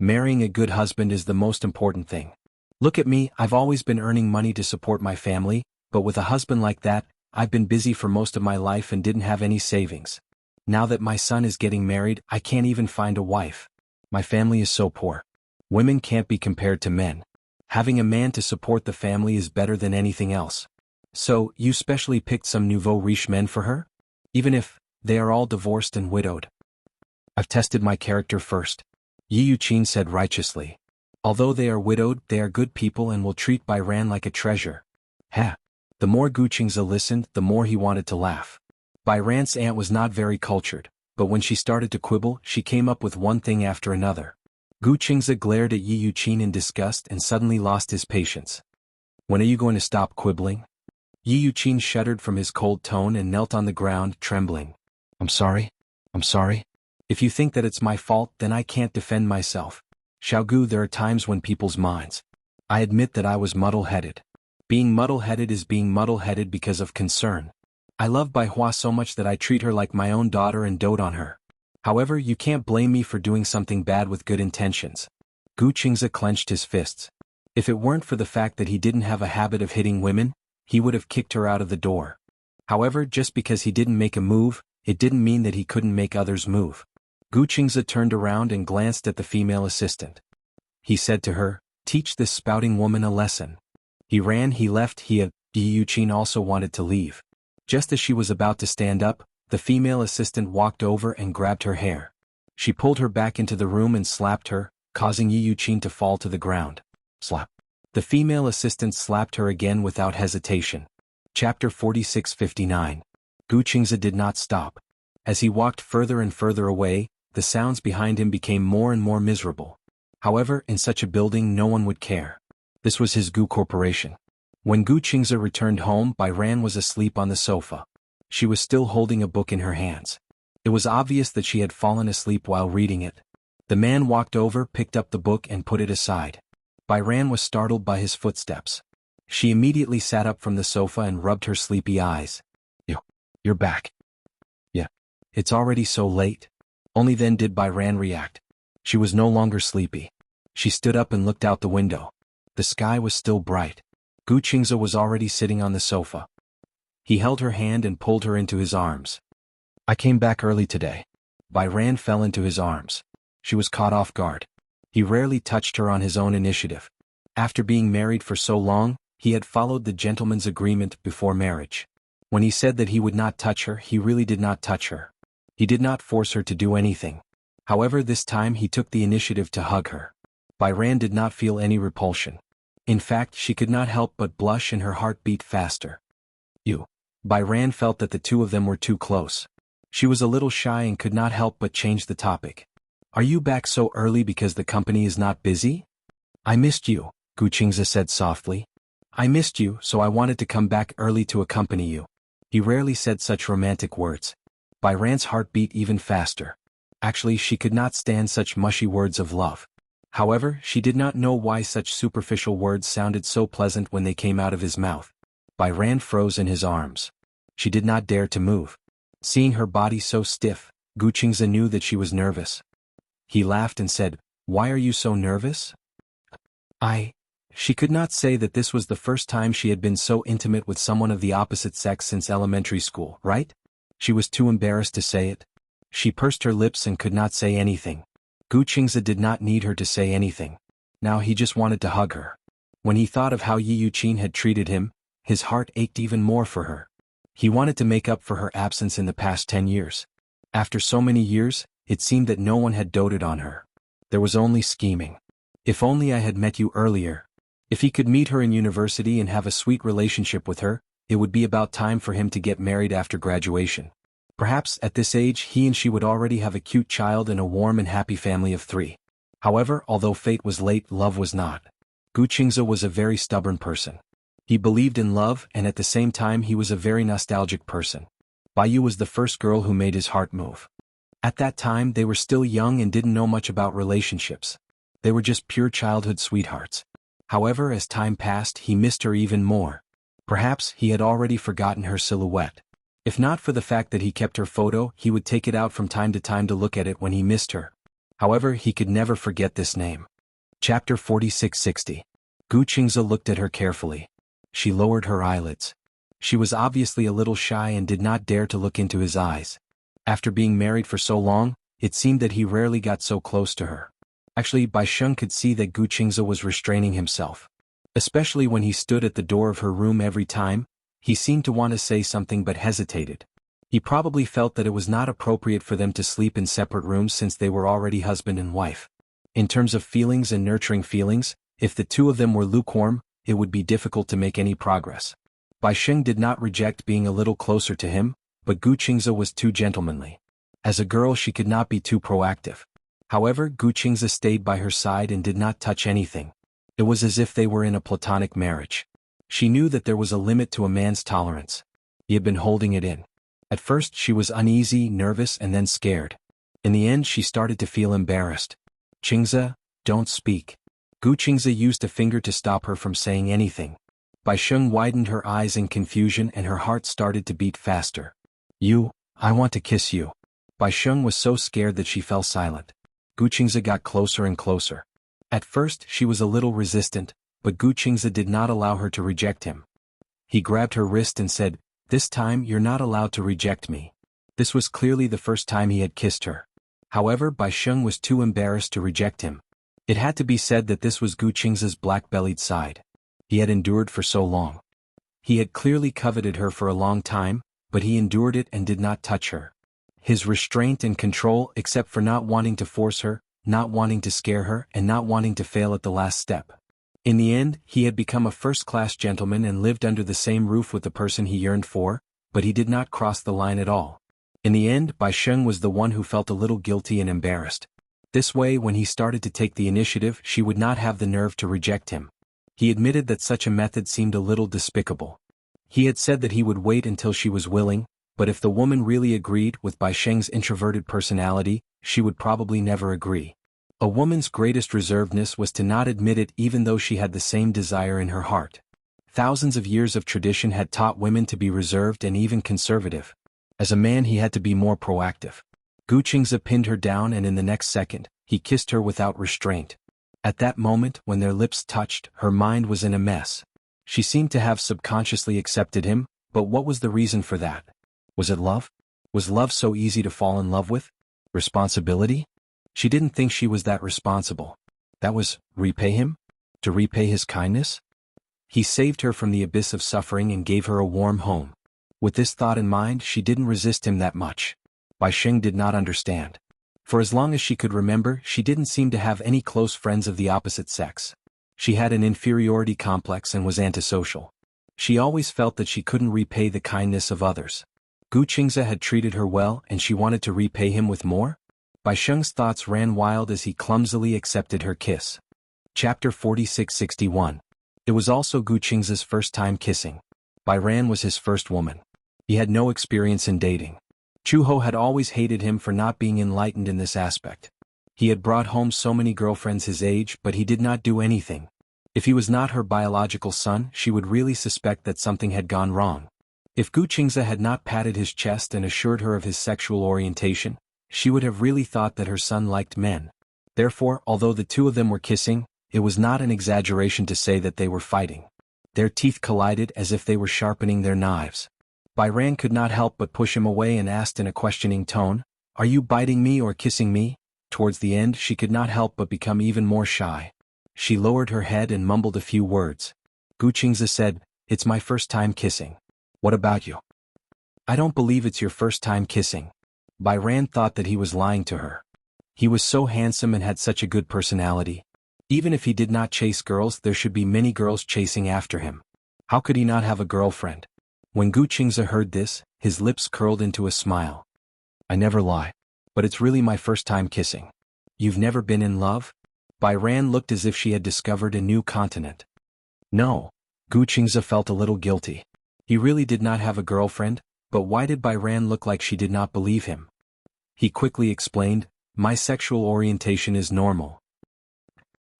Marrying a good husband is the most important thing. Look at me, I've always been earning money to support my family, but with a husband like that, I've been busy for most of my life and didn't have any savings. Now that my son is getting married, I can't even find a wife. My family is so poor. Women can't be compared to men. Having a man to support the family is better than anything else. So, you specially picked some nouveau riche men for her? Even if they are all divorced and widowed. I've tested my character first. Yi Yuqin said righteously. Although they are widowed, they are good people and will treat Bairan like a treasure. Ha! The more Gu Qingze listened, the more he wanted to laugh. Bairan's aunt was not very cultured, but when she started to quibble, she came up with one thing after another. Gu Qingze glared at Yi Yuqin in disgust and suddenly lost his patience. When are you going to stop quibbling? Yi Yuqin shuddered from his cold tone and knelt on the ground, trembling. I'm sorry. If you think that it's my fault, then I can't defend myself. Xiaogu, there are times when people's minds. I admit that I was muddle-headed. Being muddle-headed is being muddle-headed because of concern. I love Bai Hua so much that I treat her like my own daughter and dote on her. However, you can't blame me for doing something bad with good intentions. Gu Qingze clenched his fists. If it weren't for the fact that he didn't have a habit of hitting women, he would have kicked her out of the door. However, just because he didn't make a move, it didn't mean that he couldn't make others move. Gu Qingze turned around and glanced at the female assistant. He said to her, teach this spouting woman a lesson. He ran, he left, Yi Yuqin also wanted to leave. Just as she was about to stand up, the female assistant walked over and grabbed her hair. She pulled her back into the room and slapped her, causing Yi Yuqin to fall to the ground. Slap. The female assistant slapped her again without hesitation. Chapter 46-59. Gu Qingze did not stop. As he walked further and further away, the sounds behind him became more and more miserable. However, in such a building no one would care. This was his Gu Corporation. When Gu Qingze returned home, Bairan was asleep on the sofa. She was still holding a book in her hands. It was obvious that she had fallen asleep while reading it. The man walked over, picked up the book and put it aside. Bairan was startled by his footsteps. She immediately sat up from the sofa and rubbed her sleepy eyes. You're back. Yeah. It's already so late. Only then did Bairan react. She was no longer sleepy. She stood up and looked out the window. The sky was still bright. Gu Qingze was already sitting on the sofa. He held her hand and pulled her into his arms. I came back early today. Bairan fell into his arms. She was caught off guard. He rarely touched her on his own initiative. After being married for so long, he had followed the gentleman's agreement before marriage. When he said that he would not touch her, he really did not touch her. He did not force her to do anything. However, this time he took the initiative to hug her. Byran did not feel any repulsion. In fact, she could not help but blush and her heart beat faster. Byran felt that the two of them were too close. She was a little shy and could not help but change the topic. Are you back so early because the company is not busy? I missed you, Guqingze said softly. I missed you, so I wanted to come back early to accompany you. He rarely said such romantic words. Byran's heart beat even faster. Actually, she could not stand such mushy words of love. However, she did not know why such superficial words sounded so pleasant when they came out of his mouth. Byran froze in his arms. She did not dare to move. Seeing her body so stiff, Guqingze knew that she was nervous. He laughed and said, Why are you so nervous? She could not say that this was the first time she had been so intimate with someone of the opposite sex since elementary school, right? She was too embarrassed to say it. She pursed her lips and could not say anything. Guqingze did not need her to say anything. Now he just wanted to hug her. When he thought of how Yi Yuqin had treated him, his heart ached even more for her. He wanted to make up for her absence in the past 10 years. After so many years, it seemed that no one had doted on her. There was only scheming. If only I had met you earlier. If he could meet her in university and have a sweet relationship with her, it would be about time for him to get married after graduation. Perhaps at this age he and she would already have a cute child and a warm and happy family of 3. However, although fate was late, love was not. Guqingze was a very stubborn person. He believed in love, and at the same time he was a very nostalgic person. Baiyu was the first girl who made his heart move. At that time they were still young and didn't know much about relationships. They were just pure childhood sweethearts. However, as time passed, he missed her even more. Perhaps he had already forgotten her silhouette. If not for the fact that he kept her photo, he would take it out from time to time to look at it when he missed her. However, he could never forget this name. Chapter 4660. Guqingze looked at her carefully. She lowered her eyelids. She was obviously a little shy and did not dare to look into his eyes. After being married for so long, it seemed that he rarely got so close to her. Actually, Bai Sheng could see that Guqingze was restraining himself. Especially when he stood at the door of her room every time, he seemed to want to say something but hesitated. He probably felt that it was not appropriate for them to sleep in separate rooms since they were already husband and wife. In terms of feelings and nurturing feelings, if the two of them were lukewarm, it would be difficult to make any progress. Bai Sheng did not reject being a little closer to him, but Guqingze was too gentlemanly. As a girl she could not be too proactive. However, Guqingze stayed by her side and did not touch anything. It was as if they were in a platonic marriage. She knew that there was a limit to a man's tolerance. He had been holding it in. At first she was uneasy, nervous, and then scared. In the end she started to feel embarrassed. Qingze, don't speak. Guqingze used a finger to stop her from saying anything. Bai Sheng widened her eyes in confusion and her heart started to beat faster. I want to kiss you. Bai Sheng was so scared that she fell silent. Guqingze got closer and closer. At first she was a little resistant, but Guqingze did not allow her to reject him. He grabbed her wrist and said, This time you're not allowed to reject me. This was clearly the first time he had kissed her. However, Bai Sheng was too embarrassed to reject him. It had to be said that this was Guqingze's black-bellied side. He had endured for so long. He had clearly coveted her for a long time, but he endured it and did not touch her. His restraint and control, except for not wanting to force her, not wanting to scare her, and not wanting to fail at the last step. In the end, he had become a first-class gentleman and lived under the same roof with the person he yearned for, but he did not cross the line at all. In the end, Bai Sheng was the one who felt a little guilty and embarrassed. This way, when he started to take the initiative, she would not have the nerve to reject him. He admitted that such a method seemed a little despicable. He had said that he would wait until she was willing, but if the woman really agreed with Bai Sheng's introverted personality, she would probably never agree. A woman's greatest reservedness was to not admit it even though she had the same desire in her heart. Thousands of years of tradition had taught women to be reserved and even conservative. As a man he had to be more proactive. Guqingze pinned her down and in the next second, he kissed her without restraint. At that moment, when their lips touched, her mind was in a mess. She seemed to have subconsciously accepted him, but what was the reason for that? Was it love? Was love so easy to fall in love with? Responsibility? She didn't think she was that responsible. That was, repay him? To repay his kindness? He saved her from the abyss of suffering and gave her a warm home. With this thought in mind, she didn't resist him that much. Bai Sheng did not understand. For as long as she could remember, she didn't seem to have any close friends of the opposite sex. She had an inferiority complex and was antisocial. She always felt that she couldn't repay the kindness of others. Gu Qingze had treated her well and she wanted to repay him with more? Bai Sheng's thoughts ran wild as he clumsily accepted her kiss. Chapter 4661. It was also Gu Qingze's first time kissing. Bai Ran was his first woman. He had no experience in dating. Chu Ho had always hated him for not being enlightened in this aspect. He had brought home so many girlfriends his age, but he did not do anything. If he was not her biological son, she would really suspect that something had gone wrong. If Gu Qingze had not patted his chest and assured her of his sexual orientation, she would have really thought that her son liked men. Therefore, although the two of them were kissing, it was not an exaggeration to say that they were fighting. Their teeth collided as if they were sharpening their knives. Bai Ran could not help but push him away and asked in a questioning tone, "Are you biting me or kissing me?" Towards the end, she could not help but become even more shy. She lowered her head and mumbled a few words. Gu Qingze said, "It's my first time kissing. What about you?" "I don't believe it's your first time kissing." Bai Ran thought that he was lying to her. He was so handsome and had such a good personality. Even if he did not chase girls, there should be many girls chasing after him. How could he not have a girlfriend? When Gu Qingze heard this, his lips curled into a smile. "I never lie. But it's really my first time kissing." "You've never been in love?" Bai Ran looked as if she had discovered a new continent. No. Gu Qingze felt a little guilty. He really did not have a girlfriend, but why did Bai Ran look like she did not believe him? He quickly explained, "My sexual orientation is normal."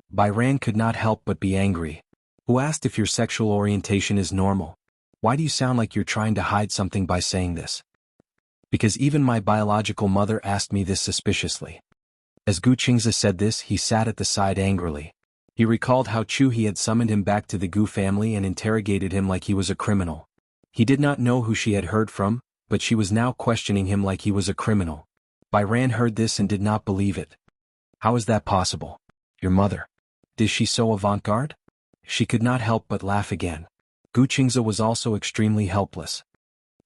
Bai Ran could not help but be angry. "Who asked if your sexual orientation is normal? Why do you sound like you're trying to hide something by saying this?" "Because even my biological mother asked me this suspiciously." As Gu Qingze said this, he sat at the side angrily. He recalled how Chu He had summoned him back to the Gu family and interrogated him like he was a criminal. He did not know who she had heard from, but she was now questioning him like he was a criminal. Bai Ran heard this and did not believe it. "How is that possible? Your mother. Is she so avant-garde?" She could not help but laugh again. Gu Qingze was also extremely helpless.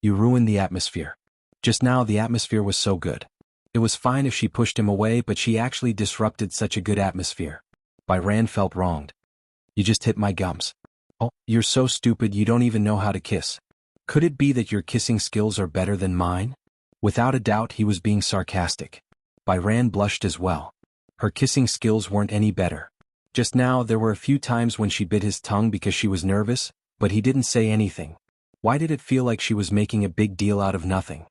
"You ruined the atmosphere. Just now the atmosphere was so good. It was fine if she pushed him away, but she actually disrupted such a good atmosphere." Bai Ran felt wronged. "You just hit my gums. Oh, you're so stupid you don't even know how to kiss. Could it be that your kissing skills are better than mine?" Without a doubt he was being sarcastic. Bai Ran blushed as well. Her kissing skills weren't any better. Just now there were a few times when she bit his tongue because she was nervous, but he didn't say anything. Why did it feel like she was making a big deal out of nothing?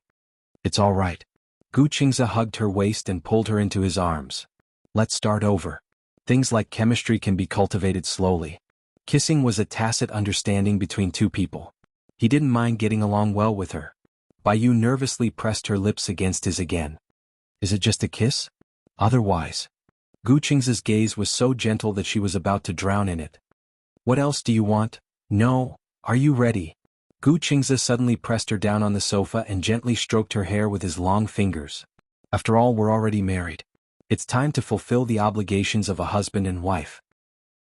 "It's all right." Gu Qingze hugged her waist and pulled her into his arms. "Let's start over. Things like chemistry can be cultivated slowly." Kissing was a tacit understanding between two people. He didn't mind getting along well with her. Bai Yu nervously pressed her lips against his again. "Is it just a kiss? Otherwise?" Gu Qingze's gaze was so gentle that she was about to drown in it. "What else do you want? No, are you ready?" Gu Qingze suddenly pressed her down on the sofa and gently stroked her hair with his long fingers. "After all, we're already married. It's time to fulfill the obligations of a husband and wife."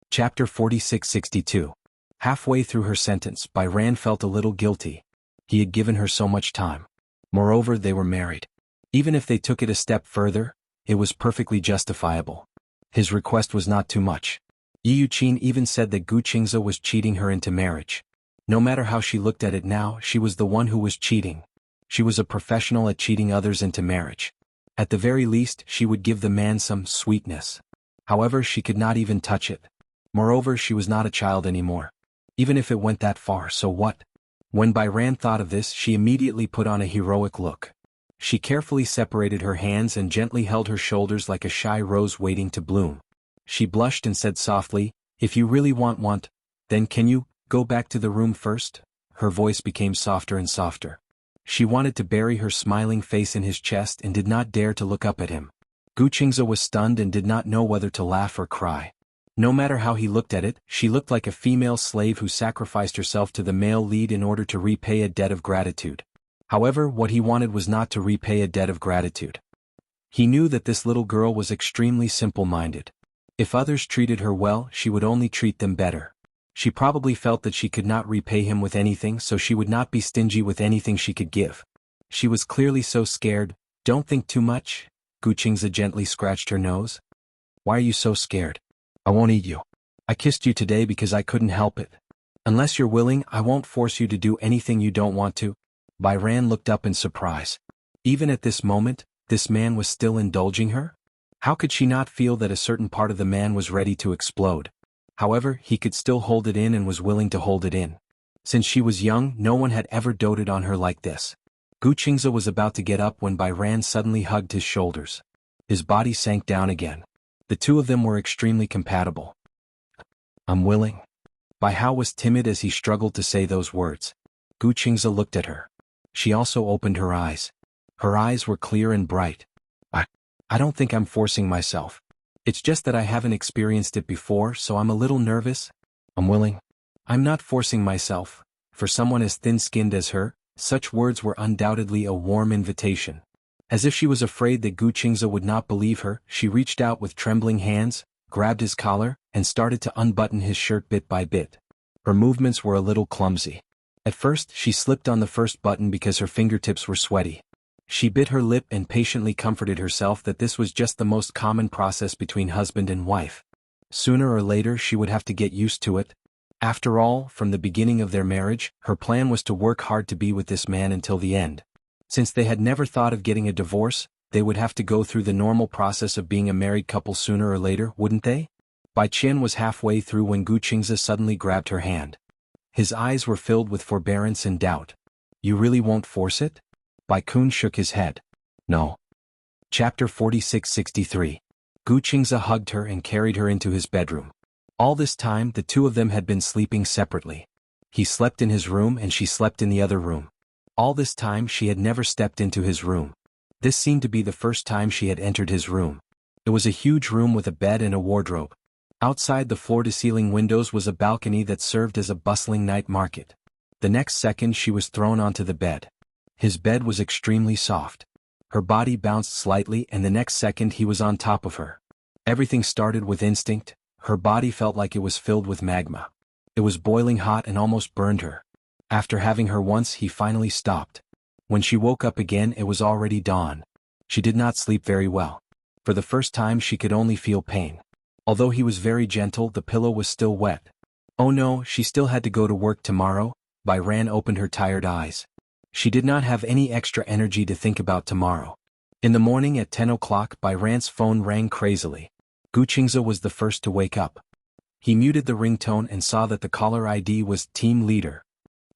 Chapter 4662. Halfway through her sentence, Bai Ran felt a little guilty. He had given her so much time. Moreover, they were married. Even if they took it a step further, it was perfectly justifiable. His request was not too much. Yi Yuqin even said that Gu Qingze was cheating her into marriage. No matter how she looked at it now, she was the one who was cheating. She was a professional at cheating others into marriage. At the very least, she would give the man some sweetness. However, she could not even touch it. Moreover, she was not a child anymore. Even if it went that far, so what? When Bai Ran thought of this, she immediately put on a heroic look. She carefully separated her hands and gently held her shoulders like a shy rose waiting to bloom. She blushed and said softly, "If you really want, then can you go back to the room first?" Her voice became softer and softer. She wanted to bury her smiling face in his chest and did not dare to look up at him. Gu Qingze was stunned and did not know whether to laugh or cry. No matter how he looked at it, she looked like a female slave who sacrificed herself to the male lead in order to repay a debt of gratitude. However, what he wanted was not to repay a debt of gratitude. He knew that this little girl was extremely simple-minded. If others treated her well, she would only treat them better. She probably felt that she could not repay him with anything, so she would not be stingy with anything she could give. She was clearly so scared. Don't think too much. Guqingzi gently scratched her nose. Why are you so scared? I won't eat you. I kissed you today because I couldn't help it. Unless you're willing, I won't force you to do anything you don't want to. Byran looked up in surprise. Even at this moment, this man was still indulging her? How could she not feel that a certain part of the man was ready to explode? However, he could still hold it in and was willing to hold it in. Since she was young, no one had ever doted on her like this. Guqingzi was about to get up when Byran suddenly hugged his shoulders. His body sank down again. The two of them were extremely compatible. I'm willing. Baihao was timid as he struggled to say those words. Guqingzi looked at her. She also opened her eyes. Her eyes were clear and bright. I don't think I'm forcing myself. It's just that I haven't experienced it before, so I'm a little nervous. I'm willing. I'm not forcing myself. For someone as thin-skinned as her, such words were undoubtedly a warm invitation. As if she was afraid that Guqingzi would not believe her, she reached out with trembling hands, grabbed his collar, and started to unbutton his shirt bit by bit. Her movements were a little clumsy. At first, she slipped on the first button because her fingertips were sweaty. She bit her lip and patiently comforted herself that this was just the most common process between husband and wife. Sooner or later she would have to get used to it. After all, from the beginning of their marriage, her plan was to work hard to be with this man until the end. Since they had never thought of getting a divorce, they would have to go through the normal process of being a married couple sooner or later, wouldn't they? Bai Qian was halfway through when Guqingzi suddenly grabbed her hand. His eyes were filled with forbearance and doubt. You really won't force it? Bai Kun shook his head. No. Chapter 46-63. Guqingzi hugged her and carried her into his bedroom. All this time, the two of them had been sleeping separately. He slept in his room and she slept in the other room. All this time she had never stepped into his room. This seemed to be the first time she had entered his room. It was a huge room with a bed and a wardrobe. Outside the floor-to-ceiling windows was a balcony that served as a bustling night market. The next second she was thrown onto the bed. His bed was extremely soft. Her body bounced slightly and the next second he was on top of her. Everything started with instinct. Her body felt like it was filled with magma. It was boiling hot and almost burned her. After having her once, he finally stopped. When she woke up again, it was already dawn. She did not sleep very well. For the first time she could only feel pain. Although he was very gentle, the pillow was still wet. Oh no, she still had to go to work tomorrow. Byran opened her tired eyes. She did not have any extra energy to think about tomorrow. In the morning at 10 o'clock, Byran's phone rang crazily. Guqingzi was the first to wake up. He muted the ringtone and saw that the caller ID was Team Leader.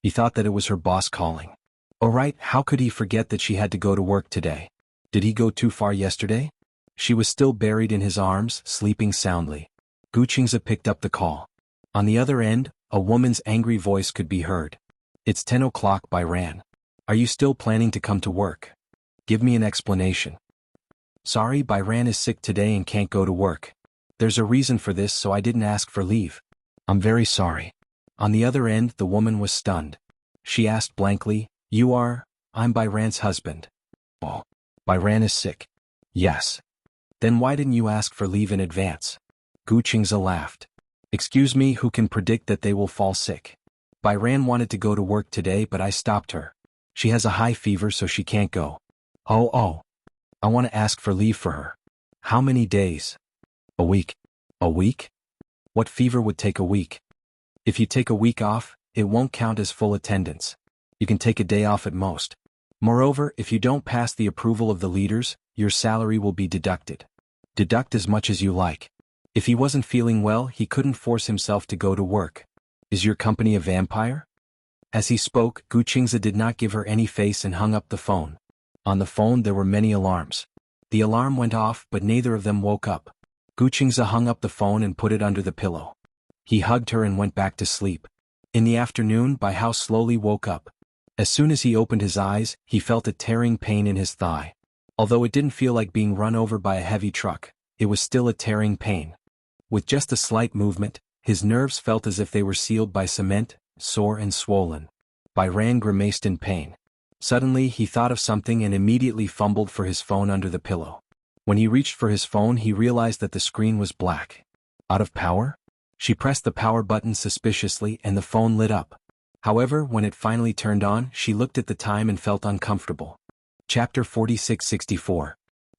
He thought that it was her boss calling. Oh right, how could he forget that she had to go to work today? Did he go too far yesterday? She was still buried in his arms, sleeping soundly. Guqingzi picked up the call. On the other end, a woman's angry voice could be heard. It's 10 o'clock, Byran. Are you still planning to come to work? Give me an explanation. Sorry, Byran is sick today and can't go to work. There's a reason for this, so I didn't ask for leave. I'm very sorry. On the other end, the woman was stunned. She asked blankly, You are? I'm Byran's husband. Oh, Byran is sick. Yes. Then why didn't you ask for leave in advance? Guqingzi laughed. Excuse me, who can predict that they will fall sick? Byran wanted to go to work today, but I stopped her. She has a high fever, so she can't go. Oh. I want to ask for leave for her. How many days? A week. A week? What fever would take a week? If you take a week off, it won't count as full attendance. You can take a day off at most. Moreover, if you don't pass the approval of the leaders, your salary will be deducted. Deduct as much as you like. If he wasn't feeling well, he couldn't force himself to go to work. Is your company a vampire? As he spoke, Guqingzi did not give her any face and hung up the phone. On the phone there were many alarms. The alarm went off, but neither of them woke up. Guqingzi hung up the phone and put it under the pillow. He hugged her and went back to sleep. In the afternoon, Baihao slowly woke up. As soon as he opened his eyes, he felt a tearing pain in his thigh. Although it didn't feel like being run over by a heavy truck, it was still a tearing pain. With just a slight movement, his nerves felt as if they were sealed by cement, sore and swollen. Byran grimaced in pain. Suddenly he thought of something and immediately fumbled for his phone under the pillow. When he reached for his phone, he realized that the screen was black. Out of power? She pressed the power button suspiciously and the phone lit up. However, when it finally turned on, she looked at the time and felt uncomfortable. Chapter 46-64.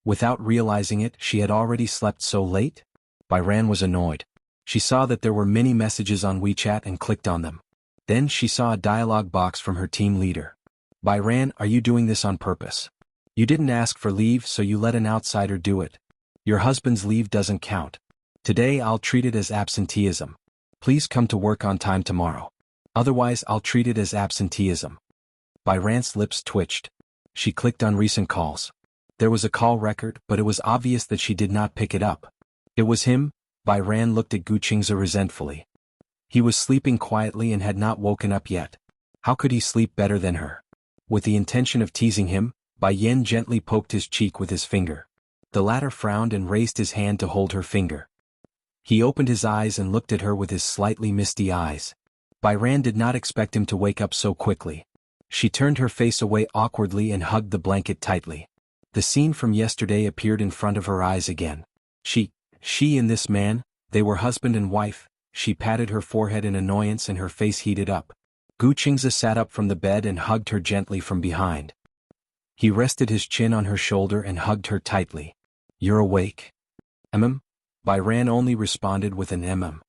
Without realizing it, she had already slept so late? Byran was annoyed. She saw that there were many messages on WeChat and clicked on them. Then she saw a dialogue box from her team leader. Byran, are you doing this on purpose? You didn't ask for leave, so you let an outsider do it. Your husband's leave doesn't count. Today I'll treat it as absenteeism. Please come to work on time tomorrow. Otherwise I'll treat it as absenteeism. Byran's lips twitched. She clicked on recent calls. There was a call record, but it was obvious that she did not pick it up. It was him. Byran looked at Guqingze resentfully. He was sleeping quietly and had not woken up yet. How could he sleep better than her? With the intention of teasing him, Bai Yan gently poked his cheek with his finger. The latter frowned and raised his hand to hold her finger. He opened his eyes and looked at her with his slightly misty eyes. Byran did not expect him to wake up so quickly. She turned her face away awkwardly and hugged the blanket tightly. The scene from yesterday appeared in front of her eyes again. She and this man, they were husband and wife. She patted her forehead in annoyance and her face heated up. Guqingze sat up from the bed and hugged her gently from behind. He rested his chin on her shoulder and hugged her tightly. You're awake? Byran only responded with an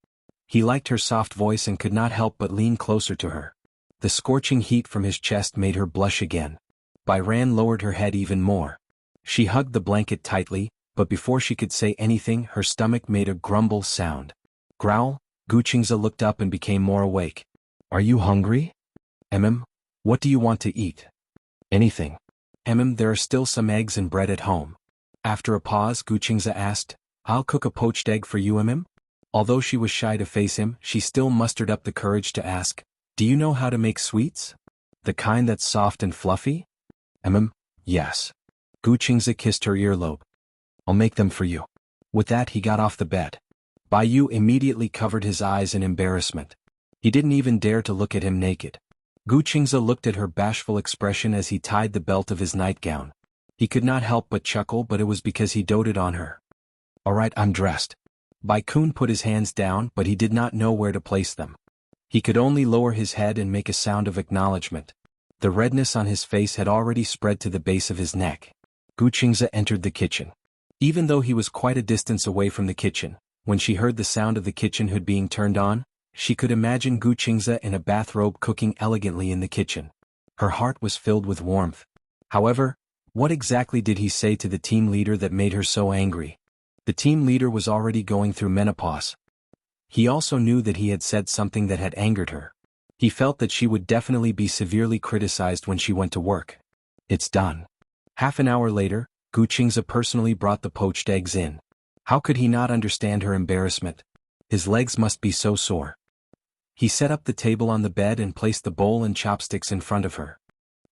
He liked her soft voice and could not help but lean closer to her. The scorching heat from his chest made her blush again. Byran lowered her head even more. She hugged the blanket tightly, but before she could say anything, her stomach made a grumble sound. Growl. Guqingze looked up and became more awake. Are you hungry? What do you want to eat? Anything. There are still some eggs and bread at home. After a pause, Guqingze asked, I'll cook a poached egg for you, Although she was shy to face him, she still mustered up the courage to ask, do you know how to make sweets? The kind that's soft and fluffy? Yes. Guqingze kissed her earlobe. I'll make them for you. With that he got off the bed. Bai Yu immediately covered his eyes in embarrassment. He didn't even dare to look at him naked. Guqingze looked at her bashful expression as he tied the belt of his nightgown. He could not help but chuckle, but it was because he doted on her. All right, I'm dressed. Bai Kun put his hands down, but he did not know where to place them. He could only lower his head and make a sound of acknowledgement. The redness on his face had already spread to the base of his neck. Guqingze entered the kitchen. Even though he was quite a distance away from the kitchen, when she heard the sound of the kitchen hood being turned on, she could imagine Guqingze in a bathrobe cooking elegantly in the kitchen. Her heart was filled with warmth. However, what exactly did he say to the team leader that made her so angry? The team leader was already going through menopause. He also knew that he had said something that had angered her. He felt that she would definitely be severely criticized when she went to work. It's done. Half an hour later, Guqingze personally brought the poached eggs in. How could he not understand her embarrassment? His legs must be so sore. He set up the table on the bed and placed the bowl and chopsticks in front of her.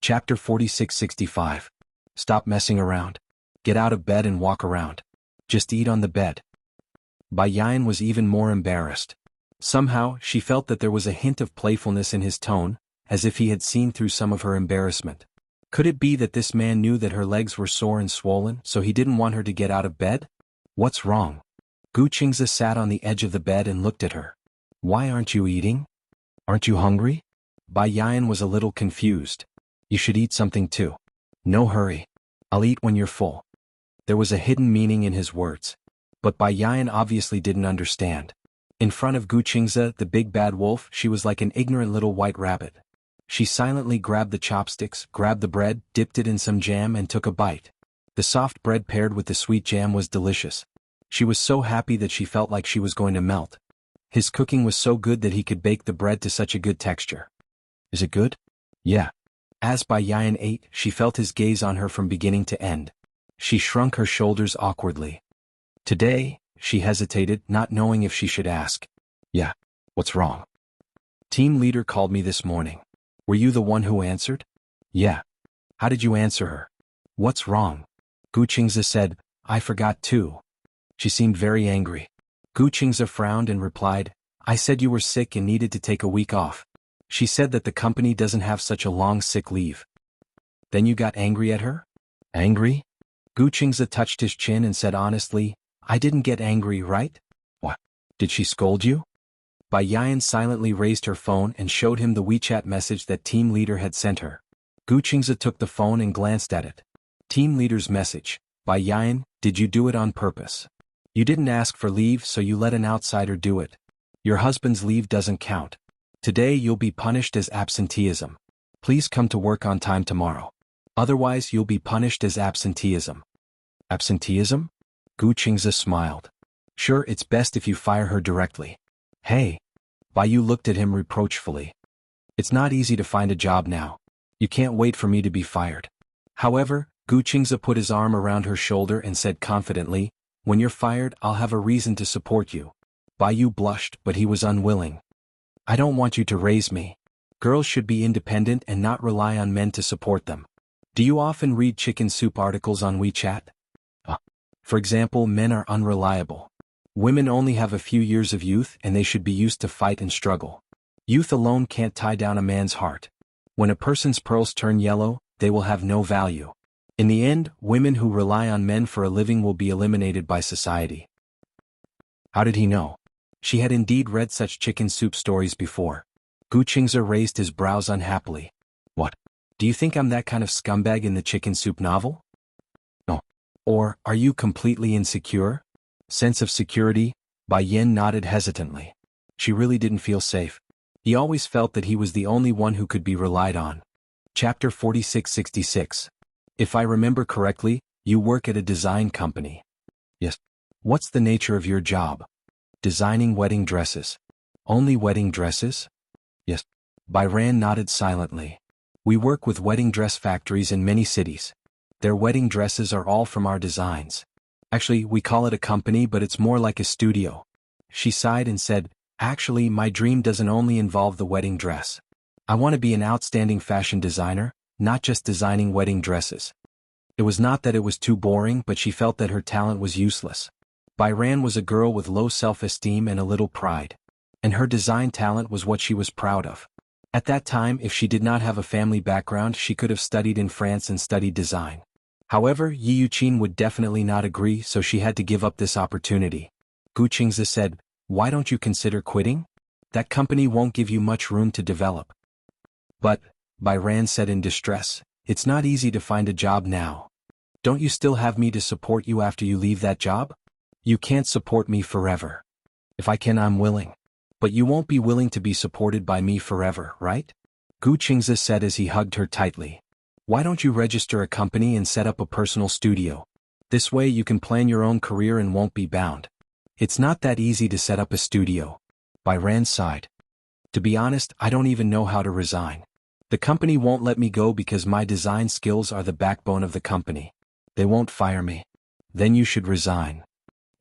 Chapter 46-65. Stop messing around. Get out of bed and walk around. Just eat on the bed. Bai Yan was even more embarrassed. Somehow, she felt that there was a hint of playfulness in his tone, as if he had seen through some of her embarrassment. Could it be that this man knew that her legs were sore and swollen, so he didn't want her to get out of bed? What's wrong? Guqingze sat on the edge of the bed and looked at her. Why aren't you eating? Aren't you hungry? Bai Yan was a little confused. You should eat something too. No hurry. I'll eat when you're full. There was a hidden meaning in his words. But Bai Yan obviously didn't understand. In front of Guqingze, the big bad wolf, she was like an ignorant little white rabbit. She silently grabbed the chopsticks, grabbed the bread, dipped it in some jam and took a bite. The soft bread paired with the sweet jam was delicious. She was so happy that she felt like she was going to melt. His cooking was so good that he could bake the bread to such a good texture. Is it good? Yeah. As Bai Yan ate, she felt his gaze on her from beginning to end. She shrunk her shoulders awkwardly. Today, she hesitated, not knowing if she should ask. Yeah. What's wrong? Team leader called me this morning. Were you the one who answered? Yeah. How did you answer her? What's wrong? Guqingze said, I forgot too. She seemed very angry. Guqingze frowned and replied, I said you were sick and needed to take a week off. She said that the company doesn't have such a long sick leave. Then you got angry at her? Angry? Guqingze touched his chin and said honestly, I didn't get angry, right? What? Did she scold you? Bai Yan silently raised her phone and showed him the WeChat message that team leader had sent her. Gu Qingze took the phone and glanced at it. Team leader's message: Bai Yan, did you do it on purpose? You didn't ask for leave, so you let an outsider do it. Your husband's leave doesn't count. Today you'll be punished as absenteeism. Please come to work on time tomorrow. Otherwise you'll be punished as absenteeism. Absenteeism? Gu Qingze smiled. Sure, it's best if you fire her directly. Hey. Bai Yu looked at him reproachfully. It's not easy to find a job now. You can't wait for me to be fired. However, Gu Qingze put his arm around her shoulder and said confidently, when you're fired, I'll have a reason to support you. Bai Yu blushed, but he was unwilling. I don't want you to raise me. Girls should be independent and not rely on men to support them. Do you often read chicken soup articles on WeChat? For example, men are unreliable. Women only have a few years of youth and they should be used to fight and struggle. Youth alone can't tie down a man's heart. When a person's pearls turn yellow, they will have no value. In the end, women who rely on men for a living will be eliminated by society. How did he know? She had indeed read such chicken soup stories before. Gu Qingze raised his brows unhappily. What? Do you think I'm that kind of scumbag in the chicken soup novel? No. Or, are you completely insecure? Sense of security? Bai Yan nodded hesitantly. She really didn't feel safe. He always felt that he was the only one who could be relied on. Chapter 4666. If I remember correctly, you work at a design company. Yes. What's the nature of your job? Designing wedding dresses. Only wedding dresses? Yes. Bai Ran nodded silently. We work with wedding dress factories in many cities. Their wedding dresses are all from our designs. Actually, we call it a company, but it's more like a studio. She sighed and said, actually, my dream doesn't only involve the wedding dress. I want to be an outstanding fashion designer, not just designing wedding dresses. It was not that it was too boring, but she felt that her talent was useless. Bai Ran was a girl with low self-esteem and a little pride. And her design talent was what she was proud of. At that time, if she did not have a family background, she could have studied in France and studied design. However, Yi Yuqin would definitely not agree, so she had to give up this opportunity. Gu Qingze said, why don't you consider quitting? That company won't give you much room to develop. But, Bai Ran said in distress, it's not easy to find a job now. Don't you still have me to support you after you leave that job? You can't support me forever. If I can, I'm willing. But you won't be willing to be supported by me forever, right? Gu Qingze said as he hugged her tightly. Why don't you register a company and set up a personal studio? This way you can plan your own career and won't be bound. It's not that easy to set up a studio. Bai Ran sighed. To be honest, I don't even know how to resign. The company won't let me go because my design skills are the backbone of the company. They won't fire me. Then you should resign.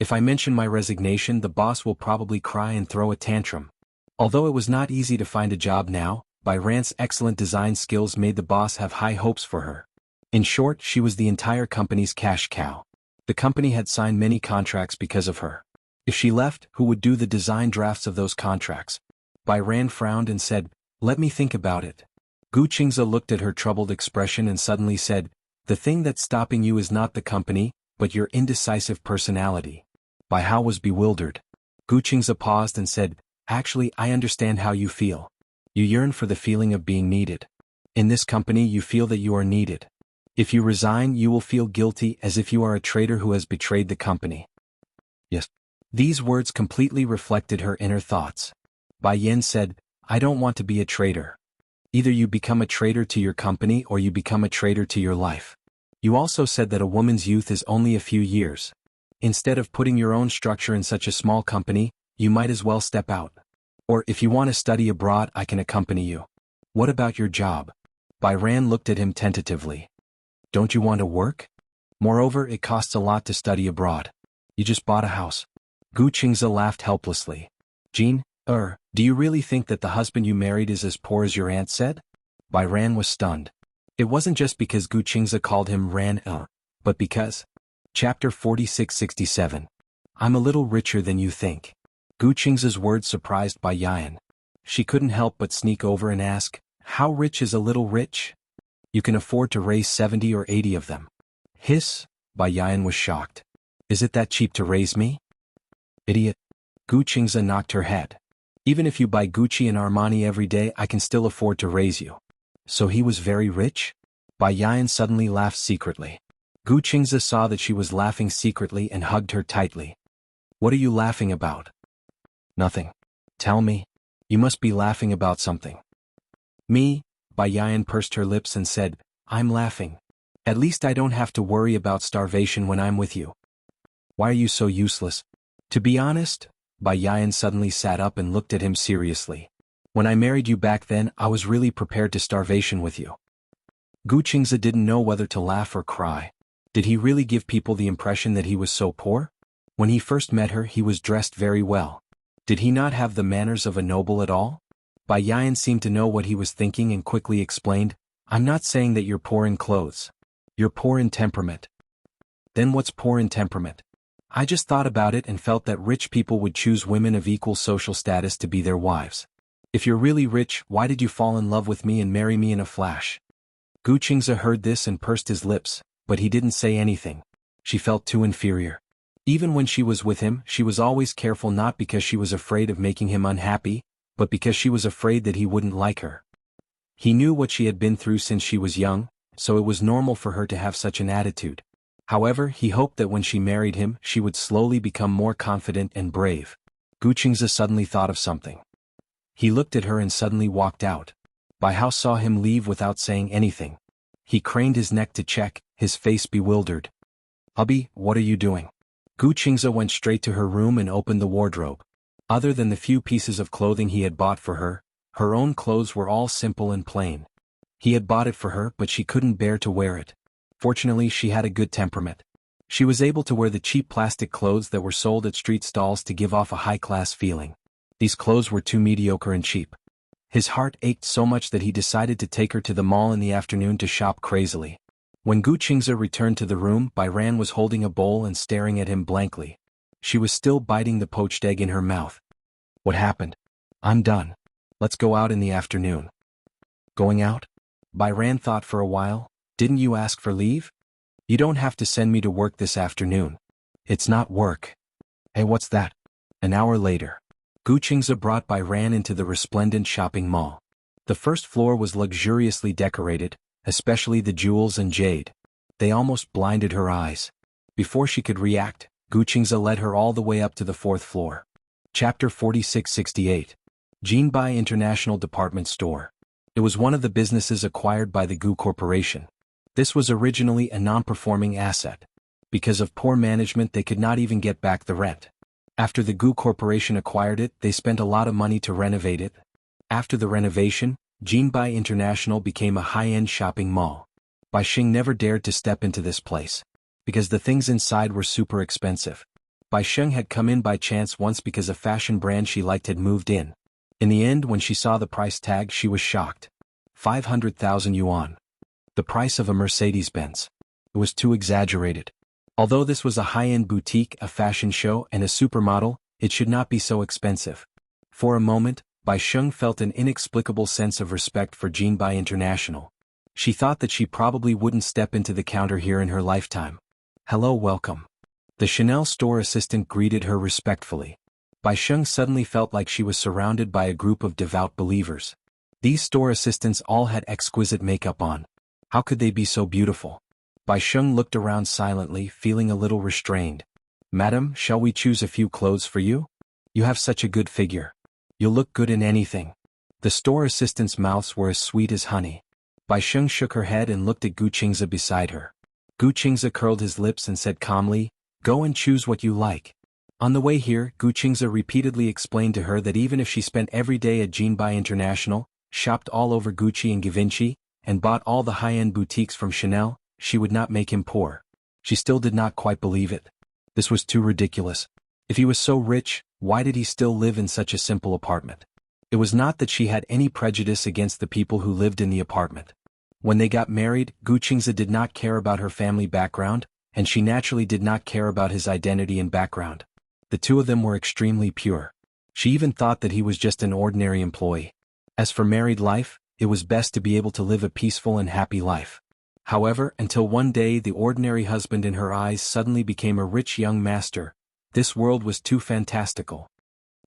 If I mention my resignation, the boss will probably cry and throw a tantrum. Although it was not easy to find a job now, Bai Ran's excellent design skills made the boss have high hopes for her. In short, she was the entire company's cash cow. The company had signed many contracts because of her. If she left, who would do the design drafts of those contracts? Bai Ran frowned and said, let me think about it. Gu Qingze looked at her troubled expression and suddenly said, the thing that's stopping you is not the company, but your indecisive personality. Bai Hao was bewildered. Gu Qingze paused and said, actually, I understand how you feel. You yearn for the feeling of being needed. In this company you feel that you are needed. If you resign, you will feel guilty as if you are a traitor who has betrayed the company. Yes. These words completely reflected her inner thoughts. Bai Yan said, I don't want to be a traitor. Either you become a traitor to your company or you become a traitor to your life. You also said that a woman's youth is only a few years. Instead of putting your own structure in such a small company, you might as well step out. Or if you want to study abroad, I can accompany you. What about your job? Bai Ran looked at him tentatively. Don't you want to work? Moreover, it costs a lot to study abroad. You just bought a house. Gu Qingze laughed helplessly. Jean, do you really think that the husband you married is as poor as your aunt said? Bai Ran was stunned. It wasn't just because Gu Qingze called him Ran, but because. Chapter 4667. I'm a little richer than you think. Gu Qingze's words surprised Bai Yan. She couldn't help but sneak over and ask, how rich is a little rich? You can afford to raise 70 or 80 of them. Hiss, Bai Yan was shocked. Is it that cheap to raise me? Idiot. Gu Qingze knocked her head. Even if you buy Gucci and Armani every day, I can still afford to raise you. So he was very rich? Bai Yan suddenly laughed secretly. Gu Qingze saw that she was laughing secretly and hugged her tightly. What are you laughing about? Nothing. Tell me. You must be laughing about something. Me? Bai Yan pursed her lips and said, I'm laughing. At least I don't have to worry about starvation when I'm with you. Why are you so useless? To be honest, Bai Yan suddenly sat up and looked at him seriously. When I married you back then, I was really prepared to starvation with you. Gu Qingze didn't know whether to laugh or cry. Did he really give people the impression that he was so poor? When he first met her, he was dressed very well. Did he not have the manners of a noble at all? Bai Yan seemed to know what he was thinking and quickly explained, I'm not saying that you're poor in clothes. You're poor in temperament. Then what's poor in temperament? I just thought about it and felt that rich people would choose women of equal social status to be their wives. If you're really rich, why did you fall in love with me and marry me in a flash? Gu Qingze heard this and pursed his lips, but he didn't say anything. She felt too inferior. Even when she was with him, she was always careful, not because she was afraid of making him unhappy, but because she was afraid that he wouldn't like her. He knew what she had been through since she was young, so it was normal for her to have such an attitude. However, he hoped that when she married him, she would slowly become more confident and brave. Gu Qingze suddenly thought of something. He looked at her and suddenly walked out. Bai Hao saw him leave without saying anything. He craned his neck to check, his face bewildered. Hubby, what are you doing? Gu Qingze went straight to her room and opened the wardrobe. Other than the few pieces of clothing he had bought for her, her own clothes were all simple and plain. He had bought it for her, but she couldn't bear to wear it. Fortunately, she had a good temperament. She was able to wear the cheap plastic clothes that were sold at street stalls to give off a high-class feeling. These clothes were too mediocre and cheap. His heart ached so much that he decided to take her to the mall in the afternoon to shop crazily. When Gu Qingze returned to the room, Bai Ran was holding a bowl and staring at him blankly. She was still biting the poached egg in her mouth. What happened? I'm done. Let's go out in the afternoon. Going out? Bai Ran thought for a while. Didn't you ask for leave? You don't have to send me to work this afternoon. It's not work. Hey, what's that? An hour later, Gu Qingze brought Bai Ran into the resplendent shopping mall. The first floor was luxuriously decorated, especially the jewels and jade. They almost blinded her eyes. Before she could react, Gu Qingze led her all the way up to the fourth floor. Chapter 4668. Jinbai International Department Store. It was one of the businesses acquired by the Gu Corporation. This was originally a non-performing asset. Because of poor management, they could not even get back the rent. After the Gu Corporation acquired it, they spent a lot of money to renovate it. After the renovation, Jinbai International became a high-end shopping mall. Bai Xing never dared to step into this place, because the things inside were super expensive. Bai Xing had come in by chance once because a fashion brand she liked had moved in. In the end, when she saw the price tag, she was shocked. 500,000 yuan. The price of a Mercedes-Benz. It was too exaggerated. Although this was a high-end boutique, a fashion show, and a supermodel, it should not be so expensive. For a moment, Bai Xing felt an inexplicable sense of respect for Jinbai International. She thought that she probably wouldn't step into the counter here in her lifetime. Hello, welcome. The Chanel store assistant greeted her respectfully. Bai Xing suddenly felt like she was surrounded by a group of devout believers. These store assistants all had exquisite makeup on. How could they be so beautiful? Bai Xing looked around silently, feeling a little restrained. Madam, shall we choose a few clothes for you? You have such a good figure. You'll look good in anything. The store assistants' mouths were as sweet as honey. Bai Xing shook her head and looked at Gu Qingze beside her. Gu Qingze curled his lips and said calmly, Go and choose what you like. On the way here, Gu Qingze repeatedly explained to her that even if she spent every day at Jinbai International, shopped all over Gucci and Givenchy, and bought all the high-end boutiques from Chanel, she would not make him poor. She still did not quite believe it. This was too ridiculous. If he was so rich, why did he still live in such a simple apartment? It was not that she had any prejudice against the people who lived in the apartment. When they got married, Gu Qingze did not care about her family background, and she naturally did not care about his identity and background. The two of them were extremely pure. She even thought that he was just an ordinary employee. As for married life, it was best to be able to live a peaceful and happy life. However, until one day the ordinary husband in her eyes suddenly became a rich young master, this world was too fantastical.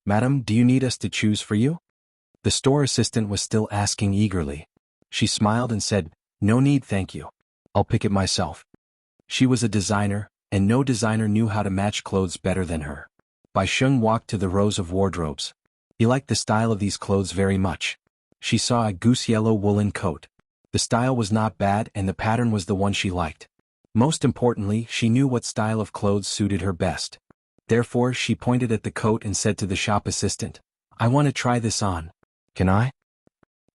Madam, do you need us to choose for you? The store assistant was still asking eagerly. She smiled and said, No need, thank you. I'll pick it myself. She was a designer, and no designer knew how to match clothes better than her. Bai Sheng walked to the rows of wardrobes. He liked the style of these clothes very much. She saw a goose yellow woolen coat. The style was not bad and the pattern was the one she liked. Most importantly, she knew what style of clothes suited her best. Therefore, she pointed at the coat and said to the shop assistant, I want to try this on. Can I?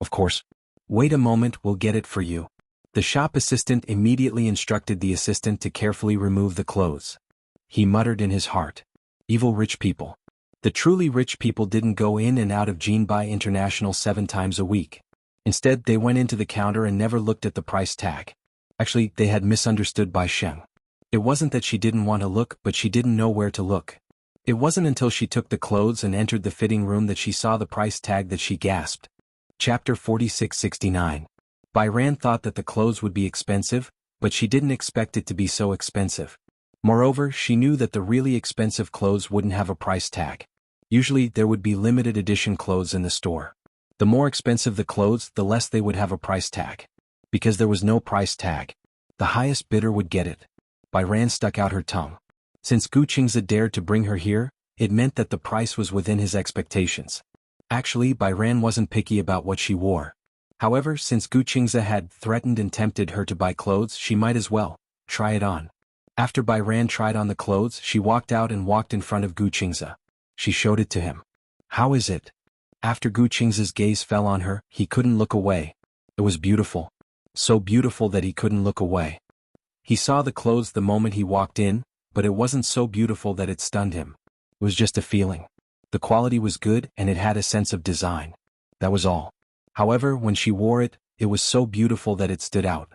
Of course. Wait a moment, we'll get it for you. The shop assistant immediately instructed the assistant to carefully remove the clothes. He muttered in his heart, Evil rich people. The truly rich people didn't go in and out of Jinbai International 7 times a week. Instead, they went into the counter and never looked at the price tag. Actually, they had misunderstood Bai Sheng. It wasn't that she didn't want to look, but she didn't know where to look. It wasn't until she took the clothes and entered the fitting room that she saw the price tag that she gasped. Chapter 4669. Bai Ran thought that the clothes would be expensive, but she didn't expect it to be so expensive. Moreover, she knew that the really expensive clothes wouldn't have a price tag. Usually, there would be limited edition clothes in the store. The more expensive the clothes, the less they would have a price tag. Because there was no price tag, the highest bidder would get it. Bai Ran stuck out her tongue. Since Gu Qingze dared to bring her here, it meant that the price was within his expectations. Actually, Bai Ran wasn't picky about what she wore. However, since Gu Qingze had threatened and tempted her to buy clothes, she might as well try it on. After Bai Ran tried on the clothes, she walked out and walked in front of Gu Qingze. She showed it to him. How is it? After Gu Qingze's gaze fell on her, he couldn't look away. It was beautiful. So beautiful that he couldn't look away. He saw the clothes the moment he walked in, but it wasn't so beautiful that it stunned him. It was just a feeling. The quality was good and it had a sense of design. That was all. However, when she wore it, it was so beautiful that it stood out.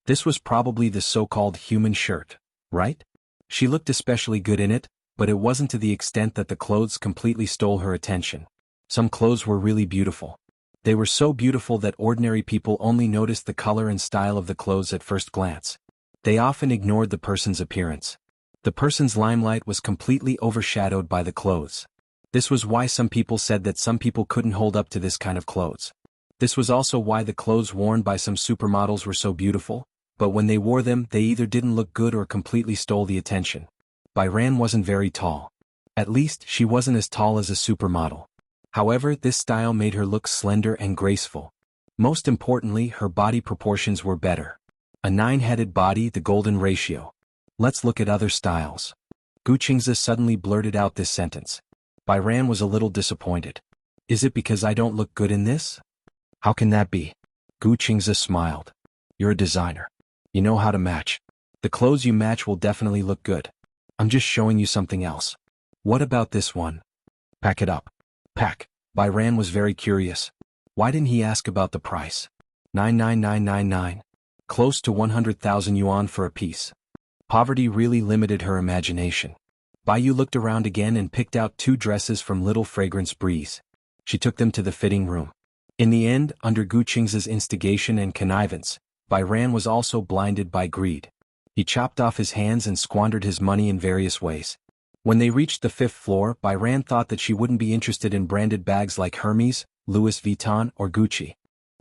This was probably the so-called human shirt, right? She looked especially good in it, but it wasn't to the extent that the clothes completely stole her attention. Some clothes were really beautiful. They were so beautiful that ordinary people only noticed the color and style of the clothes at first glance. They often ignored the person's appearance. The person's limelight was completely overshadowed by the clothes. This was why some people said that some people couldn't hold up to this kind of clothes. This was also why the clothes worn by some supermodels were so beautiful, but when they wore them, they either didn't look good or completely stole the attention. Bai Ran wasn't very tall. At least, she wasn't as tall as a supermodel. However, this style made her look slender and graceful. Most importantly, her body proportions were better. A 9-headed body, the golden ratio. Let's look at other styles. Gu Qingze suddenly blurted out this sentence. Bai Ran was a little disappointed. Is it because I don't look good in this? How can that be? Gu Qingze smiled. You're a designer. You know how to match. The clothes you match will definitely look good. I'm just showing you something else. What about this one? Pack it up. Pack. Bai Ran was very curious. Why didn't he ask about the price? 99999. Close to 100,000 yuan for a piece. Poverty really limited her imagination. Bai Yu looked around again and picked out 2 dresses from Little Fragrance Breeze. She took them to the fitting room. In the end, under Gu Qingze's instigation and connivance, Bai Ran was also blinded by greed. He chopped off his hands and squandered his money in various ways. When they reached the 5th floor, Bai Ran thought that she wouldn't be interested in branded bags like Hermes, Louis Vuitton, or Gucci.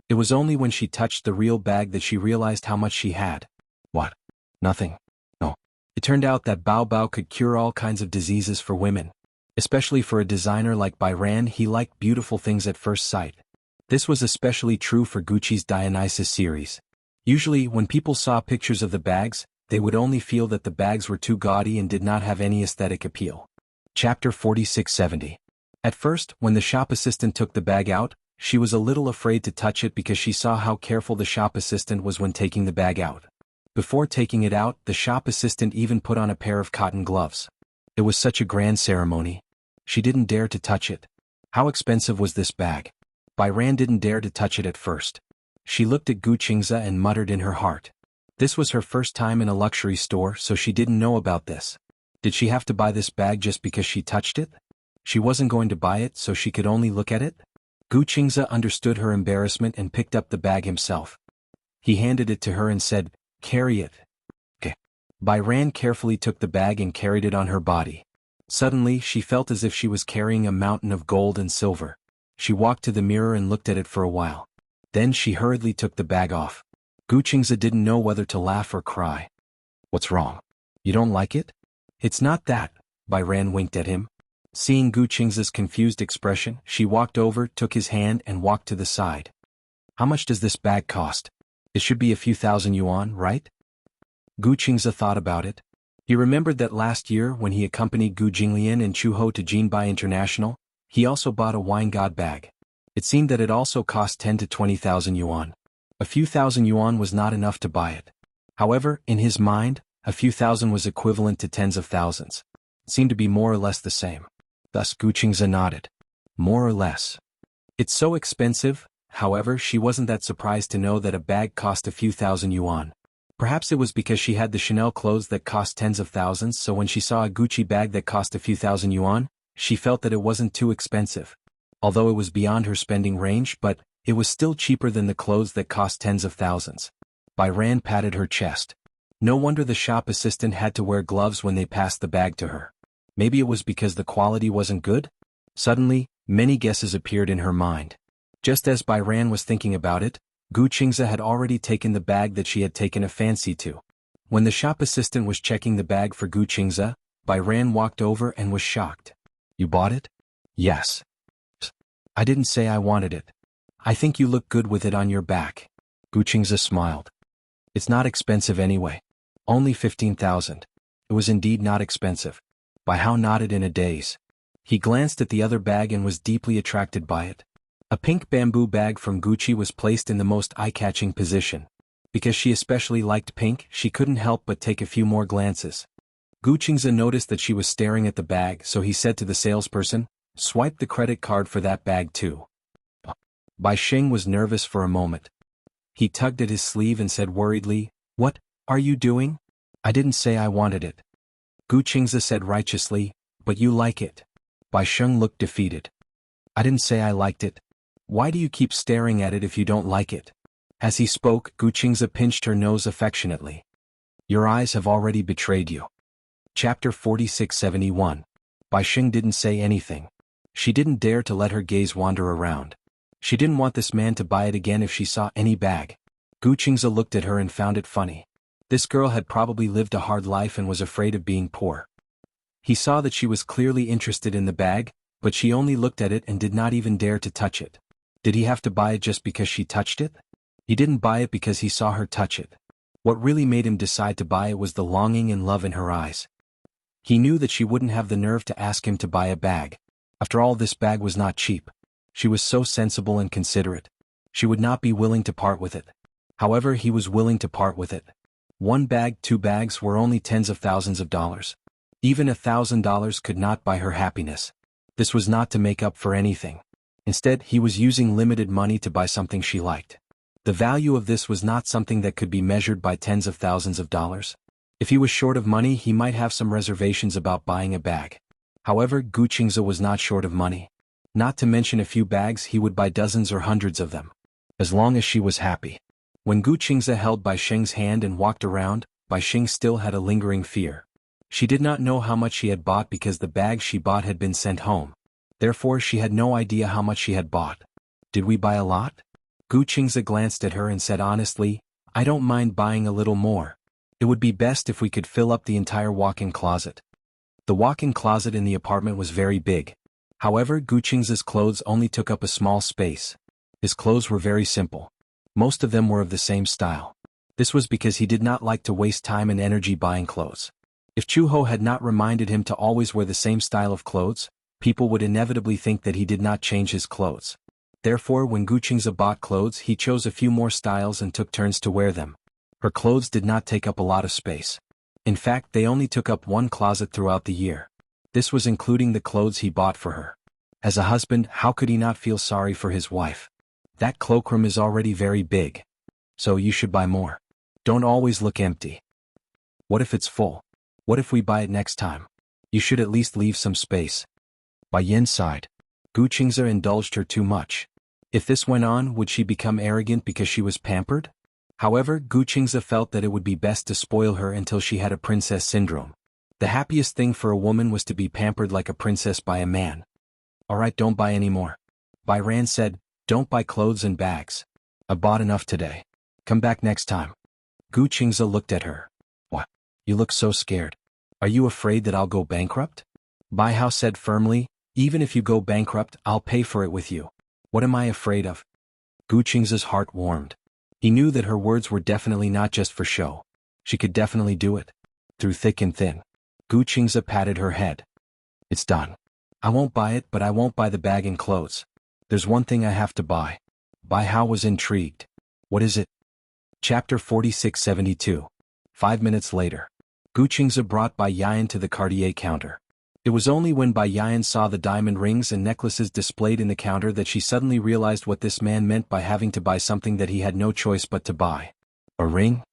It was only when she touched the real bag that she realized how much she had. What? Nothing. No. It turned out that Bao Bao could cure all kinds of diseases for women. Especially for a designer like Bai Ran, he liked beautiful things at first sight. This was especially true for Gucci's Dionysus series. Usually, when people saw pictures of the bags, they would only feel that the bags were too gaudy and did not have any aesthetic appeal. Chapter 4670. At first, when the shop assistant took the bag out, she was a little afraid to touch it because she saw how careful the shop assistant was when taking the bag out. Before taking it out, the shop assistant even put on a pair of cotton gloves. It was such a grand ceremony. She didn't dare to touch it. How expensive was this bag? Bai Ran didn't dare to touch it at first. She looked at Gu Qingze and muttered in her heart. This was her first time in a luxury store, so she didn't know about this. Did she have to buy this bag just because she touched it? She wasn't going to buy it, so she could only look at it? Gu Qingze understood her embarrassment and picked up the bag himself. He handed it to her and said, "Carry it." Okay. Bai Ran carefully took the bag and carried it on her body. Suddenly she felt as if she was carrying a mountain of gold and silver. She walked to the mirror and looked at it for a while. Then she hurriedly took the bag off. Gu Qingze didn't know whether to laugh or cry. "What's wrong? You don't like it?" "It's not that," Bai Ran winked at him. Seeing Gu Qingze's confused expression, she walked over, took his hand and walked to the side. "How much does this bag cost? It should be a few thousand yuan, right?" Gu Qingze thought about it. He remembered that last year when he accompanied Gu Jinglian and Chu Ho to Jinbai International, he also bought a wine god bag. It seemed that it also cost 10 to 20,000 yuan. A few thousand yuan was not enough to buy it. However, in his mind, a few thousand was equivalent to tens of thousands. It seemed to be more or less the same. Thus Gu Qingze nodded. More or less. It's so expensive. However, she wasn't that surprised to know that a bag cost a few thousand yuan. Perhaps it was because she had the Chanel clothes that cost tens of thousands, so when she saw a Gucci bag that cost a few thousand yuan, she felt that it wasn't too expensive. Although it was beyond her spending range, but it was still cheaper than the clothes that cost tens of thousands. Bai Ran patted her chest. No wonder the shop assistant had to wear gloves when they passed the bag to her. Maybe it was because the quality wasn't good? Suddenly, many guesses appeared in her mind. Just as Bai Ran was thinking about it, Gu Qingze had already taken the bag that she had taken a fancy to. When the shop assistant was checking the bag for Gu Qingze, Bai Ran walked over and was shocked. "You bought it?" "Yes." "I didn't say I wanted it. I think you look good with it on your back." Gu Qingze smiled. "It's not expensive anyway. Only 15,000. It was indeed not expensive. Bai Hao nodded in a daze. He glanced at the other bag and was deeply attracted by it. A pink bamboo bag from Gucci was placed in the most eye-catching position. Because she especially liked pink, she couldn't help but take a few more glances. Gu Qingze noticed that she was staring at the bag, so he said to the salesperson, "Swipe the credit card for that bag too." Bai Sheng was nervous for a moment. He tugged at his sleeve and said worriedly, "What are you doing? I didn't say I wanted it." Gu Qingze said righteously, "But you like it." Bai Sheng looked defeated. "I didn't say I liked it. Why do you keep staring at it if you don't like it?" As he spoke, Gu Qingze pinched her nose affectionately. "Your eyes have already betrayed you." Chapter 4671. Bai Sheng didn't say anything. She didn't dare to let her gaze wander around. She didn't want this man to buy it again if she saw any bag. Gu Qingze looked at her and found it funny. This girl had probably lived a hard life and was afraid of being poor. He saw that she was clearly interested in the bag, but she only looked at it and did not even dare to touch it. Did he have to buy it just because she touched it? He didn't buy it because he saw her touch it. What really made him decide to buy it was the longing and love in her eyes. He knew that she wouldn't have the nerve to ask him to buy a bag. After all, this bag was not cheap. She was so sensible and considerate. She would not be willing to part with it. However, he was willing to part with it. One bag, two bags were only tens of thousands of dollars. Even $1,000 could not buy her happiness. This was not to make up for anything. Instead, he was using limited money to buy something she liked. The value of this was not something that could be measured by tens of thousands of dollars. If he was short of money, he might have some reservations about buying a bag. However, Gu Qingze was not short of money. Not to mention a few bags, he would buy dozens or hundreds of them. As long as she was happy. When Gu Qingze held Bai Sheng's hand and walked around, Bai Sheng still had a lingering fear. She did not know how much she had bought because the bag she bought had been sent home. Therefore, she had no idea how much she had bought. "Did we buy a lot?" Gu Qingze glanced at her and said honestly, "I don't mind buying a little more. It would be best if we could fill up the entire walk-in closet." The walk-in closet in the apartment was very big. However, Gu Qingze's clothes only took up a small space. His clothes were very simple. Most of them were of the same style. This was because he did not like to waste time and energy buying clothes. If Chu Ho had not reminded him to always wear the same style of clothes, people would inevitably think that he did not change his clothes. Therefore, when Gu Qingze bought clothes, he chose a few more styles and took turns to wear them. Her clothes did not take up a lot of space. In fact, they only took up one closet throughout the year. This was including the clothes he bought for her. As a husband, how could he not feel sorry for his wife? That cloakroom is already very big. So you should buy more. Don't always look empty. What if it's full? What if we buy it next time? You should at least leave some space. Bai Yen sighed. Gu Qingze indulged her too much. If this went on, would she become arrogant because she was pampered? However, Gu Qingze felt that it would be best to spoil her until she had a princess syndrome. The happiest thing for a woman was to be pampered like a princess by a man. Alright, don't buy any more. Bai Ran said, don't buy clothes and bags. I bought enough today. Come back next time. Gu Qingze looked at her. What? You look so scared. Are you afraid that I'll go bankrupt? Bai Hao said firmly, even if you go bankrupt, I'll pay for it with you. What am I afraid of? Gu Qingze's heart warmed. He knew that her words were definitely not just for show. She could definitely do it. Through thick and thin. Gu Qingze patted her head. It's done. I won't buy it, but I won't buy the bag and clothes. There's one thing I have to buy. Bai Hao was intrigued. What is it? Chapter 4672. 5 minutes later. Gu Qingze brought Bai Yan to the Cartier counter. It was only when Bai Yan saw the diamond rings and necklaces displayed in the counter that she suddenly realized what this man meant by having to buy something that he had no choice but to buy. A ring?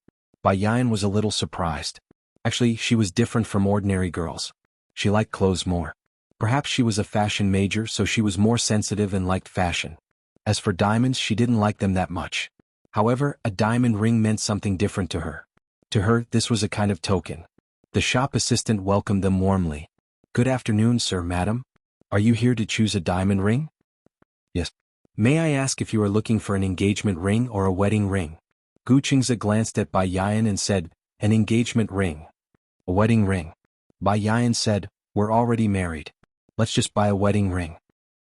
Bai Yan was a little surprised. Actually, she was different from ordinary girls. She liked clothes more. Perhaps she was a fashion major, so she was more sensitive and liked fashion. As for diamonds, she didn't like them that much. However, a diamond ring meant something different to her. To her, this was a kind of token. The shop assistant welcomed them warmly. Good afternoon, sir, madam. Are you here to choose a diamond ring? Yes. May I ask if you are looking for an engagement ring or a wedding ring? Gu Qingze glanced at Bai Yan and said, an engagement ring. A wedding ring. Bai Yan said, we're already married. Let's just buy a wedding ring.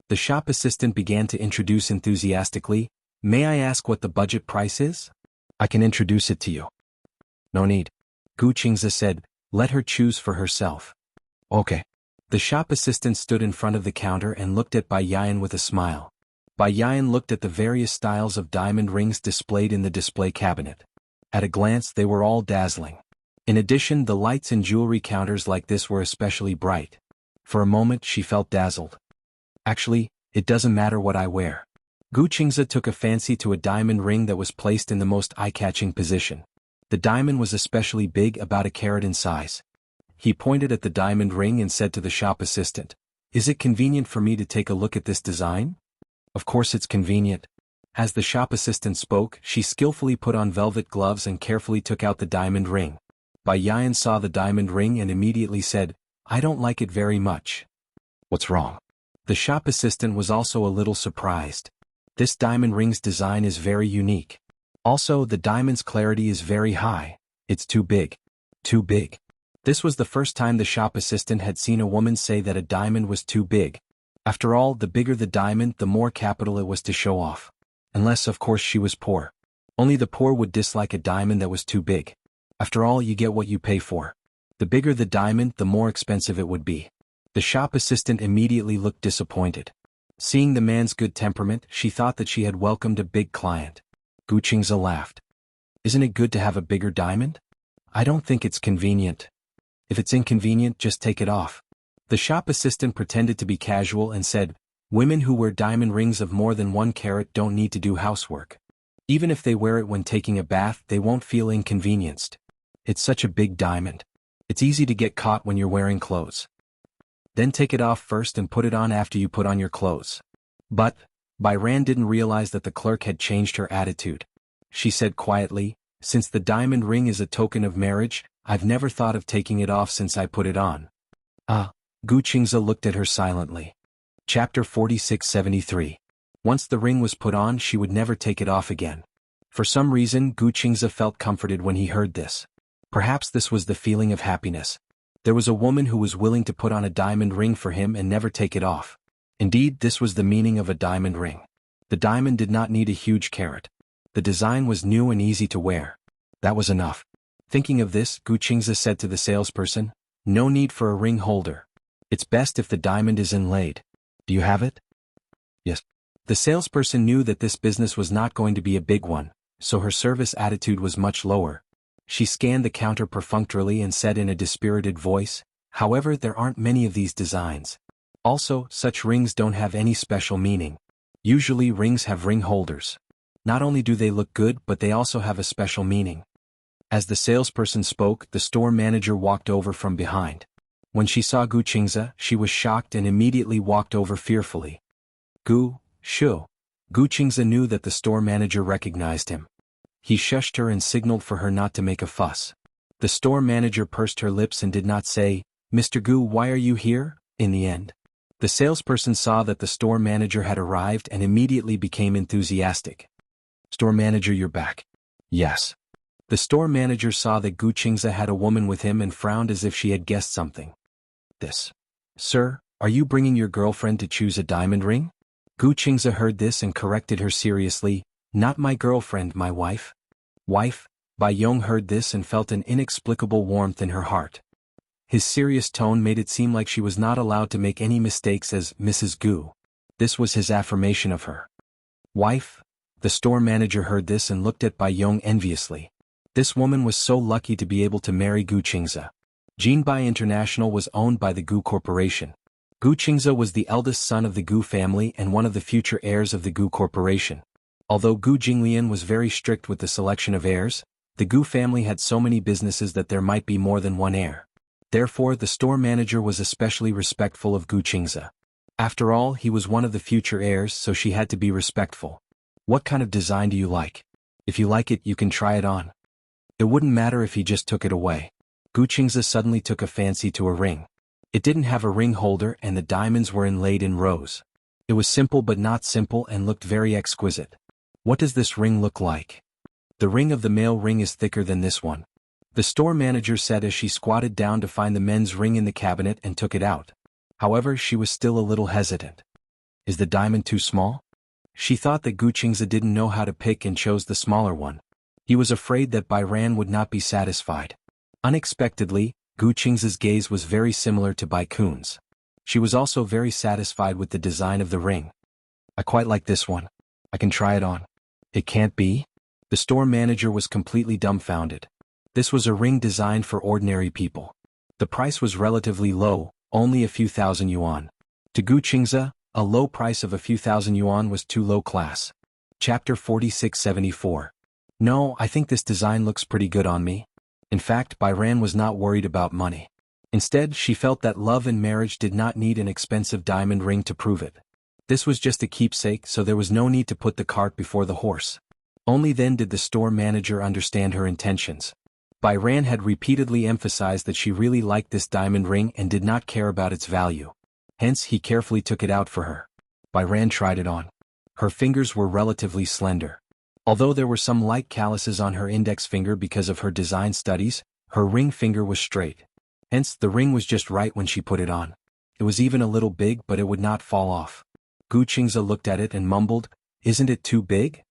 The shop assistant began to introduce enthusiastically, may I ask what the budget price is? I can introduce it to you. No need. Gu Qingze said, let her choose for herself. Okay. The shop assistant stood in front of the counter and looked at Bai Yan with a smile. Bai Yan looked at the various styles of diamond rings displayed in the display cabinet. At a glance, they were all dazzling. In addition, the lights in jewelry counters like this were especially bright. For a moment, she felt dazzled. Actually, it doesn't matter what I wear. Gu Qingze took a fancy to a diamond ring that was placed in the most eye-catching position. The diamond was especially big, about a carat in size. He pointed at the diamond ring and said to the shop assistant, is it convenient for me to take a look at this design? Of course it's convenient. As the shop assistant spoke, she skillfully put on velvet gloves and carefully took out the diamond ring. Bai Yan saw the diamond ring and immediately said, I don't like it very much. What's wrong? The shop assistant was also a little surprised. This diamond ring's design is very unique. Also, the diamond's clarity is very high. It's too big. Too big. This was the first time the shop assistant had seen a woman say that a diamond was too big. After all, the bigger the diamond, the more capital it was to show off. Unless, of course, she was poor. Only the poor would dislike a diamond that was too big. After all, you get what you pay for. The bigger the diamond, the more expensive it would be. The shop assistant immediately looked disappointed. Seeing the man's good temperament, she thought that she had welcomed a big client. Gu Qingze laughed. Isn't it good to have a bigger diamond? I don't think it's convenient. If it's inconvenient, just take it off. The shop assistant pretended to be casual and said, women who wear diamond rings of more than 1 carat don't need to do housework. Even if they wear it when taking a bath, they won't feel inconvenienced. It's such a big diamond. It's easy to get caught when you're wearing clothes. Then take it off first and put it on after you put on your clothes. But, Bai Ran didn't realize that the clerk had changed her attitude. She said quietly, since the diamond ring is a token of marriage, I've never thought of taking it off since I put it on. Ah. Gu Qingze looked at her silently. Chapter 4673. Once the ring was put on, she would never take it off again. For some reason, Gu Qingze felt comforted when he heard this. Perhaps this was the feeling of happiness. There was a woman who was willing to put on a diamond ring for him and never take it off. Indeed, this was the meaning of a diamond ring. The diamond did not need a huge carat. The design was new and easy to wear. That was enough. Thinking of this, Gu Qingze said to the salesperson, no need for a ring holder. It's best if the diamond is inlaid. Do you have it? Yes. The salesperson knew that this business was not going to be a big one, so her service attitude was much lower. She scanned the counter perfunctorily and said in a dispirited voice, however, there aren't many of these designs. Also, such rings don't have any special meaning. Usually rings have ring holders. Not only do they look good, but they also have a special meaning. As the salesperson spoke, the store manager walked over from behind. When she saw Gu Qingze, she was shocked and immediately walked over fearfully. Gu, Shu. Gu Qingze knew that the store manager recognized him. He shushed her and signaled for her not to make a fuss. The store manager pursed her lips and did not say, "Mr. Gu, why are you here?" In the end, the salesperson saw that the store manager had arrived and immediately became enthusiastic. "Store manager, you're back." "Yes." The store manager saw that Gu Qingze had a woman with him and frowned as if she had guessed something. "This. Sir, are you bringing your girlfriend to choose a diamond ring?" Gu Qingze heard this and corrected her seriously, "Not my girlfriend, my wife." "Wife?" Bai Yong heard this and felt an inexplicable warmth in her heart. His serious tone made it seem like she was not allowed to make any mistakes as Mrs. Gu. This was his affirmation of her. "Wife?" The store manager heard this and looked at Bai Yong enviously. This woman was so lucky to be able to marry Gu Qingze. Jinbai International was owned by the Gu Corporation. Gu Qingze was the eldest son of the Gu family and one of the future heirs of the Gu Corporation. Although Gu Jinglian was very strict with the selection of heirs, the Gu family had so many businesses that there might be more than one heir. Therefore, the store manager was especially respectful of Gu Qingze. After all, he was one of the future heirs, so she had to be respectful. "What kind of design do you like? If you like it, you can try it on." It wouldn't matter if he just took it away. Gu Qingze suddenly took a fancy to a ring. It didn't have a ring holder and the diamonds were inlaid in rows. It was simple but not simple and looked very exquisite. "What does this ring look like?" "The ring of the male ring is thicker than this one," the store manager said as she squatted down to find the men's ring in the cabinet and took it out. However, she was still a little hesitant. "Is the diamond too small?" She thought that Gu Qingze didn't know how to pick and chose the smaller one. He was afraid that Bai Ran would not be satisfied. Unexpectedly, Gu Qingze's gaze was very similar to Bai Kun's. She was also very satisfied with the design of the ring. "I quite like this one. I can try it on." "It can't be?" The store manager was completely dumbfounded. This was a ring designed for ordinary people. The price was relatively low, only a few thousand yuan. To Gu Qingze, a low price of a few thousand yuan was too low class. Chapter 4674. "No, I think this design looks pretty good on me." In fact, Bai Ran was not worried about money. Instead, she felt that love and marriage did not need an expensive diamond ring to prove it. This was just a keepsake, so there was no need to put the cart before the horse. Only then did the store manager understand her intentions. Bai Ran had repeatedly emphasized that she really liked this diamond ring and did not care about its value. Hence, he carefully took it out for her. Bai Ran tried it on. Her fingers were relatively slender. Although there were some light calluses on her index finger because of her design studies, her ring finger was straight. Hence, the ring was just right when she put it on. It was even a little big, but it would not fall off. Gu Qingze looked at it and mumbled, "Isn't it too big?"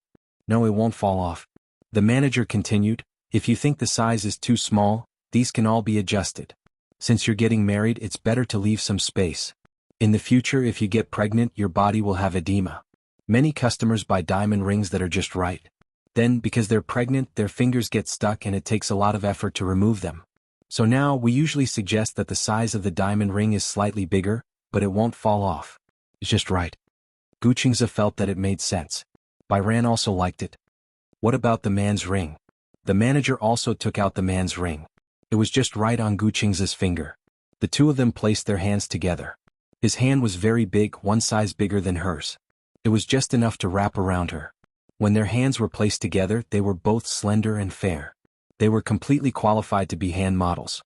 "No, it won't fall off." The manager continued, "If you think the size is too small, these can all be adjusted. Since you're getting married, it's better to leave some space. In the future, if you get pregnant, your body will have edema. Many customers buy diamond rings that are just right. Then, because they're pregnant, their fingers get stuck and it takes a lot of effort to remove them. So now, we usually suggest that the size of the diamond ring is slightly bigger, but it won't fall off. It's just right." Gu Qingze felt that it made sense. Bai Ran also liked it. "What about the man's ring?" The manager also took out the man's ring. It was just right on Gu Qingze's finger. The two of them placed their hands together. His hand was very big, one size bigger than hers. It was just enough to wrap around her. When their hands were placed together, they were both slender and fair. They were completely qualified to be hand models.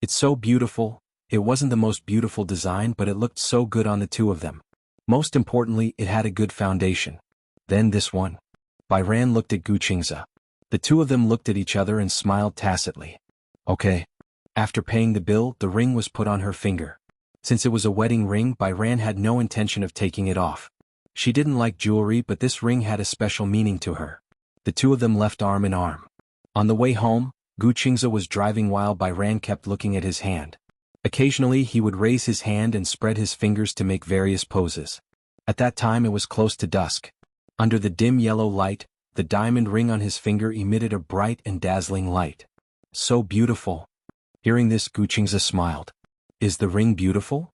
"It's so beautiful." It wasn't the most beautiful design, but it looked so good on the two of them. Most importantly, it had a good foundation. "Then this one." Bai Ran looked at Gu Qingze. The two of them looked at each other and smiled tacitly. "Okay." After paying the bill, the ring was put on her finger. Since it was a wedding ring, Bai Ran had no intention of taking it off. She didn't like jewelry, but this ring had a special meaning to her. The two of them left arm in arm. On the way home, Gu Qingze was driving while Bai Ran kept looking at his hand. Occasionally he would raise his hand and spread his fingers to make various poses. At that time it was close to dusk. Under the dim yellow light, the diamond ring on his finger emitted a bright and dazzling light. "So beautiful." Hearing this, Gu Qingze smiled. "Is the ring beautiful?"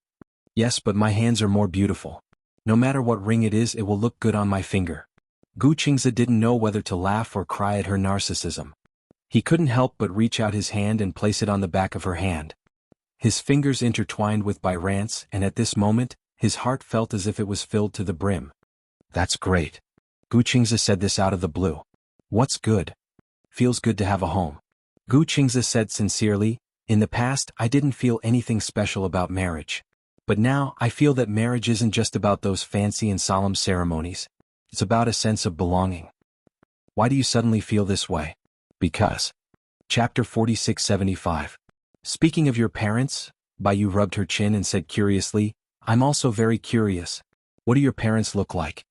"Yes, but my hands are more beautiful. No matter what ring it is, it will look good on my finger." Gu Qingze didn't know whether to laugh or cry at her narcissism. He couldn't help but reach out his hand and place it on the back of her hand. His fingers intertwined with Bai Ran's, and at this moment, his heart felt as if it was filled to the brim. "That's great." Gu Qingze said this out of the blue. "What's good?" "Feels good to have a home." Gu Qingze said sincerely, in the past I didn't feel anything special about marriage. But now I feel that marriage isn't just about those fancy and solemn ceremonies. It's about a sense of belonging. Why do you suddenly feel this way? Because. Chapter 4675. Speaking of your parents, Baiyu rubbed her chin and said curiously, I'm also very curious. What do your parents look like?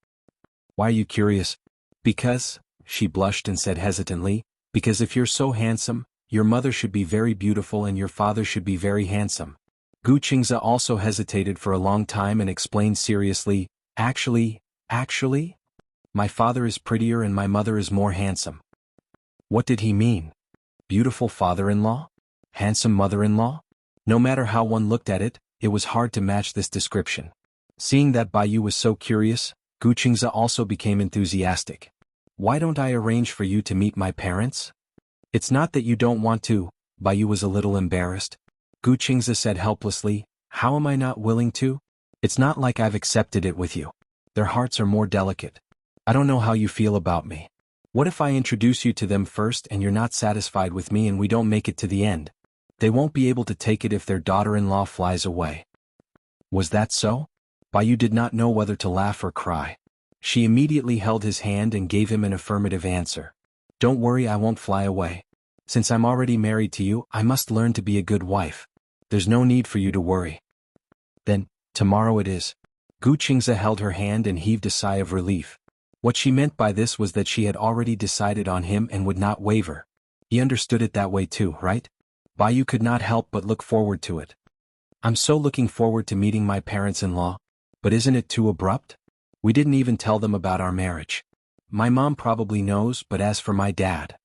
Why are you curious? Because, she blushed and said hesitantly, because if you're so handsome, your mother should be very beautiful and your father should be very handsome. Gu Qingze also hesitated for a long time and explained seriously, Actually, my father is prettier and my mother is more handsome. What did he mean? Beautiful father-in-law? Handsome mother-in-law? No matter how one looked at it, it was hard to match this description. Seeing that Baiyu was so curious, Gu Qingze also became enthusiastic. Why don't I arrange for you to meet my parents? It's not that you don't want to, Baiyu was a little embarrassed. Gu Qingze said helplessly, how am I not willing to? It's not like I've accepted it with you. Their hearts are more delicate. I don't know how you feel about me. What if I introduce you to them first and you're not satisfied with me and we don't make it to the end? They won't be able to take it if their daughter-in-law flies away. Was that so? Baiyu did not know whether to laugh or cry. She immediately held his hand and gave him an affirmative answer. Don't worry, I won't fly away. Since I'm already married to you, I must learn to be a good wife. There's no need for you to worry. Then, tomorrow it is. Gu Qingze held her hand and heaved a sigh of relief. What she meant by this was that she had already decided on him and would not waver. He understood it that way too, right? Baiyu could not help but look forward to it. I'm so looking forward to meeting my parents-in-law, but isn't it too abrupt? We didn't even tell them about our marriage. My mom probably knows, but as for my dad,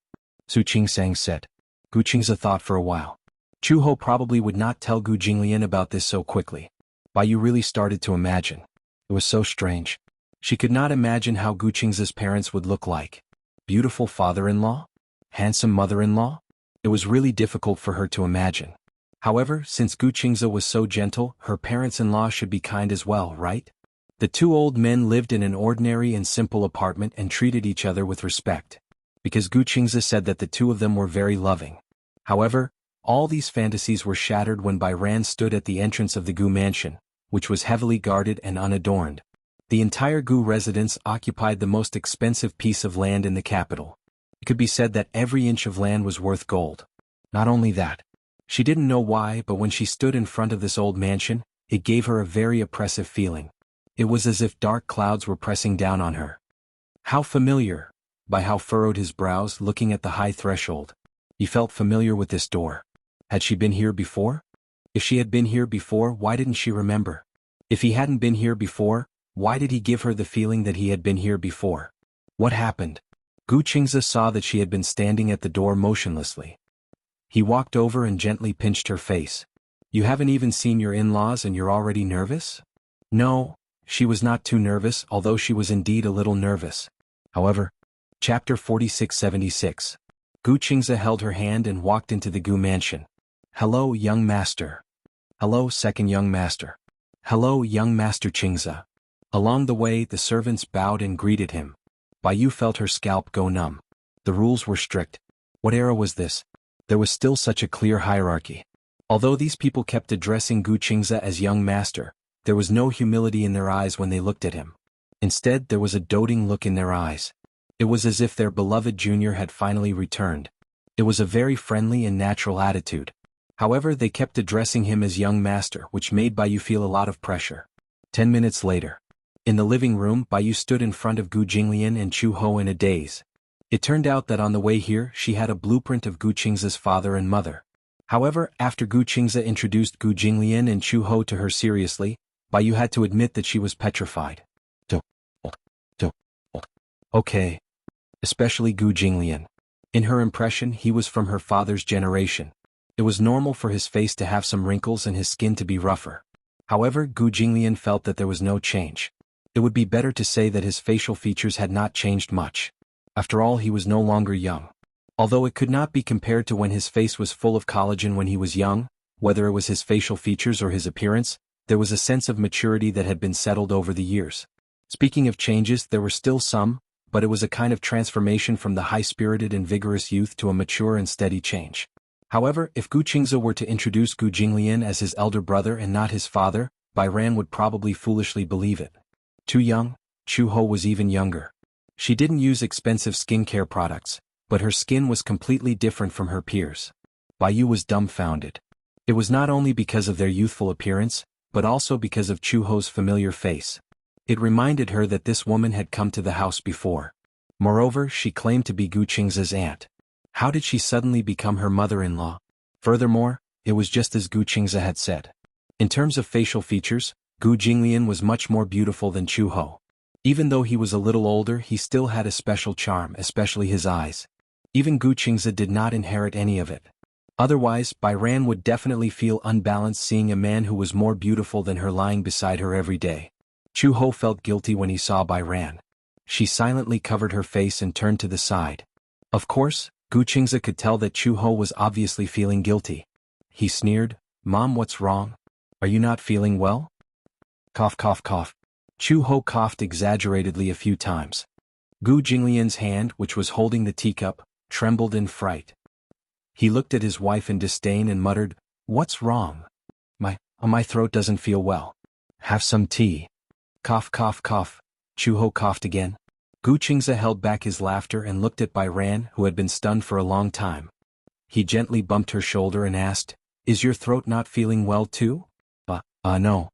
Su Qingsang said. Gu Qingze thought for a while. Chu Ho probably would not tell Gu Jinglian about this so quickly. Baiyu really started to imagine. It was so strange. She could not imagine how Gu Qingze's parents would look like. Beautiful father-in-law? Handsome mother-in-law? It was really difficult for her to imagine. However, since Gu Qingze was so gentle, her parents-in-law should be kind as well, right? The two old men lived in an ordinary and simple apartment and treated each other with respect. Because Gu Qingze said that the two of them were very loving. However, all these fantasies were shattered when Bai Ran stood at the entrance of the Gu mansion, which was heavily guarded and unadorned. The entire Gu residence occupied the most expensive piece of land in the capital. It could be said that every inch of land was worth gold. Not only that, she didn't know why, but when she stood in front of this old mansion, it gave her a very oppressive feeling. It was as if dark clouds were pressing down on her. How familiar! Bai Hao furrowed his brows looking at the high threshold. He felt familiar with this door. Had she been here before? If she had been here before, why didn't she remember? If he hadn't been here before, why did he give her the feeling that he had been here before? What happened? Gu Qingze saw that she had been standing at the door motionlessly. He walked over and gently pinched her face. You haven't even seen your in-laws and you're already nervous? No, she was not too nervous, although she was indeed a little nervous. However, Chapter 4676. Gu Qingze held her hand and walked into the Gu mansion. Hello, young master. Hello, second young master. Hello, young master Qingze. Along the way, the servants bowed and greeted him. Baiyu felt her scalp go numb. The rules were strict. What era was this? There was still such a clear hierarchy. Although these people kept addressing Gu Qingze as young master, there was no humility in their eyes when they looked at him. Instead, there was a doting look in their eyes. It was as if their beloved junior had finally returned. It was a very friendly and natural attitude. However, they kept addressing him as young master, which made Baiyu feel a lot of pressure. 10 minutes later. In the living room, Baiyu stood in front of Gu Jinglian and Chu Ho in a daze. It turned out that on the way here, she had a blueprint of Gu Qingze's father and mother. However, after Gu Qingze introduced Gu Jinglian and Chu Ho to her seriously, Baiyu had to admit that she was petrified. Okay. Especially Gu Jinglian. In her impression, he was from her father's generation. It was normal for his face to have some wrinkles and his skin to be rougher. However, Gu Jinglian felt that there was no change. It would be better to say that his facial features had not changed much. After all, he was no longer young. Although it could not be compared to when his face was full of collagen when he was young, whether it was his facial features or his appearance, there was a sense of maturity that had been settled over the years. Speaking of changes, there were still some, but it was a kind of transformation from the high-spirited and vigorous youth to a mature and steady change. However, if Gu Qingze were to introduce Gu Jinglian as his elder brother and not his father, Bai Ran would probably foolishly believe it. Too young, Chu Ho was even younger. She didn't use expensive skincare products, but her skin was completely different from her peers. Bai Yu was dumbfounded. It was not only because of their youthful appearance, but also because of Chu Ho's familiar face. It reminded her that this woman had come to the house before. Moreover, she claimed to be Gu Qingze's aunt. How did she suddenly become her mother-in-law? Furthermore, it was just as Gu Qingze had said. In terms of facial features, Gu Jinglian was much more beautiful than Chu Ho. Even though he was a little older, he still had a special charm, especially his eyes. Even Gu Qingze did not inherit any of it. Otherwise, Bai Ran would definitely feel unbalanced seeing a man who was more beautiful than her lying beside her every day. Chu Ho felt guilty when he saw Bai Ran. She silently covered her face and turned to the side. Of course, Gu Qingze could tell that Chu Ho was obviously feeling guilty. He sneered, "Mom, what's wrong? Are you not feeling well?" Cough cough cough. Chu Ho coughed exaggeratedly a few times. Gu Jinglian's hand, which was holding the teacup, trembled in fright. He looked at his wife in disdain and muttered, "What's wrong? My throat doesn't feel well. Have some tea." Cough cough cough. Chu Ho coughed again. Gu Qingze held back his laughter and looked at Bai Ran, who had been stunned for a long time. He gently bumped her shoulder and asked, "Is your throat not feeling well too?" No.